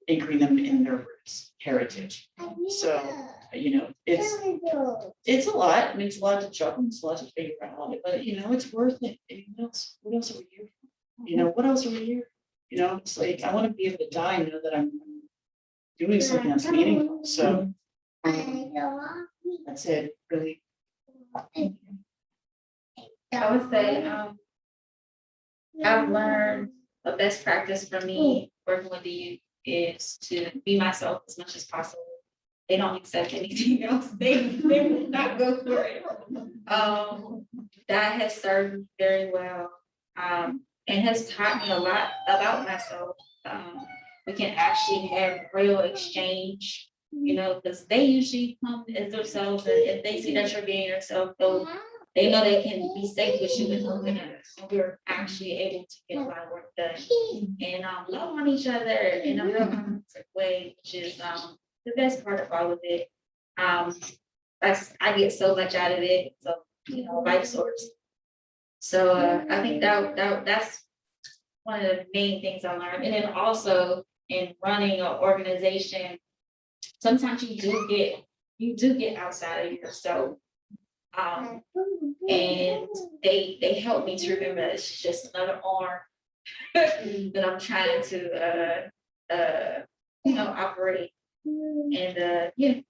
anchoring them in their roots, heritage. So, you know, it's a lot. I mean, it's a lot to juggle, it's a lot to figure out, but you know, it's worth it. And what else are we here for? You know, what else are we here? You know, it's like, I want to be able to die and know that I'm doing something that's meaningful. So that's it, really. I would say, I've learned a best practice for me working with the youth is to be myself as much as possible. They don't accept anything else. They will not go for it. That has served me very well. And has taught me a lot about myself. We can actually have real exchange, you know, because they usually come as themselves, and if they see that you're being yourself, they know they can be safe with you and we're actually able to get a lot of work done and love on each other in a real authentic way, which is the best part of all of it. I get so much out of it. So, you know, life source. So I think that's one of the main things I learned. And then also in running an organization, sometimes you do get outside of yourself. And they help me to remember it's just another arm that I'm trying to you know, operate. And yeah.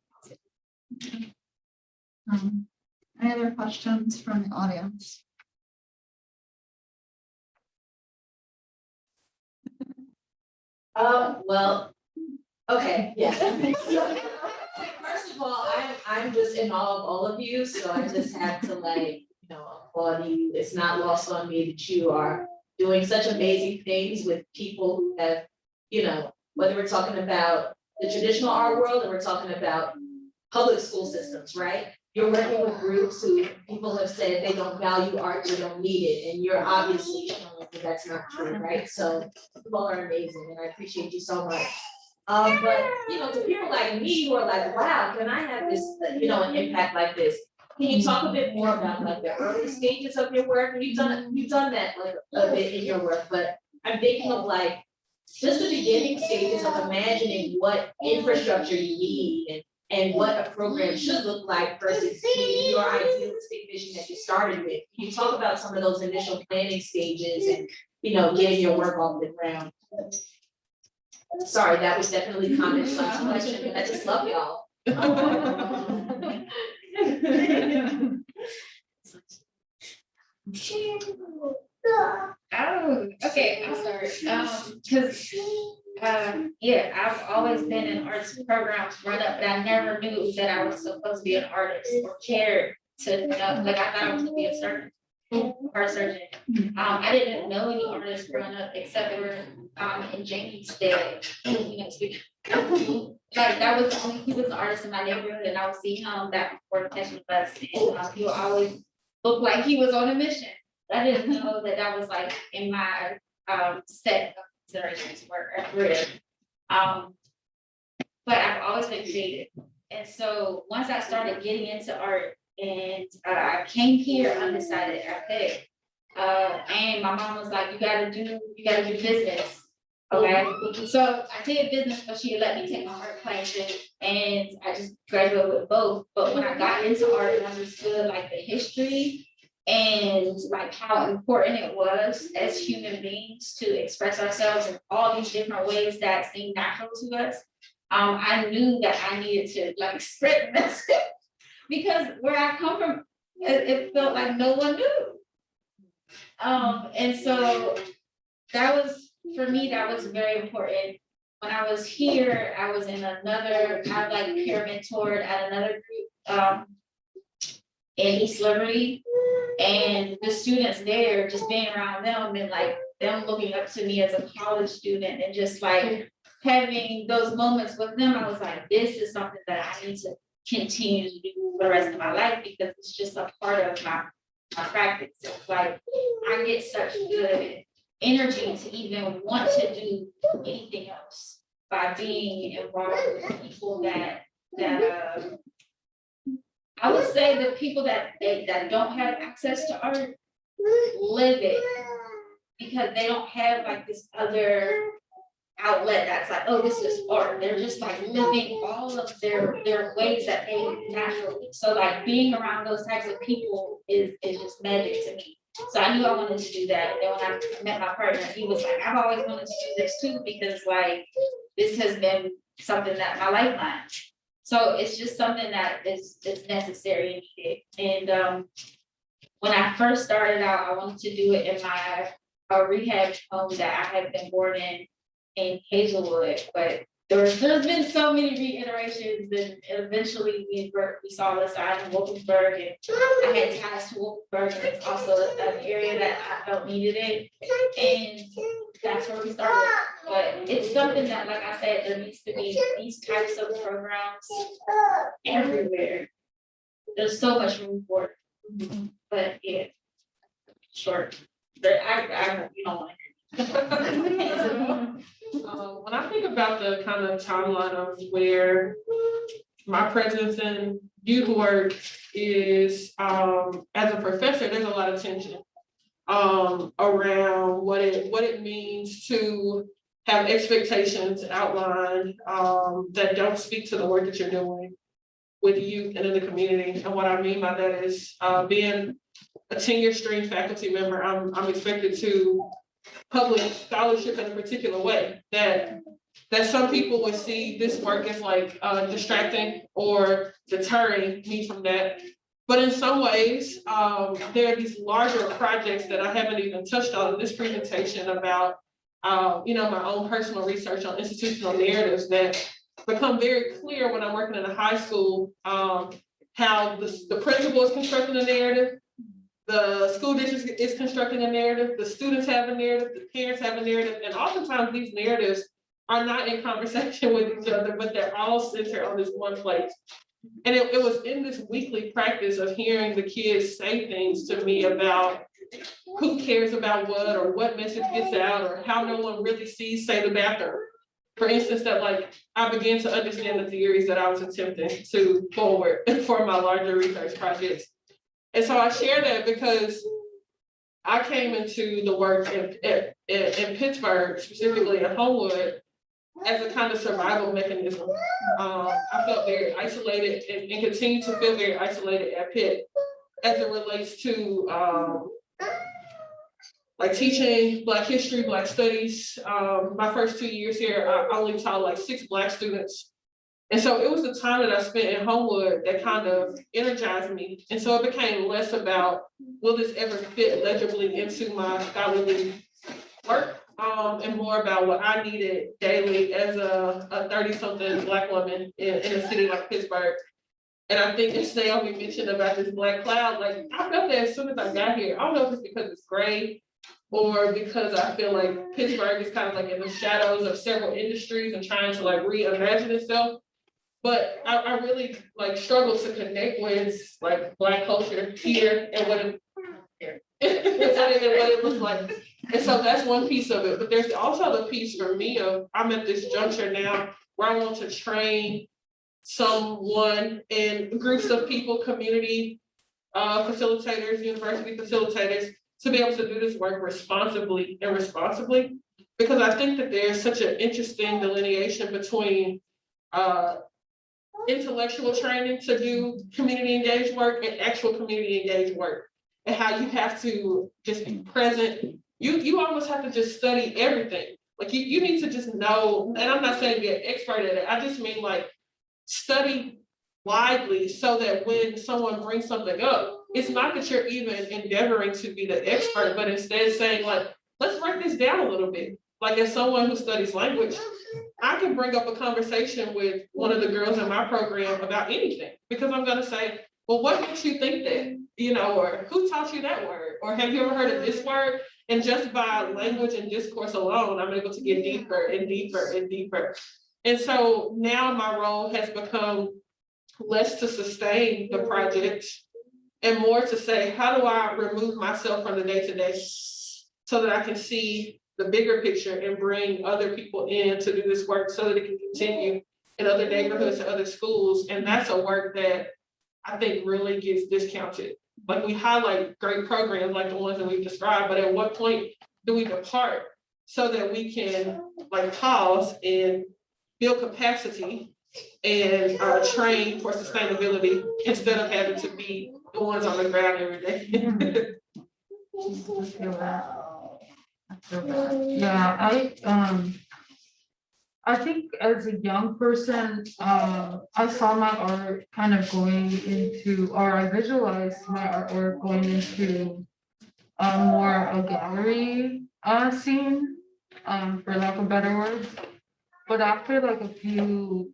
Any other questions from the audience? Well, okay, yeah. First of all, I'm just in awe of all of you, so I just have to like, you know, applaud you. It's not lost on me that you are doing such amazing things with people who have, you know, whether we're talking about the traditional art world or we're talking about public school systems, right? You're working with groups who people have said they don't value art, they don't need it, and you're obviously showing that that's not true, right? So you all are amazing, and I appreciate you so much. But you know, to people like me who are like, wow, can I have this, you know, an impact like this? Can you talk a bit more about like the early stages of your work? You've done that like a bit in your work, but I'm thinking of like just the beginning stages of imagining what infrastructure you need and what a program should look like versus your idealistic vision that you started with. Can you talk about some of those initial planning stages and, you know, getting your work off the ground? Sorry, that was definitely comment question, but I just love y'all. Oh, okay, I'll start. Because yeah, I've always been in arts programs run up, but I never knew that I was supposed to be an artist or cared to know. Like I thought I was gonna be a surgeon, art surgeon. I didn't know any artists growing up except for in Jamie's dad, you know, like that was the only, he was an artist in my neighborhood, and I would see him back before catching the bus, and he would always look like he was on a mission. I didn't know that that was like in my set of considerations for a career. But I've always been creative. And so once I started getting into art and I came here undecided, I picked. And my mom was like, you gotta do business. Okay. So I did business, but she let me take my art classes and I just graduated with both. But when I got into art and understood like the history and like how important it was as human beings to express ourselves in all these different ways that seem natural to us, I knew that I needed to like spread the message because where I come from, it felt like no one knew. And so that was, for me, that was very important. When I was here, I was in another, I like peer mentored at another group in East Liberty. And the students there, just being around them and like them looking up to me as a college student and just like having those moments with them, I was like, this is something that I need to continue to do for the rest of my life because it's just a part of my practice. It's like I get such good energy to even want to do anything else by being involved with people that I would say the people that don't have access to art live it because they don't have like this other outlet that's like, oh, this is art. They're just like living all of their ways that they naturally. So like being around those types of people is just magic to me. So I knew I wanted to do that. And then when I met my partner, he was like, I've always wanted to do this too, because like this has been something that my lifeline. So it's just something that is necessary and needed. And when I first started out, I wanted to do it in my rehab home that I had been born in Hazelwood, but there's been so many reiterations, and eventually we saw the sign in Wilkinsburg, and I had ties to Wilkinsburg, and it's also an area that I felt needed it, and that's where we started. But it's something that, like I said, there needs to be these types of programs everywhere. There's so much room for it, but yeah, short. But I you don't want to. When I think about the kind of timeline of where my presence in youth work is, as a professor, there's a lot of tension around what it means to have expectations outlined that don't speak to the work that you're doing with youth and in the community. And what I mean by that is being a tenure stream faculty member, I'm expected to publish scholarship in a particular way that some people would see this work as like distracting or deterring me from that. But in some ways, there are these larger projects that I haven't even touched on in this presentation about, my own personal research on institutional narratives that become very clear when I'm working in a high school, how the principal is constructing a narrative, the school district is constructing a narrative, the students have a narrative, the parents have a narrative, and oftentimes these narratives are not in conversation with each other, but they're all centered on this one place. And it was in this weekly practice of hearing the kids say things to me about who cares about what, or what message gets out, or how no one really sees, say, the bathroom. For instance, that like I began to understand the theories that I was attempting to forward for my larger research projects. And so I share that because I came into the work in Pittsburgh, specifically in Homewood, as a kind of survival mechanism. I felt very isolated and continue to feel very isolated at Pitt as it relates to like teaching Black history, Black studies. My first 2 years here, I only taught like 6 Black students. And so it was the time that I spent in Homewood that kind of energized me. And so it became less about, will this ever fit legibly into my scholarly work? And more about what I needed daily as a 30-something Black woman in a city like Pittsburgh. And I think as Naomi mentioned about this Black cloud, like I felt that as soon as I got here. I don't know if it's because it's gray or because I feel like Pittsburgh is kind of like in the shadows of several industries and trying to like reimagine itself. But I really like struggled to connect with like Black culture here and what it looks like. And so that's one piece of it. But there's also the piece for me of I'm at this juncture now where I want to train someone in groups of people, community facilitators, university facilitators, to be able to do this work responsibly. Because I think that there's such an interesting delineation between intellectual training to do community engaged work and actual community engaged work, and how you have to just be present. You almost have to just study everything. Like you need to just know, and I'm not saying be an expert at it, I just mean like study widely so that when someone brings something up, it's not that you're even endeavoring to be the expert, but instead saying like, let's break this down a little bit. Like as someone who studies language, I can bring up a conversation with one of the girls in my program about anything, because I'm gonna say, well, what makes you think that, or who taught you that word? Or have you ever heard of this word? And just by language and discourse alone, I'm able to get deeper and deeper and deeper. And so now my role has become less to sustain the project and more to say, how do I remove myself from the day-to-day so that I can see the bigger picture and bring other people in to do this work so that it can continue in other neighborhoods and other schools. And that's a work that I think really gets discounted. Like we highlight great programs like the ones that we've described, but at what point do we depart so that we can like pause and build capacity and train for sustainability instead of having to be the ones on the ground every day. I feel that. I feel that. Yeah, I think as a young person, I saw my art kind of going into, or I visualized my artwork going into more a gallery scene, for lack of better words. But after a few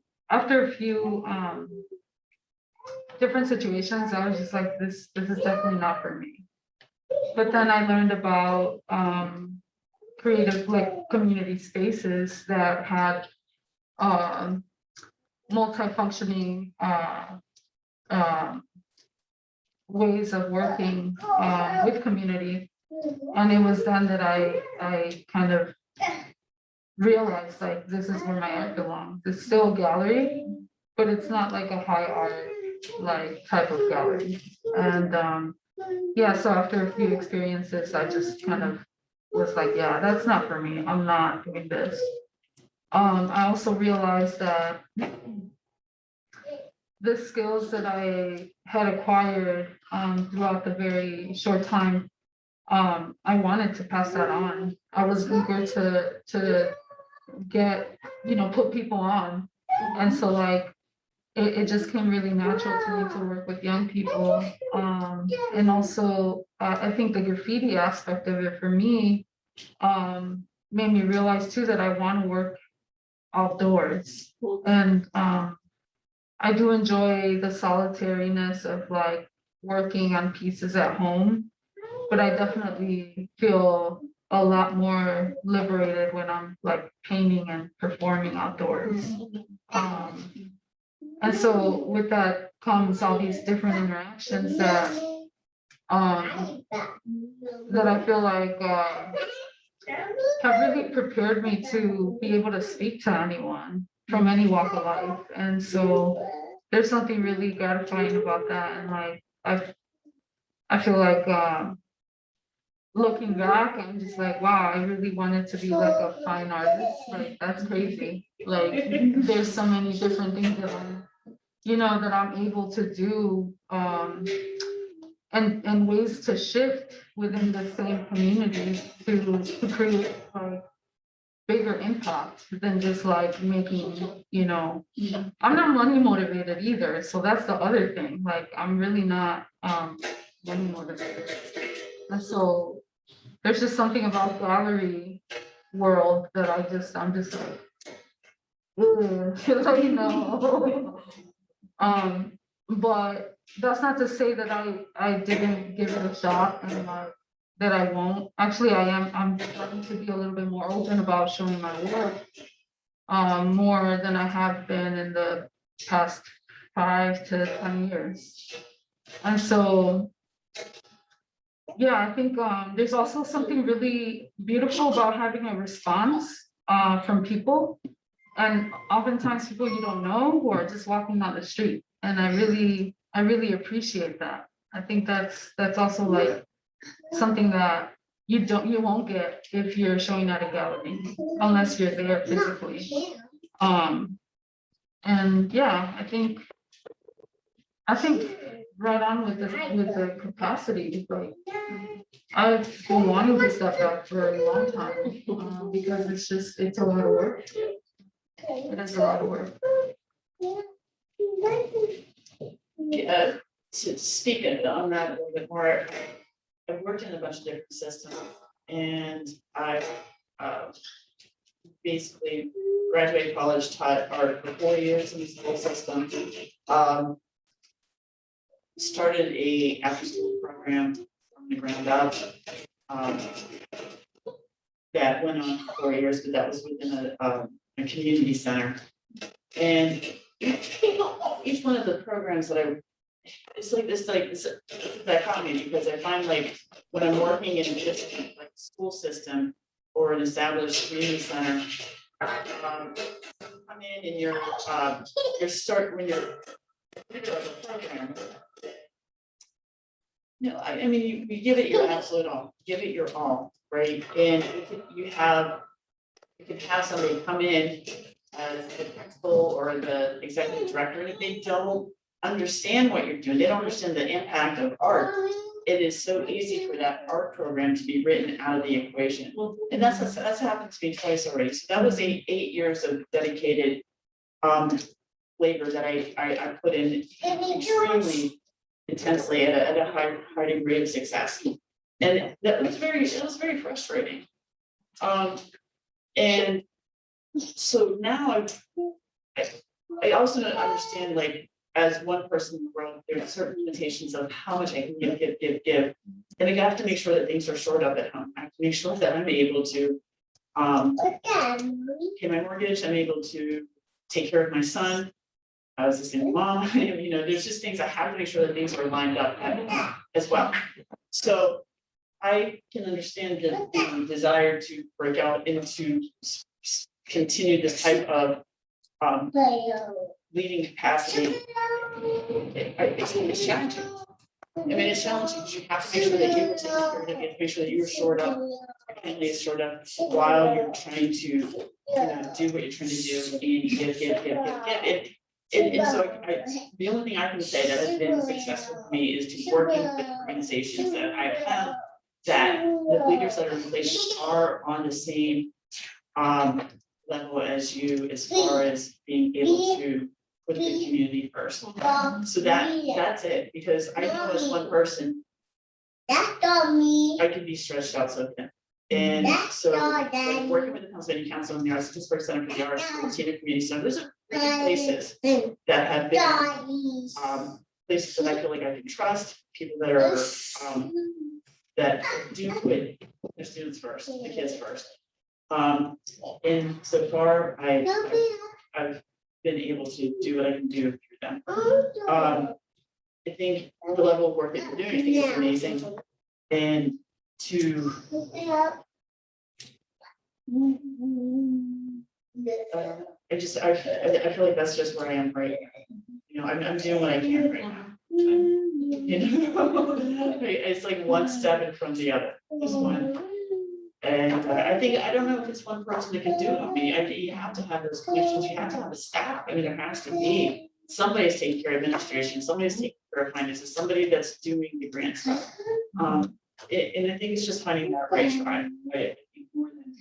different situations, I was just like, this is definitely not for me. But then I learned about creative like community spaces that had multifunctioning ways of working with community. And it was then that I kind of realized like this is where my art belongs. It's still a gallery, but it's not like a high art like type of gallery. And yeah, so after a few experiences, I just kind of was like, yeah, that's not for me. I'm not doing this. I also realized that the skills that I had acquired throughout the very short time, I wanted to pass that on. I was eager to get, put people on. And so like, it just came really natural to me to work with young people. And also, I think the graffiti aspect of it for me made me realize too that I want to work outdoors. And I do enjoy the solitariness of like working on pieces at home, but I definitely feel a lot more liberated when I'm like painting and performing outdoors. And so with that comes all these different interactions that I feel like have really prepared me to be able to speak to anyone from any walk of life. And so there's something really gratifying about that. And like I feel like looking back, I'm just like, wow, I really wanted to be like a fine artist. Like that's crazy. Like there's so many different things that that I'm able to do and ways to shift within the same community to create like bigger impact than just like making, I'm not money motivated either. So that's the other thing. Like I'm really not money motivated. And so there's just something about gallery world that I'm just like, but that's not to say that I didn't give it a shot and that I won't. Actually, I'm starting to be a little bit more open about showing my work more than I have been in the past 5 to 10 years. And so, yeah, I think there's also something really beautiful about having a response from people. And oftentimes people you don't know who are just walking down the street. And I really appreciate that. I think that's also like something that you won't get if you're showing at a gallery unless you're there physically. And yeah, I think right on with the capacity, like I've been wanting to step back for a long time because it's a lot of work. It is a lot of work. To speak on that a little bit more, I've worked in a bunch of different systems, and I've basically graduated college, taught art for 4 years in the school system. Started a after-school program from the ground up. That went on for 4 years, but that was within a community center. And each one of the programs that it's like this dichotomy, because I find like when I'm working in just like a school system or an established community center, come in and you're when you're leader of a program, No, I mean, you give it your absolute all, give it your all, right? And you can have somebody come in as the principal or the executive director, and if they don't understand what you're doing, they don't understand the impact of art, it is so easy for that art program to be written out of the equation. And that's happened to me twice already. So that was 8 years of dedicated labor that I put in extremely intensely at a high degree of success. And it was very frustrating. And so now I also understand, like, as one person in the world, there's certain limitations of how much I can give. And I have to make sure that things are shored up at home. I have to make sure that I'm able to pay my mortgage, I'm able to take care of my son. I was a single mom, you know, there's just things I have to make sure that things are lined up as well. So I can understand the desire to break out into continue this type of leading capacity. It's challenging. I mean, it's challenging because you have to make sure that you are taken care of, you have to make sure that you are shored up, your family is shored up while you're trying to, you know, do what you're trying to do and give. And so the only thing I can say that has been successful for me is to working with organizations that I have, that the leaders that are in place are on the same level as you, as far as being able to put the community first. So that's it, because I know as one person, I can be stretched out so thin. And so like working with the Pennsylvania Council on the Arts, Pittsburgh Center for the Arts, the Latino Community Center, those are great places that have been places that I feel like I can trust, people that are that do put their students first, the kids first. And so far, I've been able to do what I can do through them. I think the level of work that you're doing, I think is amazing. And to I feel like that's just where I am right now. You know, I'm doing what I can right now. You know, it's like one step in from the other. Just one. And I don't know if it's one person that can do it with me. I think you have to have those connections, you have to have a staff. I mean, there has to be somebody's taking care of administration, somebody's taking care of finances, somebody that's doing the grant stuff. And I think it's just finding that right tribe. I think more than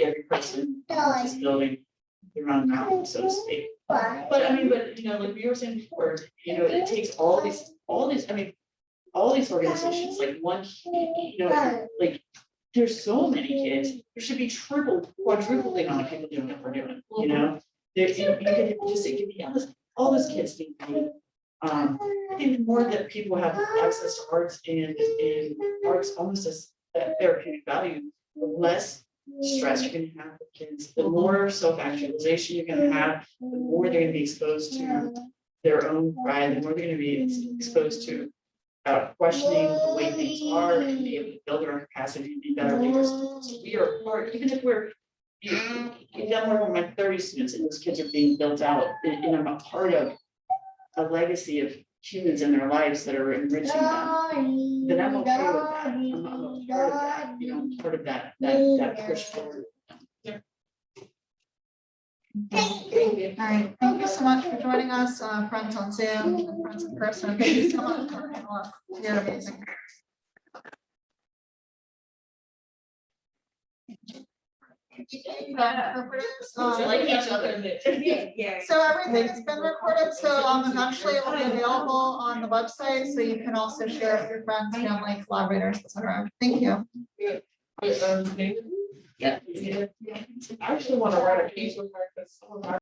every person is building their own mountain, so to speak. But I mean, you know, like we were saying before, you know, it takes all these, I mean, all these organizations, like one, you know, like there's so many kids, there should be triple, quadruple the amount of people doing what we're doing, you know? There, you can just say, give me all those kids need paid. I think the more that people have access to arts and arts almost as a therapeutic value, the less stress you're gonna have with kids, the more self-actualization you're gonna have, the more they're gonna be exposed to their own pride, the more they're gonna be exposed to questioning the way things are and be able to build their own capacity to be better leaders. So we are part, even if we're, I'm working with my 30 students and those kids are being built out, and I'm a part of a legacy of humans in their lives that are enriching them, then I'm okay with that. I'm a part of that, you know, I'm part of that push forward. All right, thank you so much for joining us, friends on Zoom and friends in person. Thank you so much for coming along. You're amazing. Like each other. Yeah. So everything has been recorded, so eventually it will be available on the website, so you can also share it with your friends, family, collaborators, etc. Thank you. Yeah. I actually want to write a piece with her because some of my